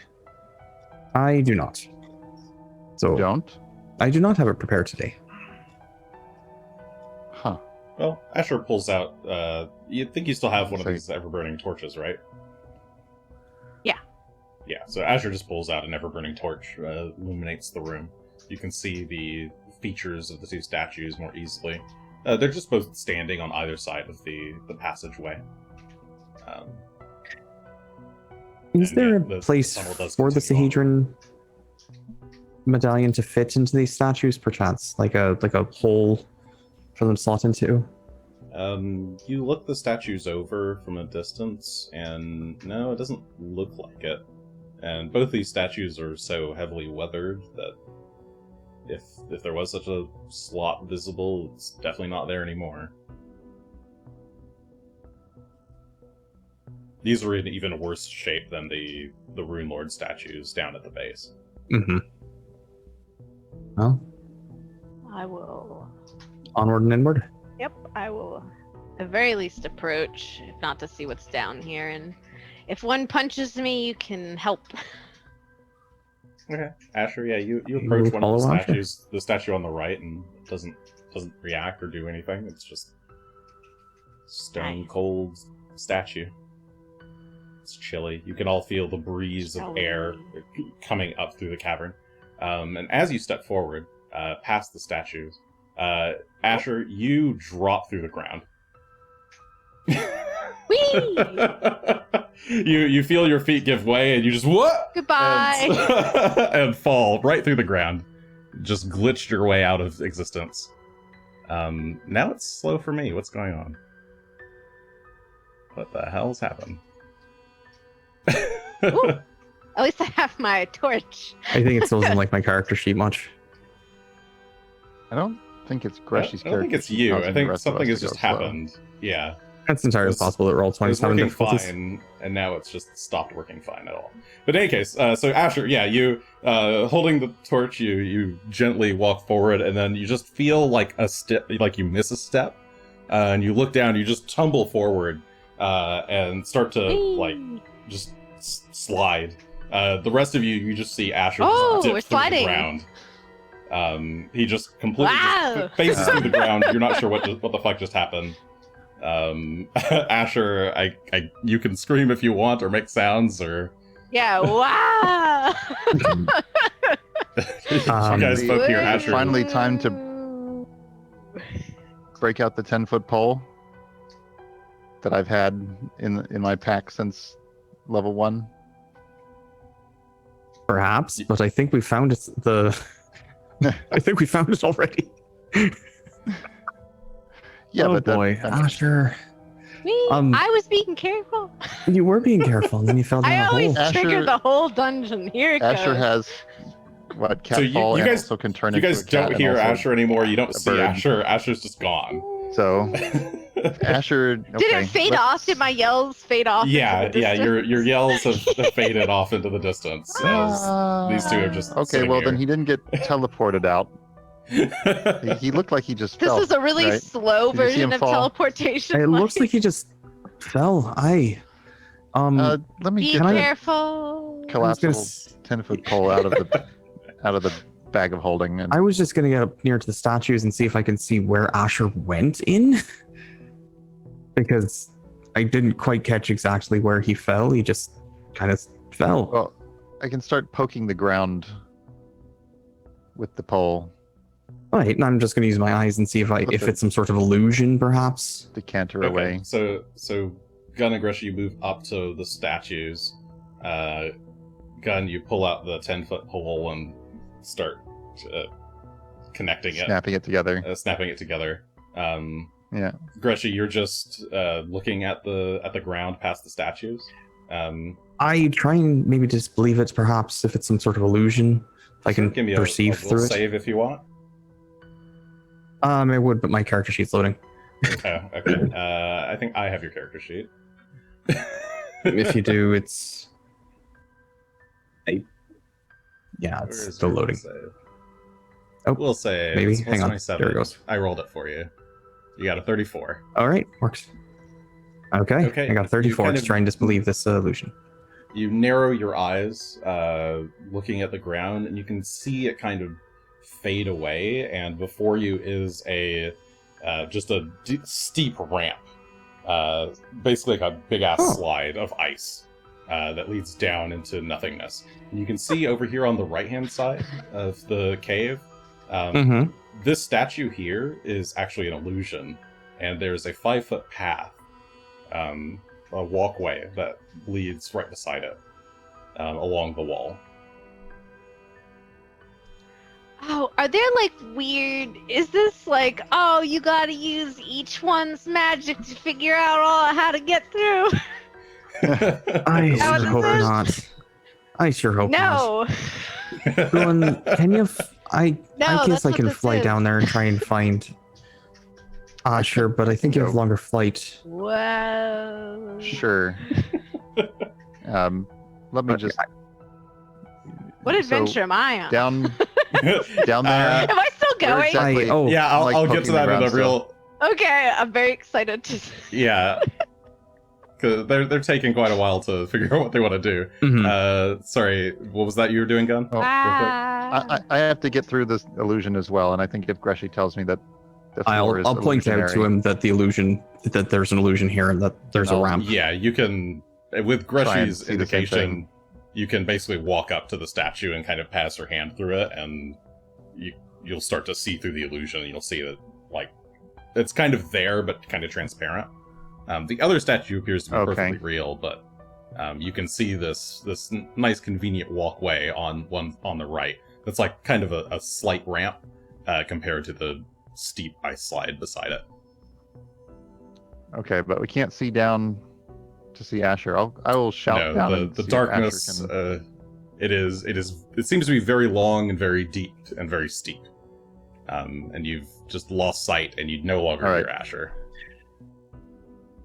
I do not. So Don't? I do not have it prepared today. Huh. Well, Asher pulls out. You think you still have one of Sorry. these ever-burning torches, right? Yeah. Yeah. So Asher just pulls out an ever-burning torch, illuminates the room. You can see the features of the 2 statues more easily. They're just both standing on either side of the passageway. Is And there yeah, a the place tunnel does for the continue on. Sahedron medallion to fit into these statues, perchance? Like a hole for them to slot into? You look the statues over from a distance, and no, it doesn't look like it. And both these statues are so heavily weathered that if there was such a slot visible, it's definitely not there anymore. These are in even worse shape than the Runelord statues down at the base. Mm-hmm. Well, I will. onward and inward. Yep, I will. At the very least, approach, if not to see what's down here. And if one punches me, you can help. Okay, Asher, yeah, you You approach one of the follow Asher? statues, the statue on the right, and it doesn't react or do anything. It's just stone cold statue. It's chilly. You can all feel the breeze of air coming up through the cavern. And as you step forward, past the statues, Asher, you drop through the ground. Whee! You feel your feet give way, and you just what? Goodbye. And fall right through the ground. Just glitched your way out of existence. Now it's slow for me. What's going on? What the hell's happened? Ooh, at least I have my torch. I think it still doesn't like my character sheet much. I don't think it's I Greshy's don't think character it's sheet you. I causing the think rest of something us has to just go slow. happened. Yeah. That's entirely It was- possible that roll It was 27 working difficulties. fine, and now it's just stopped working fine at all. But in any case, so Asher, yeah, you holding the torch, you gently walk forward, and then you just feel like a step, like you miss a step, and you look down, you just tumble forward, and start to like Whee! just slide. The rest of you just see Asher Oh, just dip we're through the sliding. ground. He just completely Wow. just faces through the ground. You're not sure what the fuck just happened. Asher, you can scream if you want or make sounds or Yeah, wow. You guys both hear Asher. Finally time to break out the 10-foot pole that I've had in my pack since level 1. Perhaps, but I think we found it. I think we found it already. Yeah, oh but boy, Asher. I was being careful. You were being careful, and then you fell down I a always hole. trigger the whole dungeon. Here it Asher goes. has what So you catfall and guys- also can turn You into guys a cat don't and hear also Asher anymore. You don't a see bird. Asher. Asher's just gone. So Asher. Okay, Did it fade off? Did my yells fade off? Yeah, into the yeah. distance? Your yells have faded off into the distance as these two are just Okay, sitting well here. then he didn't get teleported out. He looked like he just This fell. is a really right? slow Did you see version him of fall? teleportation. It looks like he just fell. Let me Be get the careful. collapsible I was 10-foot pole out of the bag of holding. And I was just gonna get up near to the statues and see if I can see where Asher went in, because I didn't quite catch exactly where he fell. He just kind of fell. well, I can start poking the ground with the pole, Right, and I'm just gonna use my eyes and see if it's some sort of illusion, perhaps. decanter Okay, away. so Gunn and Greshy, you move up to the statues. Gunn, you pull out the 10-foot pole and start connecting it, Snapping it together. snapping it together. Yeah. Greshy, you're just looking at the ground past the statues. I try and maybe disbelieve it, perhaps, if it's some sort of illusion. If I can Give me perceive a will through it. save if you want. I would, but my character sheet's loading. Okay. I think I have your character sheet. If you do, it's... Yeah, it's Where is still your will loading. save? Oh, We'll say maybe. it's Hang on. 27. There it goes. I rolled it for you. You got a 34. All right, works. Okay, Okay, I got you 34 kind to of- try and disbelieve this illusion. You narrow your eyes, looking at the ground, and you can see it kind of fade away. And before you is just a steep ramp, basically like a big ass slide of ice that leads down into nothingness. And you can see over here on the right hand side of the cave. Mm-hmm. This statue here is actually an illusion, and there's a 5-foot path, a walkway that leads right beside it, along the wall. Oh, are there like weird? Is this like, oh, you gotta use each one's magic to figure out how to get through? I That sure was hope it? not. I sure hope No, not. Glenn, can you... I No, guess that's I what can this fly is. down there and try and find... sure, but I think you have longer flight. Whoa. Sure. Let me just What adventure am I on? down there. Am I still Where going? exactly- Oh, Yeah, I'm, like, I'll get poking to the that in ground a real. Okay, I'm very excited to. Yeah, because they're taking quite a while to figure out what they want to do. mhm. Sorry, what was that you were doing, Gunn? Oh, I have to get through this illusion as well, and I think if Greshy tells me that the floor is I'll point out to illusionary, him that that there's an illusion here and that there's a I'll- ramp. Yeah, you can with Try and Greshy's see the same indication. thing. You can basically walk up to the statue and kind of pass your hand through it, and you'll start to see through the illusion. You'll see that like it's kind of there, but kind of transparent. The other statue appears to be Okay. perfectly real, but you can see this nice, convenient walkway on the right. That's like kind of a slight ramp compared to the steep ice slide beside it. Okay, but we can't see down to see Asher. I will shout down. No, and the see if darkness. Asher can- It seems to be very long and very deep and very steep. And you've just lost sight, and you no longer All hear right. Asher.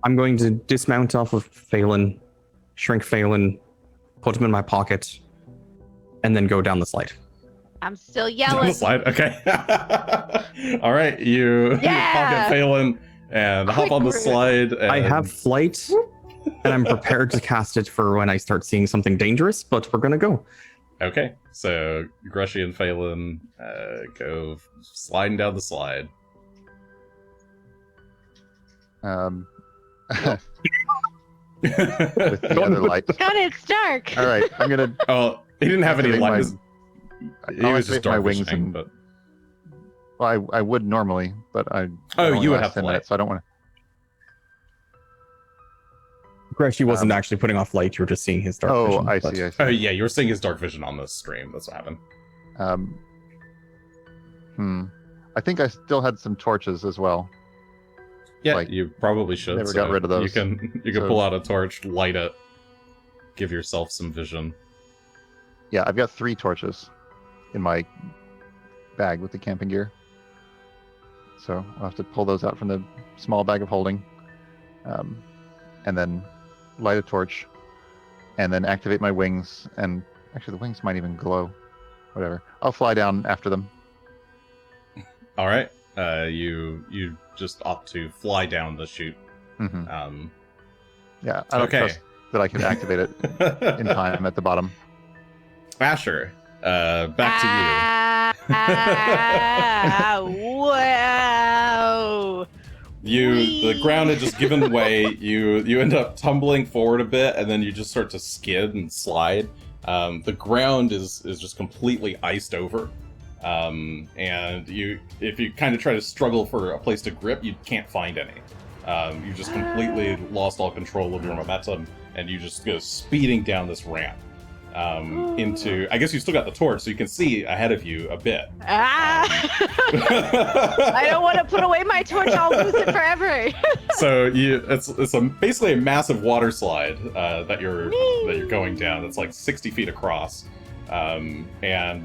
I'm going to dismount off of Phelan, shrink Phelan, put him in my pocket, and then go down the slide. I'm still Down yelling. the slide. Okay. All right, you Yeah! pocket Phelan and hop Quick on the route. slide. And I have flight, and I'm prepared to cast it for when I start seeing something dangerous, but we're going to go. Okay, so Greshy and Phelan go sliding down the slide. with the other light. God, it's dark. All right, I'm gonna Oh, he didn't have any activate light. my He was just activate my dark wings visioning, and- but Well, I would normally, but I Oh, only you would last have 10 light. minutes, so I don't want to. Greshy wasn't actually putting off light, you were just seeing his dark Oh, vision. I but- see. I see. oh yeah, you were seeing his dark vision on this stream. That's what happened. I think I still had some torches as well. Yeah, Like, you probably should. never got rid of those. You can So- pull out a torch, light it, give yourself some vision. Yeah, I've got 3 torches in my bag with the camping gear. So I'll have to pull those out from the small bag of holding. And then light a torch. And then activate my wings. And actually, the wings might even glow. Whatever. I'll fly down after them. All right. You just opt to fly down the chute. Hmm. Yeah, I don't okay. trust that I can activate it in time at the bottom. Asher, back to Wow! you. Whee! The ground had just given way. You end up tumbling forward a bit, and then you just start to skid and slide. The ground is just completely iced over. And if you kind of try to struggle for a place to grip, you can't find any. You just completely lost all control of your momentum, and you just go speeding down this ramp into. I guess you still got the torch, so you can see ahead of you a bit. I don't want to put away my torch. I'll lose it forever. So it's basically a massive water slide that you're going down. It's like 60 feet across. And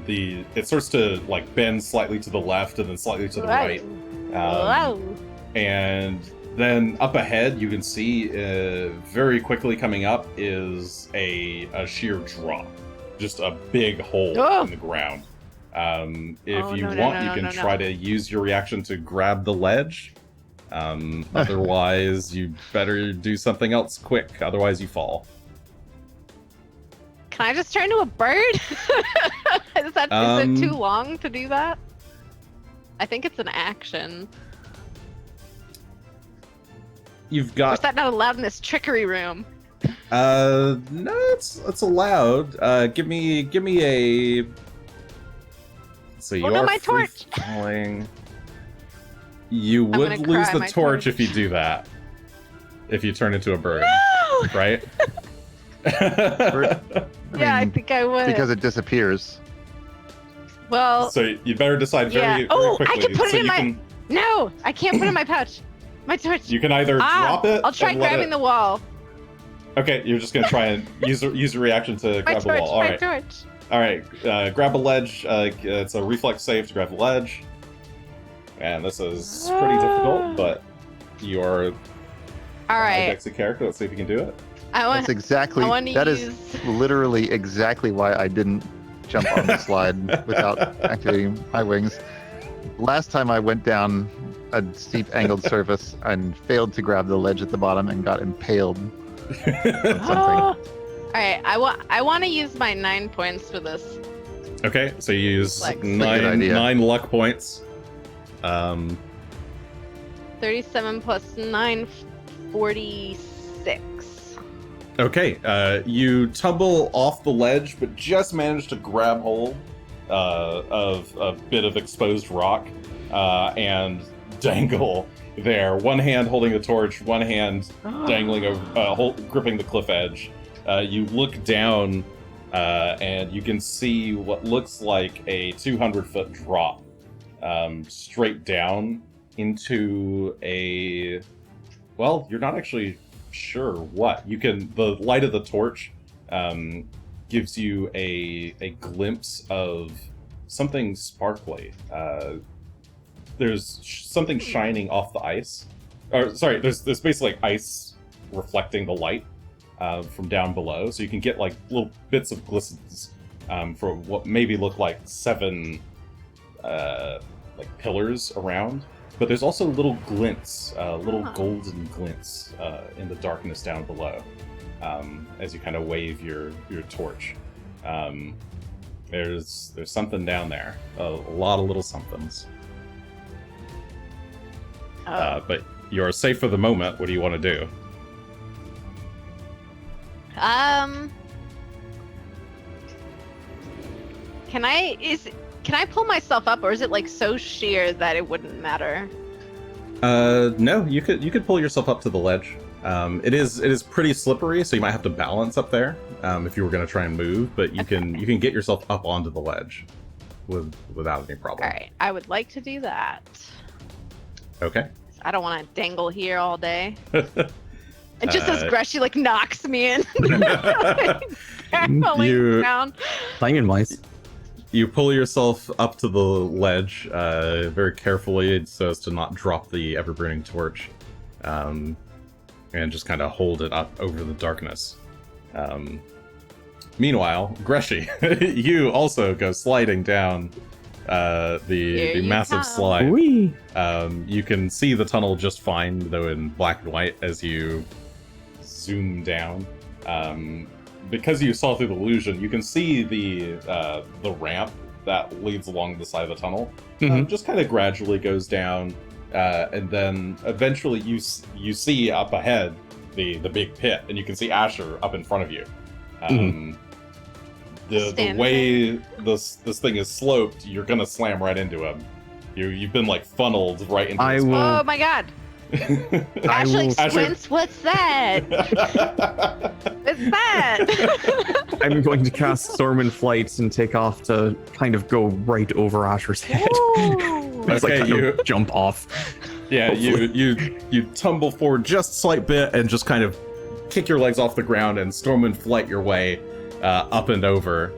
it starts to like bend slightly to the left and then slightly to the right. Wow. And then up ahead, you can see very quickly coming up is a sheer drop, just a big hole Oh. in the ground. If Oh, you no, want, no, you no, can no, try no. to use your reaction to grab the ledge. Otherwise, you better do something else quick. Otherwise, you fall. Can I just turn into a bird? Is it too long to do that? I think it's an action. You've Or is got that not allowed in this trickery room? no, it's allowed. Give me a. So you Oh, no, are my free torch! falling. You I'm would gonna lose cry, the my torch torch. if you do that. If you turn into a bird, No! right? Yeah, I mean, think I would. because it disappears. Well, So you better decide Yeah. very Oh, I quickly. can put it so in you my- can no, I can't put it in my pouch. My torch. you can either drop it. I'll try and let grabbing it- the wall. Okay, you're just gonna try and use a reaction to My grab the torch. wall. All My right, torch. all right. Grab a ledge. It's a reflex save to grab the ledge. And this is pretty difficult, but you're All a right. Dexy character. Let's see if you can do it. I want. That's exactly. I want to That use. is literally exactly why I didn't jump on the slide without activating my wings. Last time I went down a steep angled surface and failed to grab the ledge at the bottom and got impaled. All right. I want to use my 9 points for this. Okay, so you use Flex. That's a good idea. nine luck points. 37 plus 9, 46. Okay, you tumble off the ledge, but just manage to grab hold of a bit of exposed rock and dangle there. One hand holding the torch, one hand dangling over, gripping the cliff edge. You look down and you can see what looks like a 200-foot drop straight down into a. Well, you're not actually sure what. You can. The light of the torch gives you a glimpse of something sparkly. There's something shining off the ice. Or sorry, there's basically like ice reflecting the light from down below, so you can get like little bits of glistens for what maybe look like 7 like pillars around. But there's also little glints, little golden glints in the darkness down below as you kind of wave your torch. There's something down there, a lot of little somethings. But you're safe for the moment. What do you want to do? Can I pull myself up, or is it like so sheer that it wouldn't matter? No, you could pull yourself up to the ledge. It is pretty slippery, so you might have to balance up there if you were going to try and move. But you can get yourself up onto the ledge without any problem. All right, I would like to do that. Okay. I don't want to dangle here all day. And just as Greshy like knocks me in, falling down. Timing wise. You pull yourself up to the ledge very carefully so as to not drop the ever-burning torch, and just kind of hold it up over the darkness. Meanwhile, Greshy, you also go sliding down the massive slide. Whee! You can see the tunnel just fine, though in black and white, as you zoom down. Because you saw through the illusion, you can see the ramp that leads along the side of the tunnel. Just kind of gradually goes down, and then eventually you see up ahead the big pit, and you can see Asher up in front of you. The way this thing is sloped, you're gonna slam right into him. You've been like funneled right into his path. Oh my god! Ashley Squints, what's that? What's that? I'm going to cast Storm in Flight and take off to kind of go right over Asher's head. It's Okay, like you jump off. Yeah, you tumble forward just a slight bit and just kind of kick your legs off the ground and Storm in Flight your way up and over.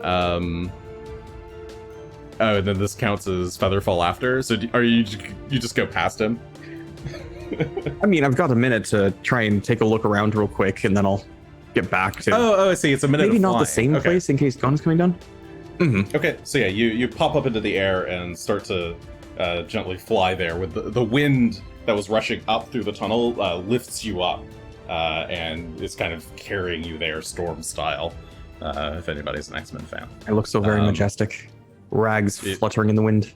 Oh, and then this counts as Featherfall after. So you just go past him? I mean, I've got a minute to try and take a look around real quick, and then I'll get back to. Oh, I see. It's a minute. Maybe of not flying. the same Okay. place in case Gunn's coming down. Okay, so yeah, you pop up into the air and start to gently fly there. With the wind that was rushing up through the tunnel lifts you up, and is kind of carrying you there, storm style. If anybody's an X-Men fan. I look so very majestic. Rags fluttering in the wind.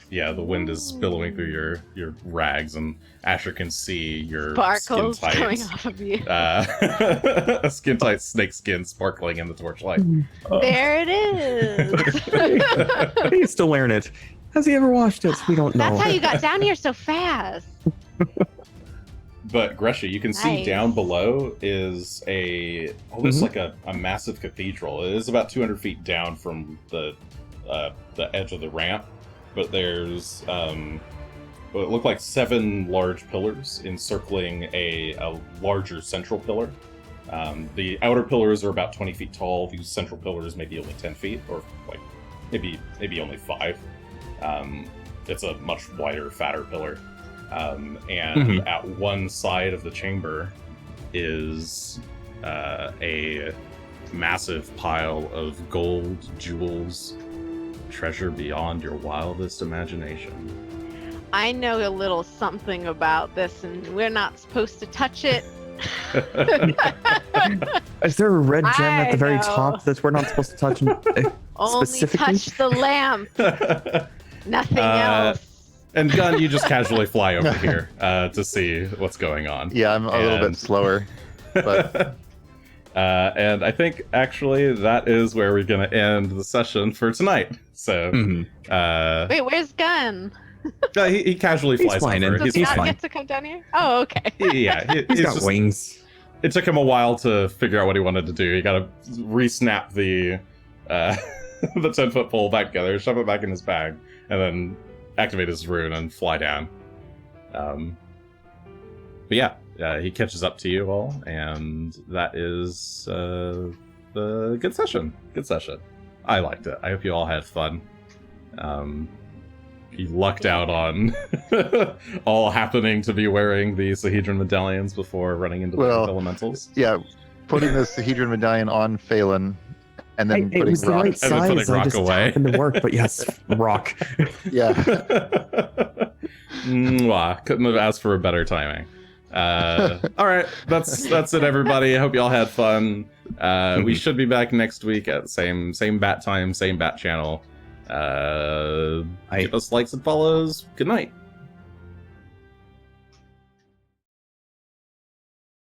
Yeah, the wind is billowing through your rags, and Asher can see your Sparkles skin coming tights. off of you. A skin tight snake skin sparkling in the torchlight. There it is. He's still wearing it. Has he ever washed it? We don't know. That's how you got down here so fast. But Greshy, you can see Nice. down below is almost like a massive cathedral. It is about 200 feet down from the edge of the ramp, but there's what look like 7 large pillars encircling a larger central pillar. The outer pillars are about 20 feet tall. These central pillars may be only 10 feet, or like maybe only 5. It's a much wider, fatter pillar. And at one side of the chamber is a massive pile of gold, jewels, treasure beyond your wildest imagination. I know a little something about this, and we're not supposed to touch it. Is there a red gem at the very know. top that we're not supposed to touch? Only Specifically? touch the lamp. Nothing else. And Gunn, you just casually fly over here to see what's going on. Yeah, I'm a little bit slower, but and I think actually that is where we're going to end the session for tonight. So, Wait, where's Gunn? he casually flies flying in. over. Does He's not fine. get to come down here? Oh, okay. Yeah, He's got wings. It took him a while to figure out what he wanted to do. He got to re-snap the the 10-foot pole back together, shove it back in his bag, and then activate his rune and fly down. But yeah, he catches up to you all, and that is the good session. Good session. I liked it. I hope you all had fun. He lucked out on all happening to be wearing the Sahedron medallions before running into the elementals. yeah, putting the Sahedron medallion on Phelan and then It putting was the rock. right And then putting size. I rock just away. happened to work, but yes, rock. Yeah, Mwah. Couldn't have asked for a better timing. All right, that's it, everybody. I hope you all had fun. We should be back next week at the same bat time, same bat channel. Give us likes and follows. Good night.